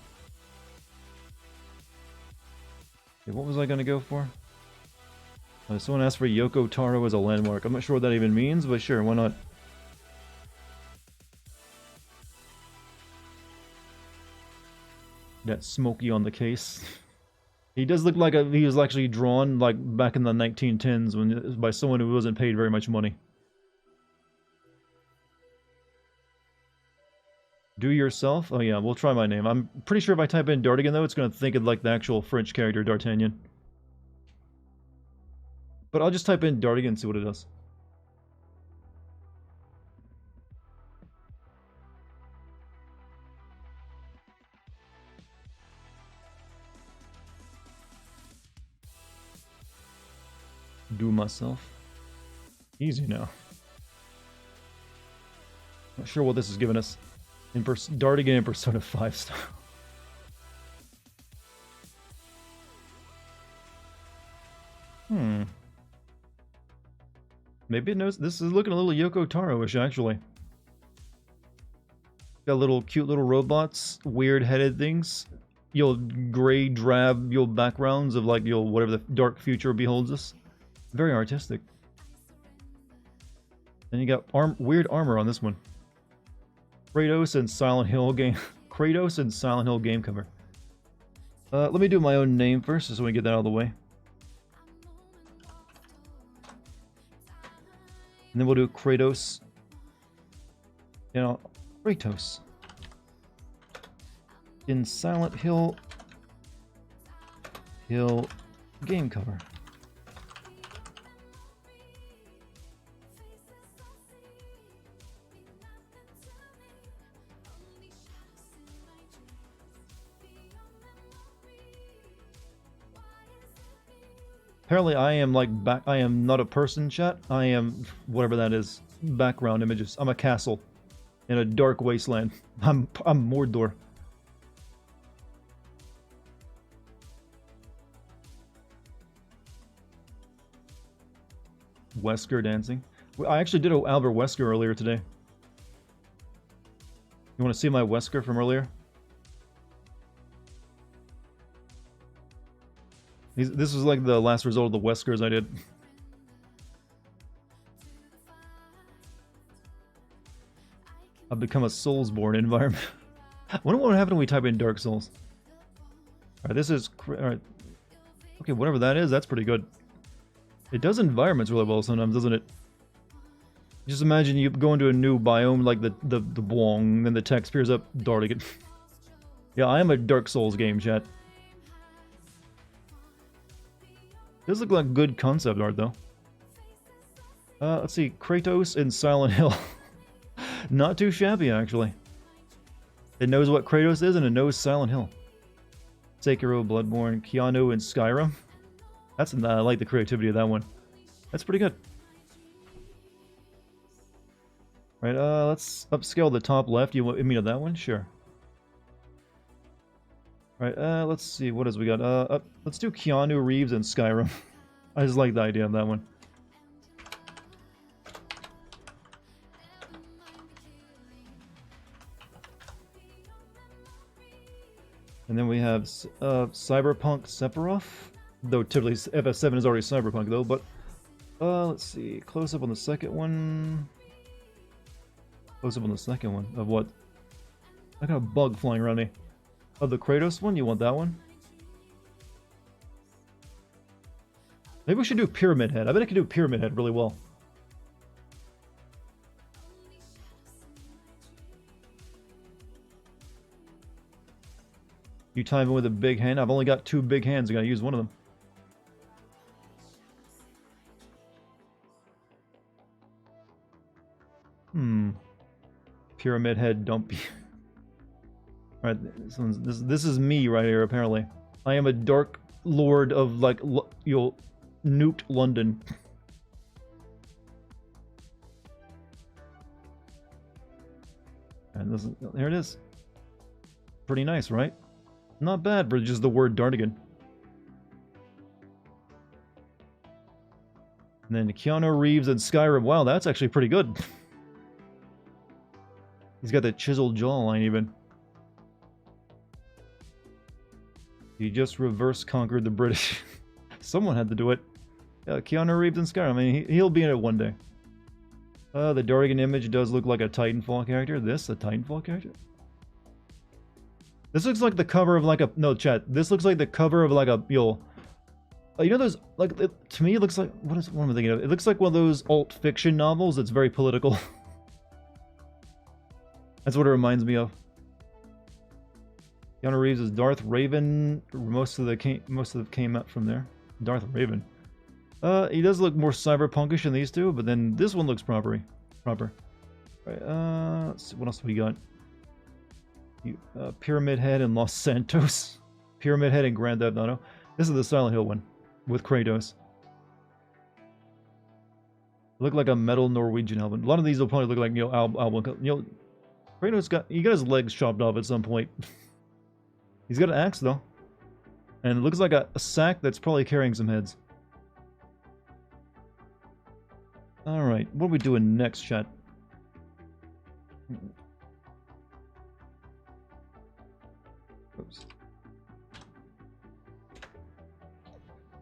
Okay, what was I going to go for? Someone asked for Yoko Taro as a landmark. I'm not sure what that even means, but sure, why not? Got Smokey on the case. He does look like he was actually drawn like back in the 1910s when by someone who wasn't paid very much money. Do yourself? Oh yeah, we'll try my name. I'm pretty sure if I type in Dartigan though, it's going to think of like the actual French character D'Artagnan. But I'll just type in Dartigan and see what it does. Do myself. Easy now. Not sure what this is giving us. Dartigan in Persona 5 style. Maybe it knows. This is looking a little Yoko Taro-ish, actually. Got little cute little robots, weird headed things. You'll gray drab you'll backgrounds of like you'll whatever the dark future beholds us. Very artistic. And you got weird armor on this one. Kratos and Silent Hill game. Kratos and Silent Hill game cover. Let me do my own name first, so we get that out of the way. And then we'll do Kratos. You know, Kratos. In Silent Hill game cover. Apparently I am like I am not a person, chat. I am whatever that is. Background images. I'm a castle in a dark wasteland. I'm Mordor. Wesker dancing. I actually did an Albert Wesker earlier today. You want to see my Wesker from earlier? This was like the last result of the Weskers I did. I've become a Soulsborne environment. I wonder what happened when we type in Dark Souls. Alright, this is... Alright. Okay, whatever that is, that's pretty good. It does environments really well sometimes, doesn't it? Just imagine you go into a new biome like the Bwong, then the text appears up, Dartigan. Yeah, I am a Dark Souls game, chat. Does look like good concept art, though. Let's see. Kratos in Silent Hill. Not too shabby, actually. It knows what Kratos is, and it knows Silent Hill. Sekiro, Bloodborne, Keanu, and Skyrim. I like the creativity of that one. That's pretty good. Right, let's upscale the top left. You mean that one? Sure. Right, let's see, what else we got? Let's do Keanu Reeves and Skyrim. I just like the idea of that one. And then we have Cyberpunk Sephiroth. Though typically FF7 is already Cyberpunk though, but let's see, close up on the second one. Close up on the second one of what? I got a bug flying around me. Of the Kratos one? You want that one? Maybe we should do Pyramid Head. I bet I could do Pyramid Head really well. You time it with a big hand? I've only got 2 big hands. I gotta use one of them. Pyramid Head, don't be... Alright, this is me right here, apparently. I am a Dark Lord of, like, nuked London. And there it is. Pretty nice, right? Not bad for just the word Dartigan. And then Keanu Reeves and Skyrim. Wow, that's actually pretty good. He's got the chiseled jawline even. He just reverse conquered the British. Someone had to do it. Keanu Reeves and Skyrim. I mean, he'll be in it one day. The Dartigan image does look like a Titanfall character. This, a Titanfall character? This looks like the cover of like a no chat. This looks like the cover of like a you know those like to me it looks like what am I thinking of? It looks like one of those alt fiction novels that's very political. That's what it reminds me of. Keanu Reeves is Darth Raven. Most of the came out from there. Darth Raven. He does look more cyberpunkish than these two, but then this one looks proper. Right, let's see, what else we got? Pyramid Head in Los Santos. Pyramid Head in Grand Theft Auto. This is the Silent Hill one with Kratos. Look like a metal Norwegian album. A lot of these will probably look like album. Kratos got his legs chopped off at some point. He's got an axe though, and it looks like a sack that's probably carrying some heads. All right, what are we doing next, chat? Oops.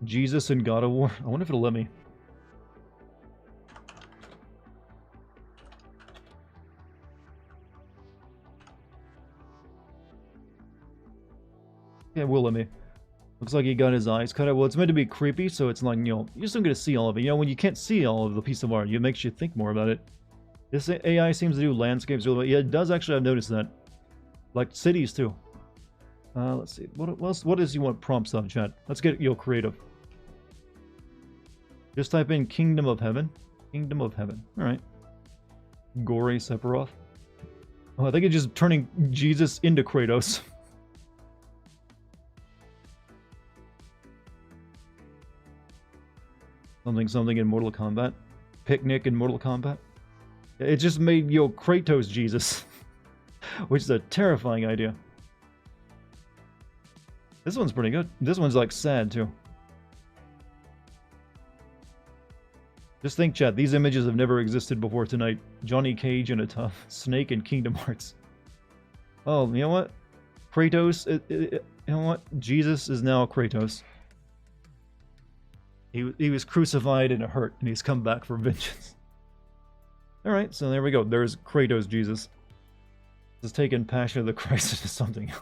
Jesus and God of War. I wonder if it'll let me. Yeah, it will let me. Looks like he got his eyes cut out. Well, it's meant to be creepy, so it's like, you just don't get to see all of it. When you can't see all of the piece of art, it makes you think more about it. This AI seems to do landscapes really well. Yeah, it does actually. I've noticed that. Like cities, too. Let's see. What is you want prompts on, chat? Let's get creative. Just type in Kingdom of Heaven. Kingdom of Heaven. Alright. Gory Sephiroth. Oh, I think it's just turning Jesus into Kratos. Something in Mortal Kombat. Picnic in Mortal Kombat. It just made, Kratos Jesus. Which is a terrifying idea. This one's pretty good. This one's, like, sad, too. Just think, chat, these images have never existed before tonight. Johnny Cage in a tub. Snake in Kingdom Hearts. Oh, you know what? Kratos, you know what? Jesus is now Kratos. He was crucified and hurt, and he's come back for vengeance. Alright, so there we go. There's Kratos Jesus. This is taking Passion of the Christ into something else.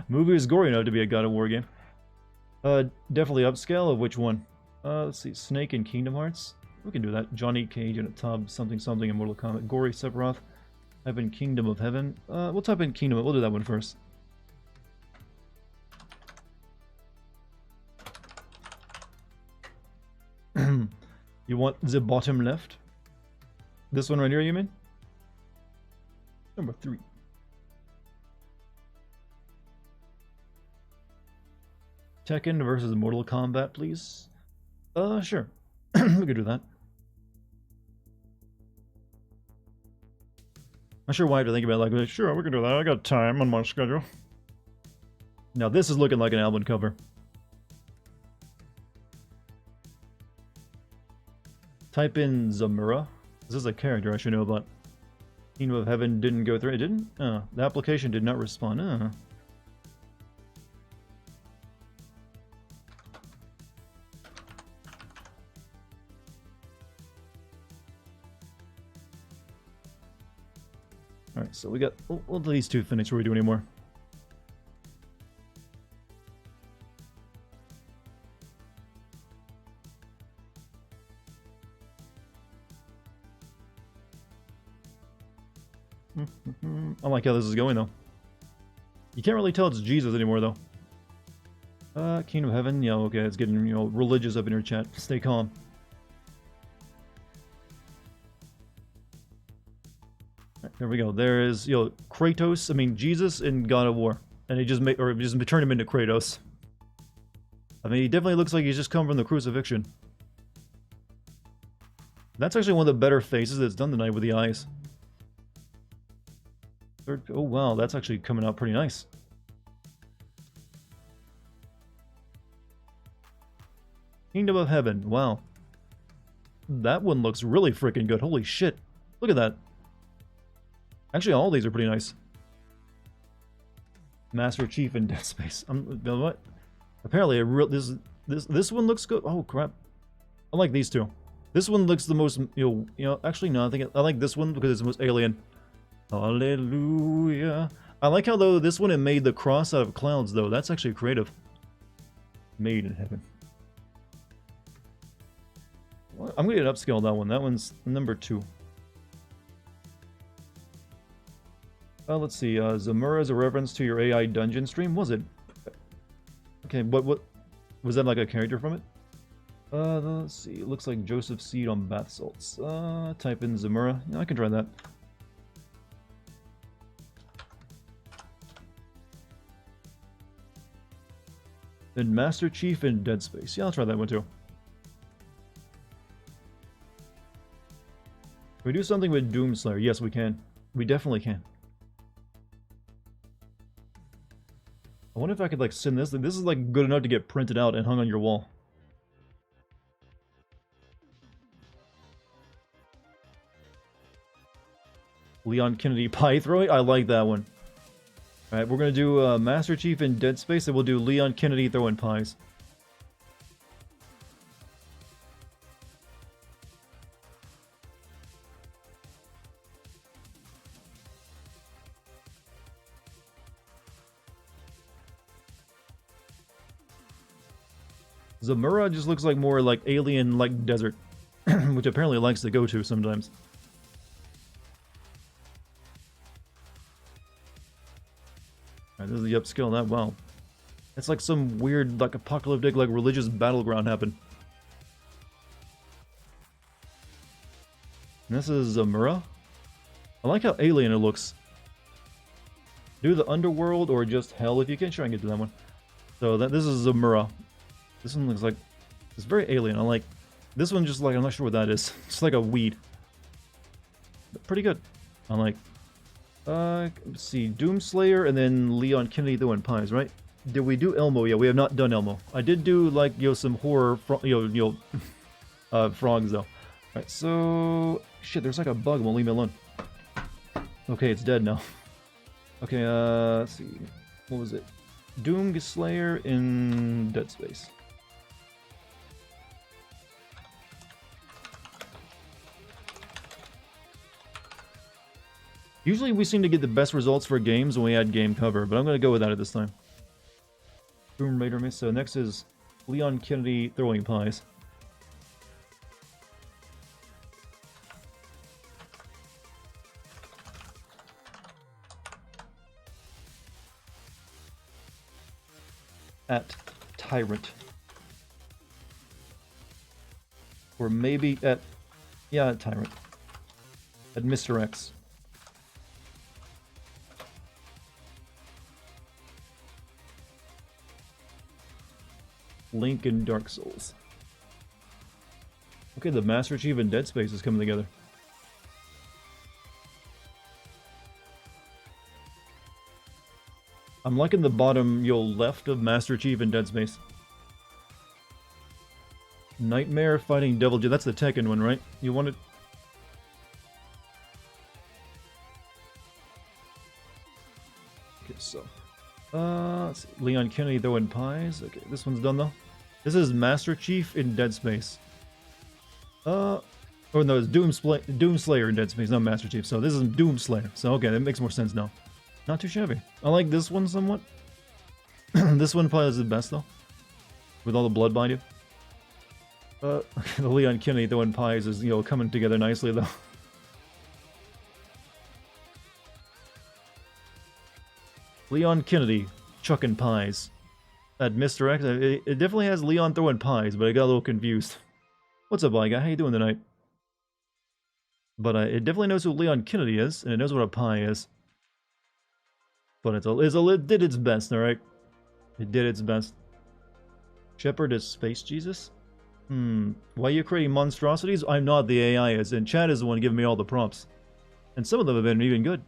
Movie is gory enough to be a God of War game. Definitely upscale of which one? Let's see. Snake in Kingdom Hearts. We can do that. Johnny Cage in a tub. Something in Mortal Kombat. Gory Sephiroth. Type in Kingdom of Heaven. We'll type in Kingdom. We'll do that one first. You want the bottom left? This one right here, you mean? Number 3. Tekken versus Mortal Kombat, please. Sure. We could do that. I'm sure why I have to think about it. Like, sure, we can do that. I got time on my schedule. Now, this is looking like an album cover. Type in Zamura. This is a character I should know about. Kingdom of Heaven didn't go through. It didn't? The application did not respond. Alright, so we got... We'll let these two finish before we do any more. I like how this is going, though. You can't really tell it's Jesus anymore, though. Kingdom of Heaven. Yeah, okay, it's getting, religious up in your chat. Stay calm. Right, there we go. There is, Kratos, Jesus in God of War. And he just turned him into Kratos. I mean, he definitely looks like he's just come from the crucifixion. That's actually one of the better faces that's done tonight with the eyes. Oh wow, that's actually coming out pretty nice. Kingdom of Heaven, wow. That one looks really freaking good. Holy shit. Look at that. Actually, all these are pretty nice. Master Chief in Dead Space. What? Apparently, this one looks good. Oh crap. I like these two. This one looks the most, actually no, I like this one because it's the most alien. Hallelujah. I like how, though, this one it made the cross out of clouds, though. That's actually creative. Made in heaven. Well, I'm going to upscale that one. That one's number 2. Let's see. Zamura is a reference to your AI dungeon stream. Was it? Okay, what was that, like a character from it? Let's see. It looks like Joseph Seed on bath salts. Type in Zamura. Yeah, I can try that. Then Master Chief in Dead Space. Yeah, I'll try that one too. Can we do something with Doomslayer? Yes, we can. We definitely can. I wonder if I could, like, send this. This is, like, good enough to get printed out and hung on your wall. Leon Kennedy pie throwing? I like that one. Alright, we're gonna do Master Chief in Dead Space, and we'll do Leon Kennedy throwing pies. Zamura just looks like more like alien, like desert, which apparently likes to go to sometimes. Alright, this is the upscale that. Wow. It's like some weird, like, apocalyptic, like, religious battleground happened. And this is Zamura. I like how alien it looks. Do the underworld or just hell if you can. Try and get to that one. So this is Zamura. This one looks like, it's very alien. I like this one. Just like, I'm not sure what that is. It's like a weed. But pretty good. I like. Let's see, Doomslayer and then Leon Kennedy throwing pies, right? Did we do Elmo? Yeah, we have not done Elmo. I did do, like, some horror, frogs though. Alright, so shit, there's like a bug. Won't leave me alone. Okay, it's dead now. Okay, let's see. What was it? Doomslayer in Dead Space. Usually we seem to get the best results for games when we add game cover, but I'm going to go with that at this time. Tomb Raider miss. So next is Leon Kennedy throwing pies. At Tyrant. Or maybe at... yeah, at Tyrant. At Mr. X. Link in Dark Souls. Okay, the Master Chief and Dead Space is coming together. I'm liking the bottom, left of Master Chief and Dead Space. Nightmare fighting Devil J. That's the Tekken one, right? You want it? Okay, so... let's see. Leon Kennedy throwing pies. Okay, this one's done though. This is Master Chief in Dead Space. Oh no, it's Doomslayer in Dead Space, not Master Chief. So this is Doomslayer. So okay, that makes more sense now. Not too shabby. I like this one somewhat. This one probably is the best though. With all the blood behind you. The Leon Kennedy throwing pies is, coming together nicely though. Leon Kennedy chucking pies. At Mr. X, it definitely has Leon throwing pies, but I got a little confused. What's up, guy? How you doing tonight? But it definitely knows who Leon Kennedy is, and it knows what a pie is. But it did its best, alright? It did its best. Shepard is Space Jesus? Why are you creating monstrosities? I'm not, the AI is, and Chad is the one giving me all the prompts. And some of them have been even good.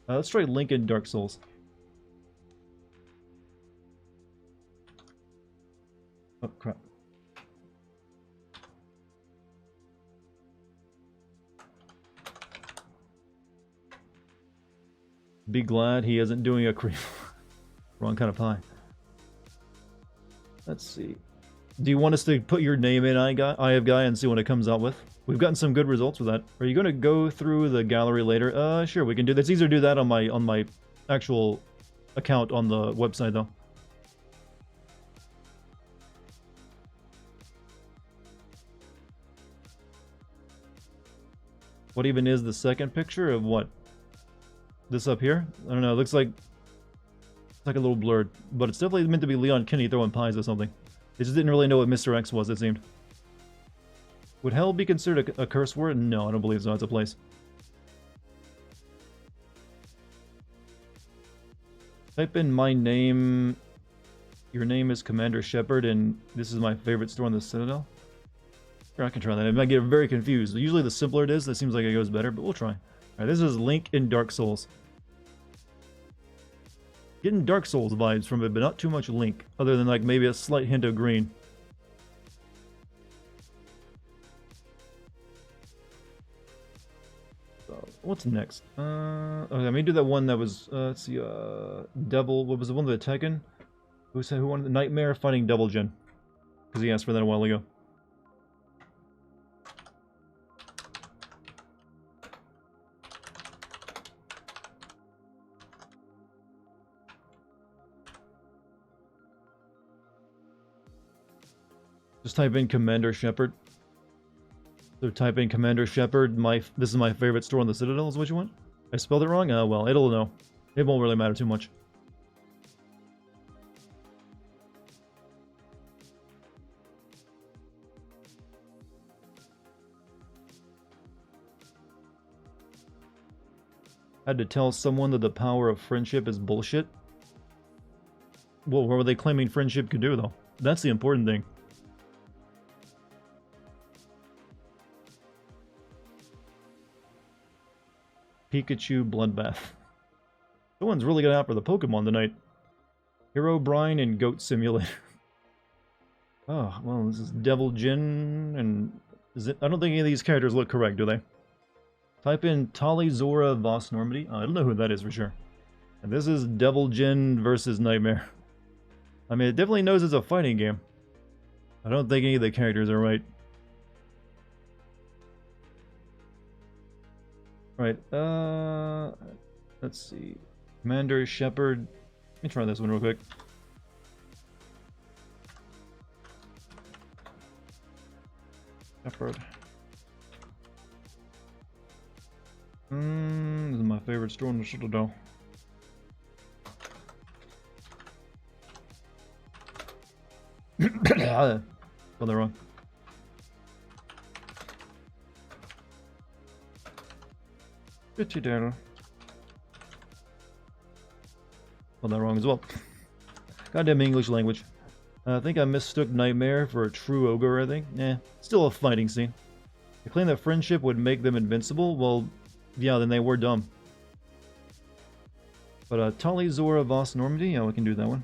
Let's try Link in Dark Souls. Oh, crap. Be glad he isn't doing a cream. Wrong kind of pie. Let's see. Do you want us to put your name in Eye of Guy and see what it comes out with? We've gotten some good results with that. Are you going to go through the gallery later? Sure, we can do that. It's easier to do that on my actual account on the website, though. What even is the second picture of what? This up here? I don't know. It looks like it's like a little blurred, but it's definitely meant to be Leon Kinney throwing pies or something. They just didn't really know what Mr. X was, it seemed. Would hell be considered a curse word? No, I don't believe so. It's a place. Type in my name. Your name is Commander Shepard, and this is my favorite store in the Citadel. Sure, I can try that. It might get very confused. Usually the simpler it is, that seems like it goes better, but we'll try. Alright, this is Link in Dark Souls. Getting Dark Souls vibes from it, but not too much Link, other than like maybe a slight hint of green. So, what's next? Okay, let me do that one that was, let's see, Devil, what was the one with the Tekken? Who said, who wanted the Nightmare fighting Devil Jin? Because he asked for that a while ago. Just type in Commander Shepard. So type in Commander Shepard. This is my favorite store on the Citadel is what you want? I spelled it wrong? Well, it'll know. It won't really matter too much. Had to tell someone that the power of friendship is bullshit? Well, what were they claiming friendship could do, though? That's the important thing. Pikachu Bloodbath. Someone's really going out for the Pokemon tonight. Hero Brine and Goat Simulator. Oh, well, this is Devil Jin, and... I don't think any of these characters look correct, do they? Type in Tali Zora Voss Normandy. Oh, I don't know who that is for sure. And this is Devil Jin versus Nightmare. I mean, it definitely knows it's a fighting game. I don't think any of the characters are right. Right, let's see. Commander Shepard. Let me try this one real quick. Shepard. This is my favorite store in the Citadel. Got that wrong. Pretty down. Got that wrong as well. Goddamn English language. I think I mistook Nightmare for a true ogre, I think. Still a fighting scene. They claim that friendship would make them invincible. Well, yeah, then they were dumb. But Tali Zora Voss Normandy, yeah, we can do that one.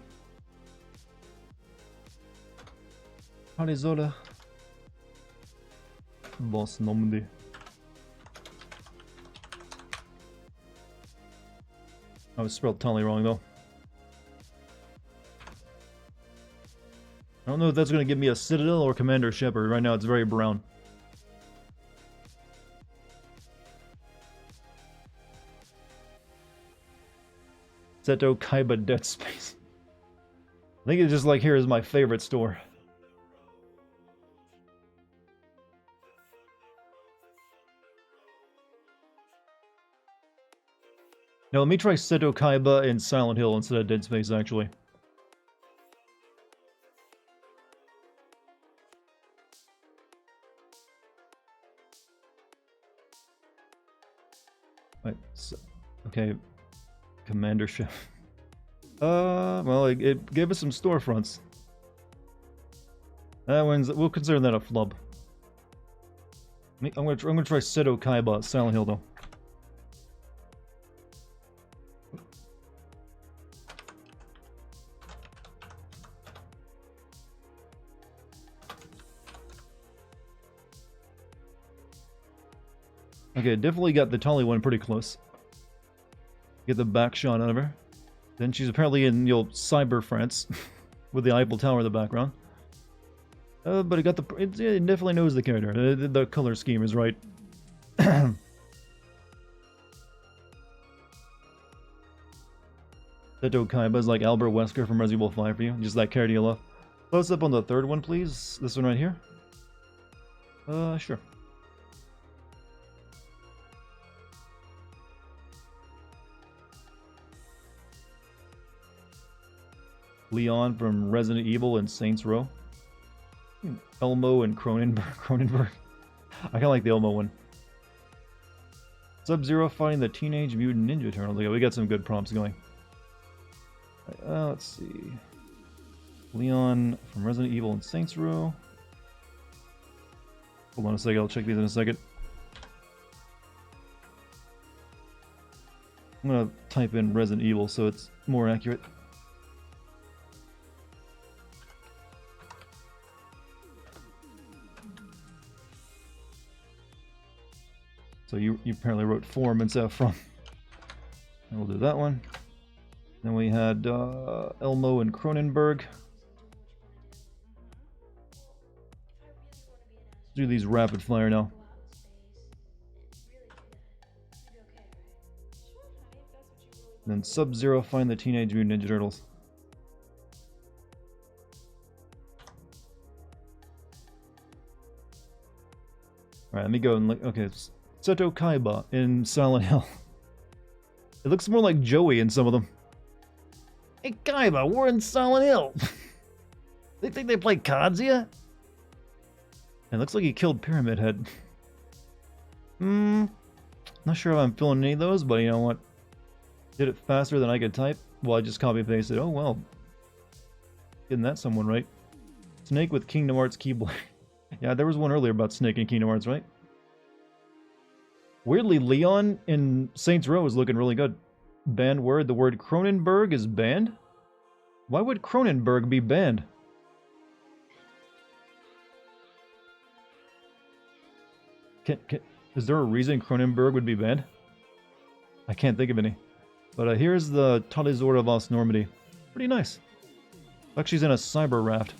Tali Zora Voss Normandy. I was spelled Tali wrong though. I don't know if that's going to give me a Citadel or Commander Shepard. Right now it's very brown. Seto Kaiba Dead Space. I think it's just like here is my favorite store. Now let me try Seto Kaiba in Silent Hill instead of Dead Space actually. Right, so, okay. Commander Chef. Well, it gave us some storefronts. That one's, we'll consider that a flub. I'm gonna try Seto Kaiba Silent Hill though. Okay, definitely got the Tali one pretty close. Get the back shot of her. Then she's apparently in, cyber France with the Eiffel Tower in the background. But it definitely knows the character. The color scheme is right. Seto Kaiba's like Albert Wesker from Resident Evil 5 for you. Just that character you love. Close up on the third one, please. This one right here. Sure. Leon from Resident Evil and Saints Row. Elmo and Cronenberg. I kind of like the Elmo one. Sub-Zero fighting the Teenage Mutant Ninja Turtles. Yeah, we got some good prompts going. Let's see. Leon from Resident Evil and Saints Row. Hold on a second, I'll check these in a second. I'm gonna type in Resident Evil so it's more accurate. So you apparently wrote form instead of from. And we'll do that one. Then we had Elmo and Cronenberg. Do these rapid fire now. Then Sub-Zero find the Teenage Mutant Ninja Turtles. Alright, let me go and look. Okay, Seto Kaiba in Silent Hill. It looks more like Joey in some of them. Hey Kaiba, we're in Silent Hill. They think they play cards here? It looks like he killed Pyramid Head. Not sure if I'm feeling any of those, but you know what? Did it faster than I could type? Well, I just copy pasted. Oh well. Getting that someone right. Snake with Kingdom Hearts Keyblade. Yeah, there was one earlier about Snake in Kingdom Hearts, right? Weirdly, Leon in Saints Row is looking really good. Banned word. The word Cronenberg is banned? Why would Cronenberg be banned? Is there a reason Cronenberg would be banned? I can't think of any. But here's the Talizor of Os Normandy. Pretty nice. Like she's in a cyber raft.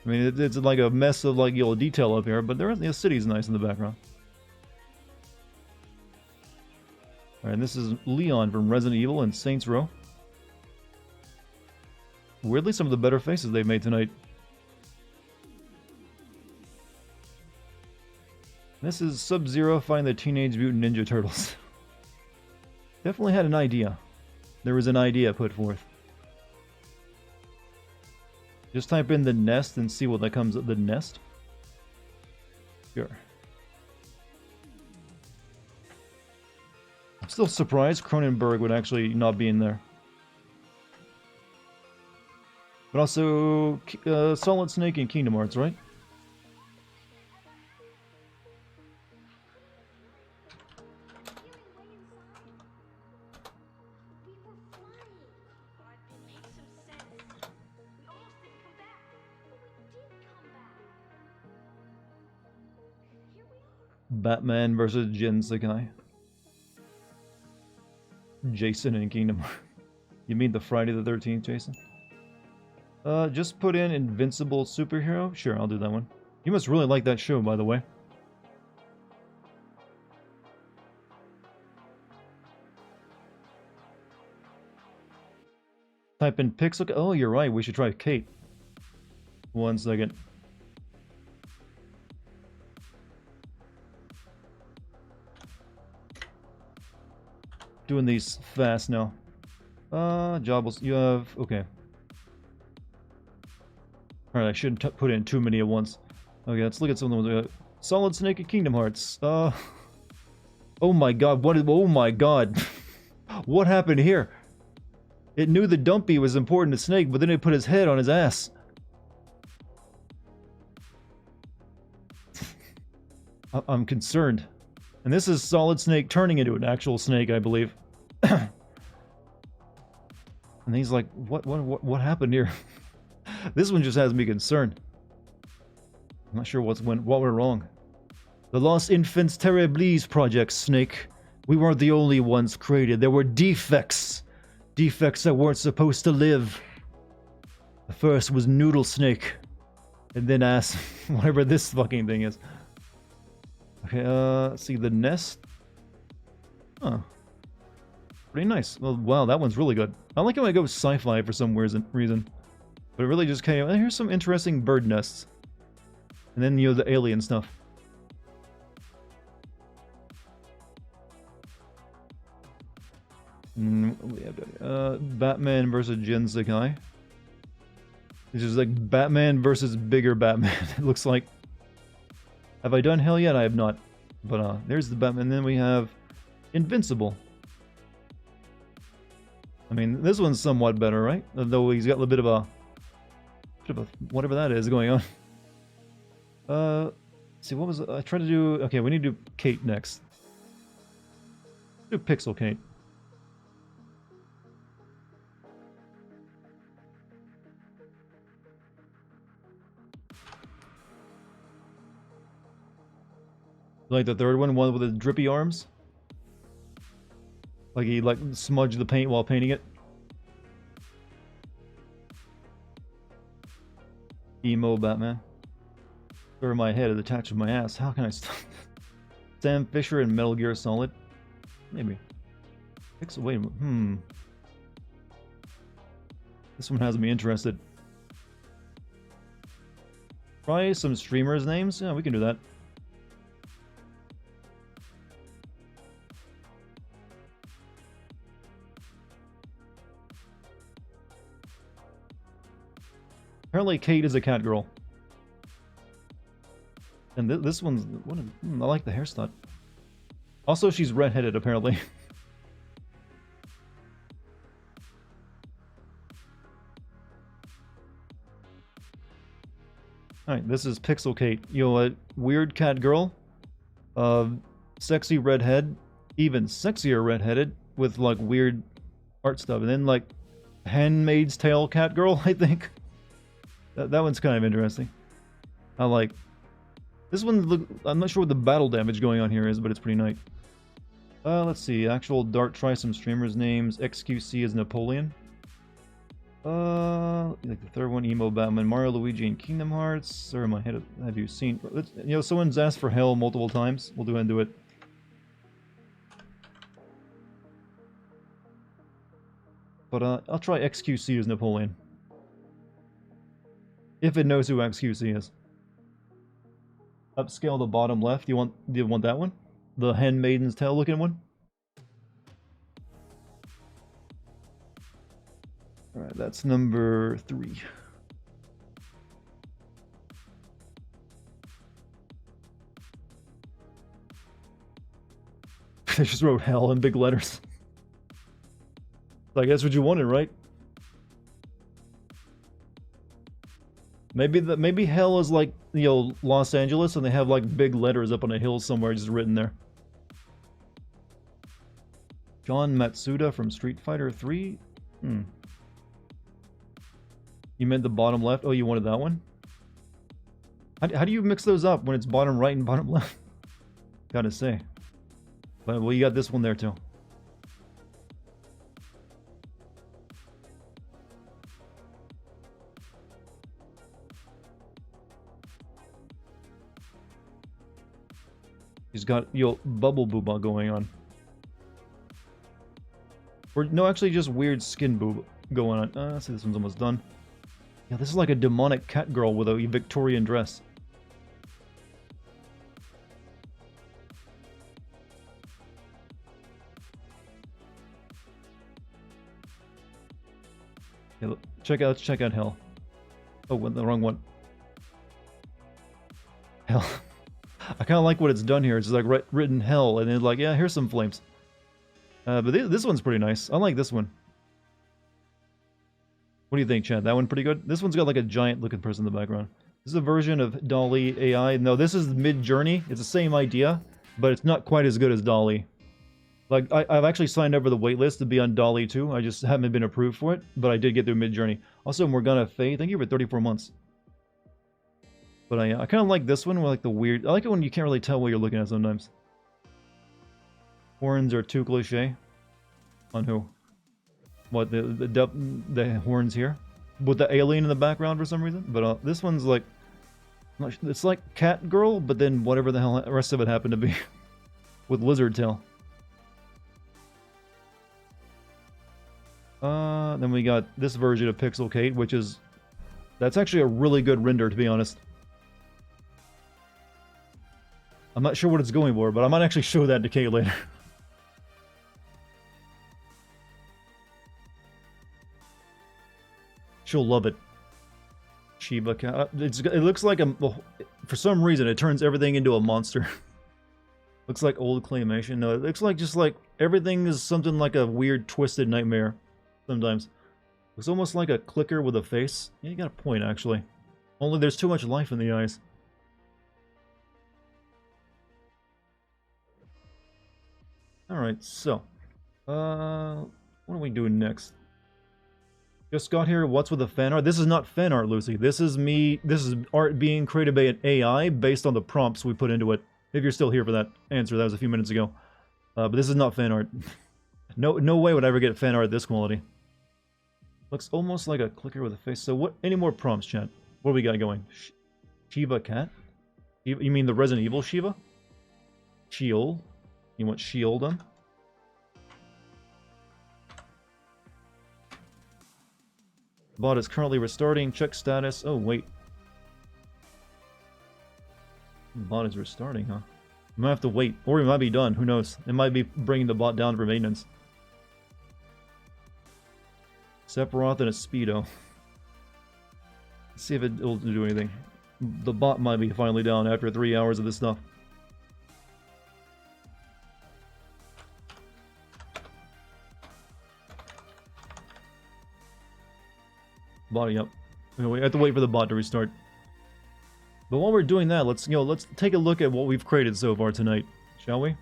I mean, it's like a mess of like yellow detail up here, but the city's nice in the background. Alright, and this is Leon from Resident Evil and Saints Row. Weirdly, some of the better faces they've made tonight. This is Sub-Zero find the Teenage Mutant Ninja Turtles. Definitely had an idea. There was an idea put forth. Just type in the nest and see what that comes up. The nest? Sure. I'm still surprised Cronenberg would actually not be in there. But also, Solid Snake in Kingdom Hearts, right? Batman versus Jin Sakai. Jason in Kingdom Hearts. You mean the Friday the 13th, Jason? Just put in Invincible Superhero? Sure, I'll do that one. You must really like that show, by the way. Type in Pixel... Oh, you're right, we should try Kate. 1 second. Doing these fast now. Jobles, you have... Okay. Alright, I shouldn't put in too many at once. Okay, let's look at some of them. Solid Snake at Kingdom Hearts. Oh my god, oh my god. What happened here? It knew the Dumpy was important to Snake, but then it put his head on his ass. I'm concerned. And this is Solid Snake turning into an actual snake, I believe. And he's like, what happened here? This one just has me concerned. I'm not sure what went wrong. The Lost Infants Terribles Project, Snake. We weren't the only ones created. There were defects. Defects that weren't supposed to live. The first was Noodle Snake. And then ass. Whatever this fucking thing is. Okay, let's see, the nest. Huh. Pretty nice. Well, wow, that one's really good. I like it when I go sci-fi for some reason. But it really just came... Here's some interesting bird nests. And then, you know, the alien stuff. Batman versus Jin Sakai. It's just like Batman versus bigger Batman, it looks like. Have I done Hell yet? I have not. But there's the Batman. And then we have Invincible. I mean, this one's somewhat better, right? Though he's got a little bit of a whatever that is going on. Let's see, what was I tried to do? Okay, we need to do Kate next. Do Pixel Kate. Like the third one with the drippy arms? Like he like smudged the paint while painting it? Emo Batman. Where my head is attached to my ass. How can I stop? Sam Fisher and Metal Gear Solid? Maybe. Wait a minute. This one has me interested. Try some streamers' names? Yeah, we can do that. Apparently Kate is a cat girl. And this one's... I like the hairstyle. Also, she's redheaded, apparently. Alright, this is Pixel Kate. You know, a weird cat girl. Sexy redhead. Even sexier redheaded. With, like, weird art stuff. And then, like, Handmaid's Tale cat girl, I think. That one's kind of interesting. I like... This one, I'm not sure what the battle damage going on here is, but it's pretty nice. Let's see. Actual Dart, try some streamers' names. XQC is Napoleon. Like the third one, Emo Batman, Mario, Luigi, and Kingdom Hearts. Sorry, in my head, have you seen... You know, someone's asked for Hell multiple times. We'll go ahead and do it. But, I'll try XQC as Napoleon. If it knows who XQC is. Upscale the bottom left. Do you want that one? The Handmaiden's Tale looking one? Alright, that's number 3. They just wrote hell in big letters. I guess what you wanted, right? Maybe hell is like, you know, Los Angeles, and they have like big letters up on a hill somewhere just written there. John Matsuda from Street Fighter 3? You meant the bottom left? Oh, you wanted that one? How do you mix those up when it's bottom right and bottom left? Gotta say. But, well, you got this one there too. He's got, yo, bubble booba going on. Or, no, actually just weird skin boob going on. Let's see, this one's almost done. Yeah, this is like a demonic cat girl with a Victorian dress. Yeah, let's check out Hell. Oh, the wrong one. Hell. I kind of like what it's done here. It's just like written hell, and then like, yeah, here's some flames. But this one's pretty nice. I like this one. What do you think, Chad? That one pretty good? This one's got like a giant looking person in the background. This is a version of Dolly AI. No, this is Midjourney. It's the same idea, but it's not quite as good as Dolly. Like, I've actually signed up for the waitlist to be on Dolly too. I just haven't been approved for it, but I did get through Midjourney. Also, Morgana Faye, thank you for 34 months. But I kind of like this one with like the weird... I like it when you can't really tell what you're looking at sometimes. Horns are too cliche. On who? What, the horns here? With the alien in the background for some reason? But this one's like... It's like cat girl, but then whatever the hell the rest of it happened to be. With lizard tail. Then we got this version of Pixelcate, which is... That's actually a really good render, to be honest. I'm not sure what it's going for, but I might actually show that to Kate later. She'll love it. Shiba cat. It looks like a... Well, for some reason, it turns everything into a monster. Looks like old claymation. No, it looks like just like everything is something like a weird twisted nightmare. Sometimes. Looks almost like a clicker with a face. Yeah, you got a point, actually. Only there's too much life in the eyes. Alright, so. What are we doing next? Just got here. What's with the fan art? This is not fan art, Lucy. This is me. This is art being created by an AI based on the prompts we put into it. If you're still here for that answer, that was a few minutes ago. But this is not fan art. No way would I ever get fan art this quality. Looks almost like a clicker with a face. So what? Any more prompts, chat? What do we got going? Shiva cat? You mean the Resident Evil Shiva? Shield? You want shield on? Bot is currently restarting. Check status. Oh, wait. Bot is restarting, huh? We might have to wait. Or we might be done. Who knows? It might be bringing the bot down for maintenance. Sephiroth and a Speedo. Let's see if it'll do anything. The bot might be finally down after 3 hours of this stuff. Body up. We have to wait for the bot to restart. But while we're doing that, let's take a look at what we've created so far tonight, shall we?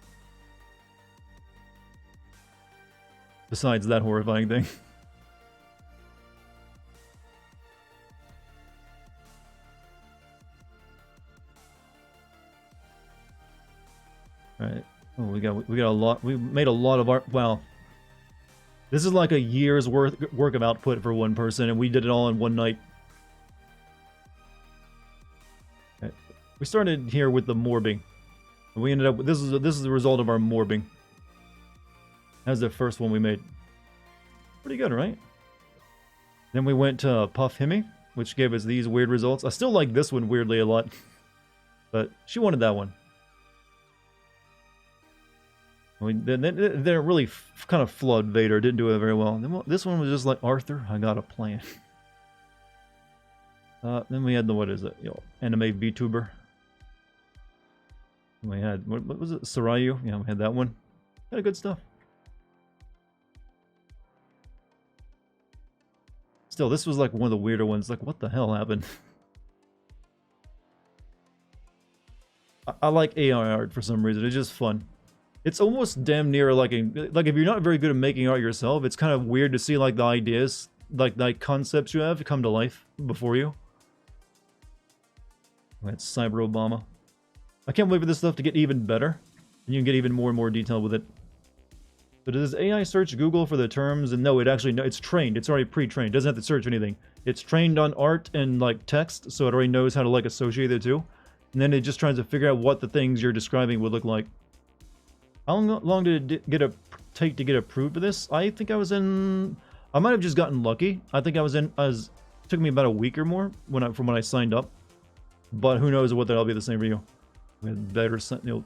Besides that horrifying thing. Alright. Oh, we got a lot. We made a lot of art. Wow. This is like a year's work of output for one person, and we did it all in one night. Okay. We started here with the morbing. And we ended up with, this is the result of our morbing. That's the first one we made. Pretty good, right? Then we went to Puff Himmy, which gave us these weird results. I still like this one weirdly a lot. But she wanted that one. They didn't really kind of flood Vader. Didn't do it very well. This one was just like, Arthur, I got a plan. Then we had the, what is it? Anime VTuber. We had, what was it? Sarayu? Yeah, we had that one. Kind of good stuff. Still, this was like one of the weirder ones. Like, what the hell happened? I like AI art for some reason. It's just fun. It's almost damn near like if you're not very good at making art yourself, it's kind of weird to see like the ideas, like concepts you have come to life before you. That's Cyber Obama. I can't wait for this stuff to get even better, and you can get even more and more detail with it. So does AI search Google for the terms? And no, it's trained. It's already pre-trained. It doesn't have to search anything. It's trained on art and like text, so it already knows how to like associate the two. And then it just tries to figure out what the things you're describing would look like. How long did it take to get approved for this? I think I was in... I might have just gotten lucky. I think I was in... It took me about a week or more from when I signed up. But who knows what that'll be the same for you. We had better,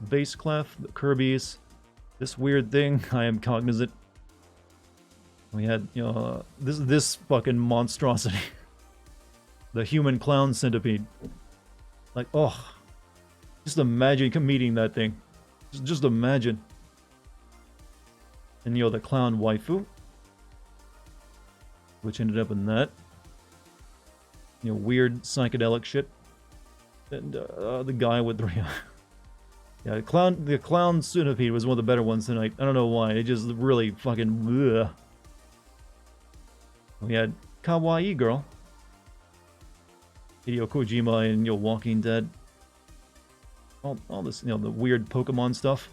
bass clef, the Kirby's. This weird thing, I am cognizant. We had, this fucking monstrosity. The human clown centipede. Like, oh. Just imagine meeting that thing. Just imagine. And the clown waifu, which ended up in that. Weird psychedelic shit. And the guy with the yeah, the clown centipede was one of the better ones tonight. I don't know why. It just really fucking ugh. We had Kawaii Girl, Hideo Kojima, and Walking Dead. All this, the weird Pokemon stuff.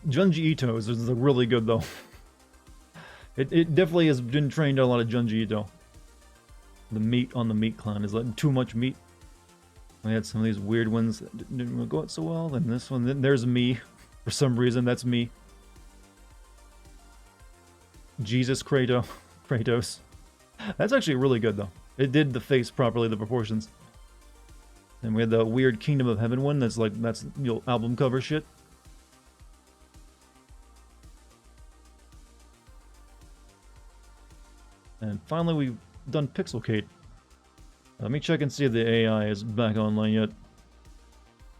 Junji Ito's is really good, though. It definitely has been trained on a lot of Junji Ito. The meat on the meat clown is like too much meat. We had some of these weird ones that didn't go out so well. And this one, there's me. For some reason, that's me. Jesus Kratos. That's actually really good though. It did the face properly, the proportions. And we had the weird Kingdom of Heaven one. That's album cover shit. And finally, we've done Pixelcate. Let me check and see if the AI is back online yet.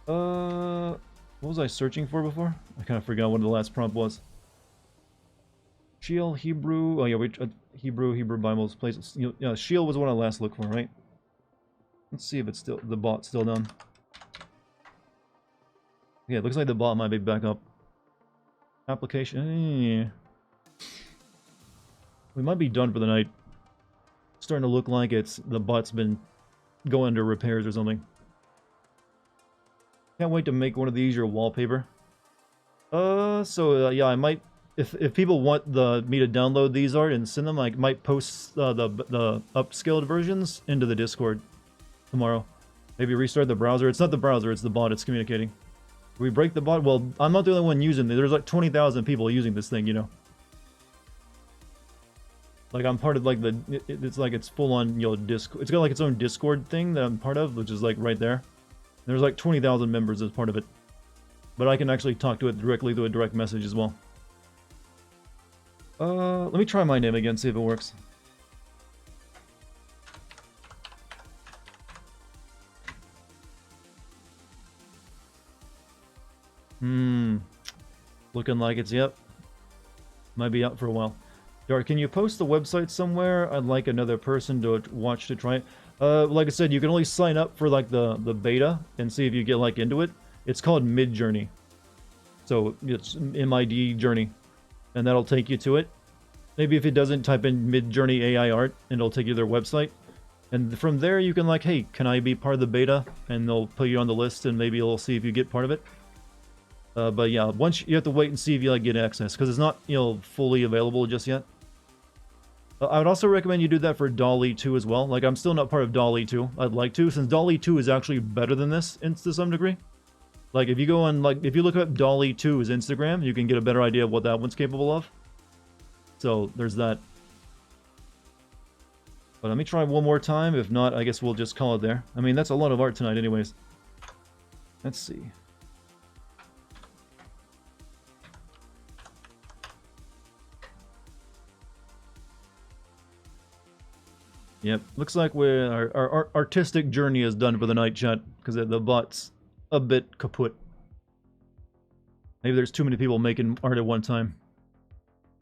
What was I searching for before? I kind of forgot what the last prompt was. Shield, Hebrew. Oh yeah, Hebrew Bible's place. Shield was what I last looked for, right? Let's see if it's still the bot's still down. Yeah, it looks like the bot might be back up. Application. We might be done for the night. Starting to look like the bot's been going under repairs or something. Can't wait to make one of these your wallpaper. Yeah, I might, if people want me to download these art and send them, I might post the upscaled versions into the Discord tomorrow. Maybe restart the browser. It's not the browser, it's the bot. It's communicating. We break the bot. Well, I'm not the only one using it. There's like 20,000 people using this thing, you know. Like I'm part of like it's like it's full on, you know, Discord. It's got like its own Discord thing that I'm part of, which is like right there. There's like 20,000 members as part of it. But I can actually talk to it directly through a direct message as well. Let me try my name again, see if it works. Looking like it's, yep. Might be out for a while. Dart, can you post the website somewhere? I'd like another person to watch to try it. Like I said, you can only sign up for like the beta and see if you get like into it. It's called Midjourney. So it's MID Journey. And that'll take you to it. Maybe if it doesn't, type in Midjourney AI art and it'll take you to their website. And from there you can like, hey, can I be part of the beta? And they'll put you on the list and maybe they'll see if you get part of it. But yeah, once you have to wait and see if you like get access, because it's not, you know, fully available just yet. I would also recommend you do that for DALL-E 2 as well. Like, I'm still not part of DALL-E 2. I'd like to, since DALL-E 2 is actually better than this to some degree. Like, if you go on, like, if you look up DALL-E 2's Instagram, you can get a better idea of what that one's capable of. So, there's that. But let me try one more time. If not, I guess we'll just call it there. I mean, that's a lot of art tonight anyways. Let's see. Yep, looks like our artistic journey is done for the night, chat, because the bot's a bit kaput. Maybe there's too many people making art at one time.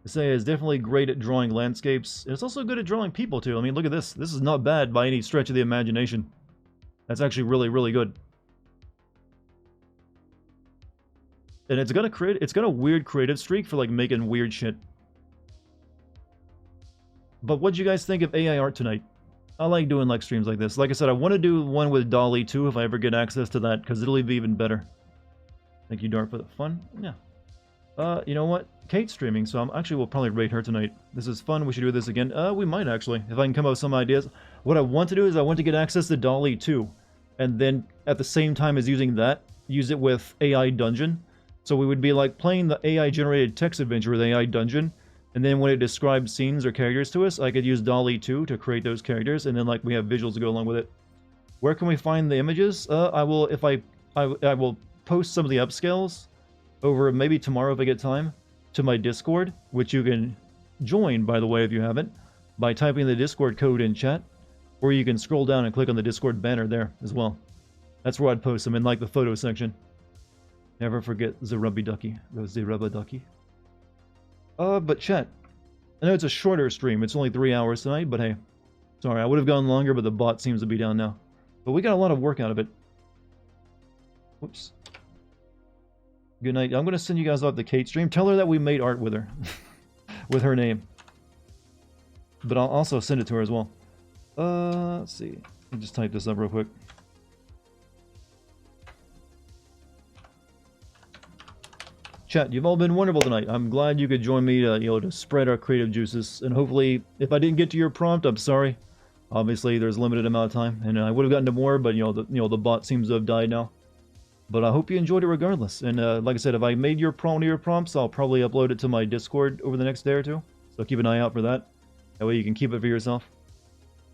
I say is definitely great at drawing landscapes. It's also good at drawing people too. I mean, look at this. This is not bad by any stretch of the imagination. That's actually really, really good. And it's got a weird creative streak for like making weird shit. But what'd you guys think of AI art tonight? I like doing like streams like this. Like I said, I want to do one with DALL-E 2 if I ever get access to that, because it'll be even better. Thank you, Dart, for the fun. Yeah. You know what? Kate's streaming, so we'll probably rate her tonight. This is fun. We should do this again. We might actually, if I can come up with some ideas. What I want to do is I want to get access to DALL-E 2, and then at the same time as using that, use it with AI Dungeon. So we would be like playing the AI-generated text adventure with AI Dungeon. And then when it describes scenes or characters to us, I could use DALL-E 2 to create those characters, and then like we have visuals to go along with it. Where can we find the images? I will post some of the upscales over maybe tomorrow if I get time to my Discord, which you can join, by the way, if you haven't, by typing the Discord code in chat, or you can scroll down and click on the Discord banner there as well. That's where I'd post them in like the photo section. Never forget the Rubby Ducky. Those the Rubby Ducky. But chat, I know it's a shorter stream. It's only 3 hours tonight, but hey. Sorry, I would have gone longer, but the bot seems to be down now. But we got a lot of work out of it. Whoops. Good night. I'm going to send you guys off the Kate stream. Tell her that we made art with her. With her name. But I'll also send it to her as well. Let's see. Let me just type this up real quick. Chat, you've all been wonderful tonight. I'm glad you could join me to spread our creative juices. And hopefully, if I didn't get to your prompt, I'm sorry. Obviously, there's a limited amount of time, and I would have gotten to more, but the bot seems to have died now. But I hope you enjoyed it regardless. And like I said, if I made one of your prompts, I'll probably upload it to my Discord over the next day or two. So keep an eye out for that. That way you can keep it for yourself.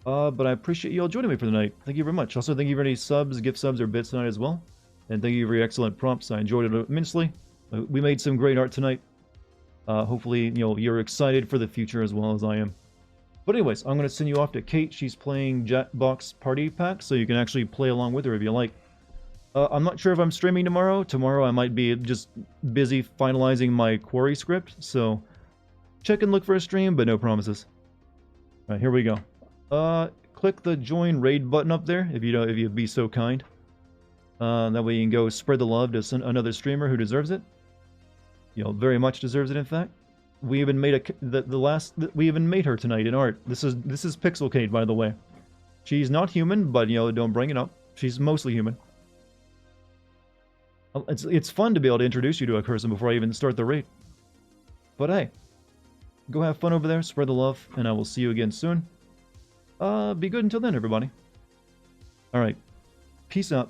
But I appreciate you all joining me for the night. Thank you very much. Also, thank you for any subs, gift subs, or bits tonight as well. And thank you for your excellent prompts. I enjoyed it immensely. We made some great art tonight. Hopefully, you're excited for the future as well as I am. But anyways, I'm going to send you off to Kate. She's playing Jackbox Party Pack, so you can actually play along with her if you like. I'm not sure if I'm streaming tomorrow. Tomorrow I might be just busy finalizing my Quarry script, so check and look for a stream, but no promises. Alright, here we go. Click the join raid button up there if you'd be so kind. That way you can go spread the love to another streamer who deserves it. Very much deserves it. In fact, we even made we even made her tonight in art. This is Pixel Kate, by the way. She's not human, but don't bring it up. She's mostly human. It's fun to be able to introduce you to a person before I even start the raid. But hey, go have fun over there, spread the love, and I will see you again soon. Be good until then, everybody. Alright, peace out.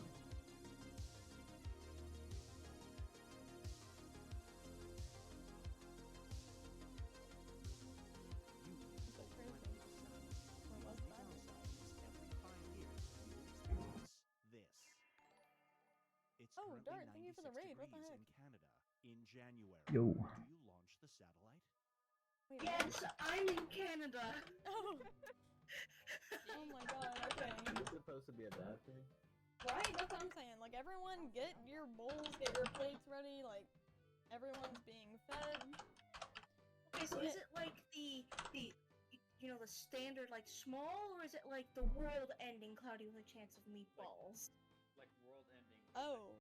Oh, Dart, thank you for the raid. What the heck? In January. Yo. Do you launch the satellite? Wait, Yes, I'm in Canada. Oh. Oh my god, okay. It's supposed to be a bad thing. Right? That's what I'm saying. Like, everyone get your bowls, get your plates ready. Like, everyone's being fed. Okay, so is it like the standard, like, small, or is it like the world-ending cloudy with a chance of meatballs? Like world ending. Oh.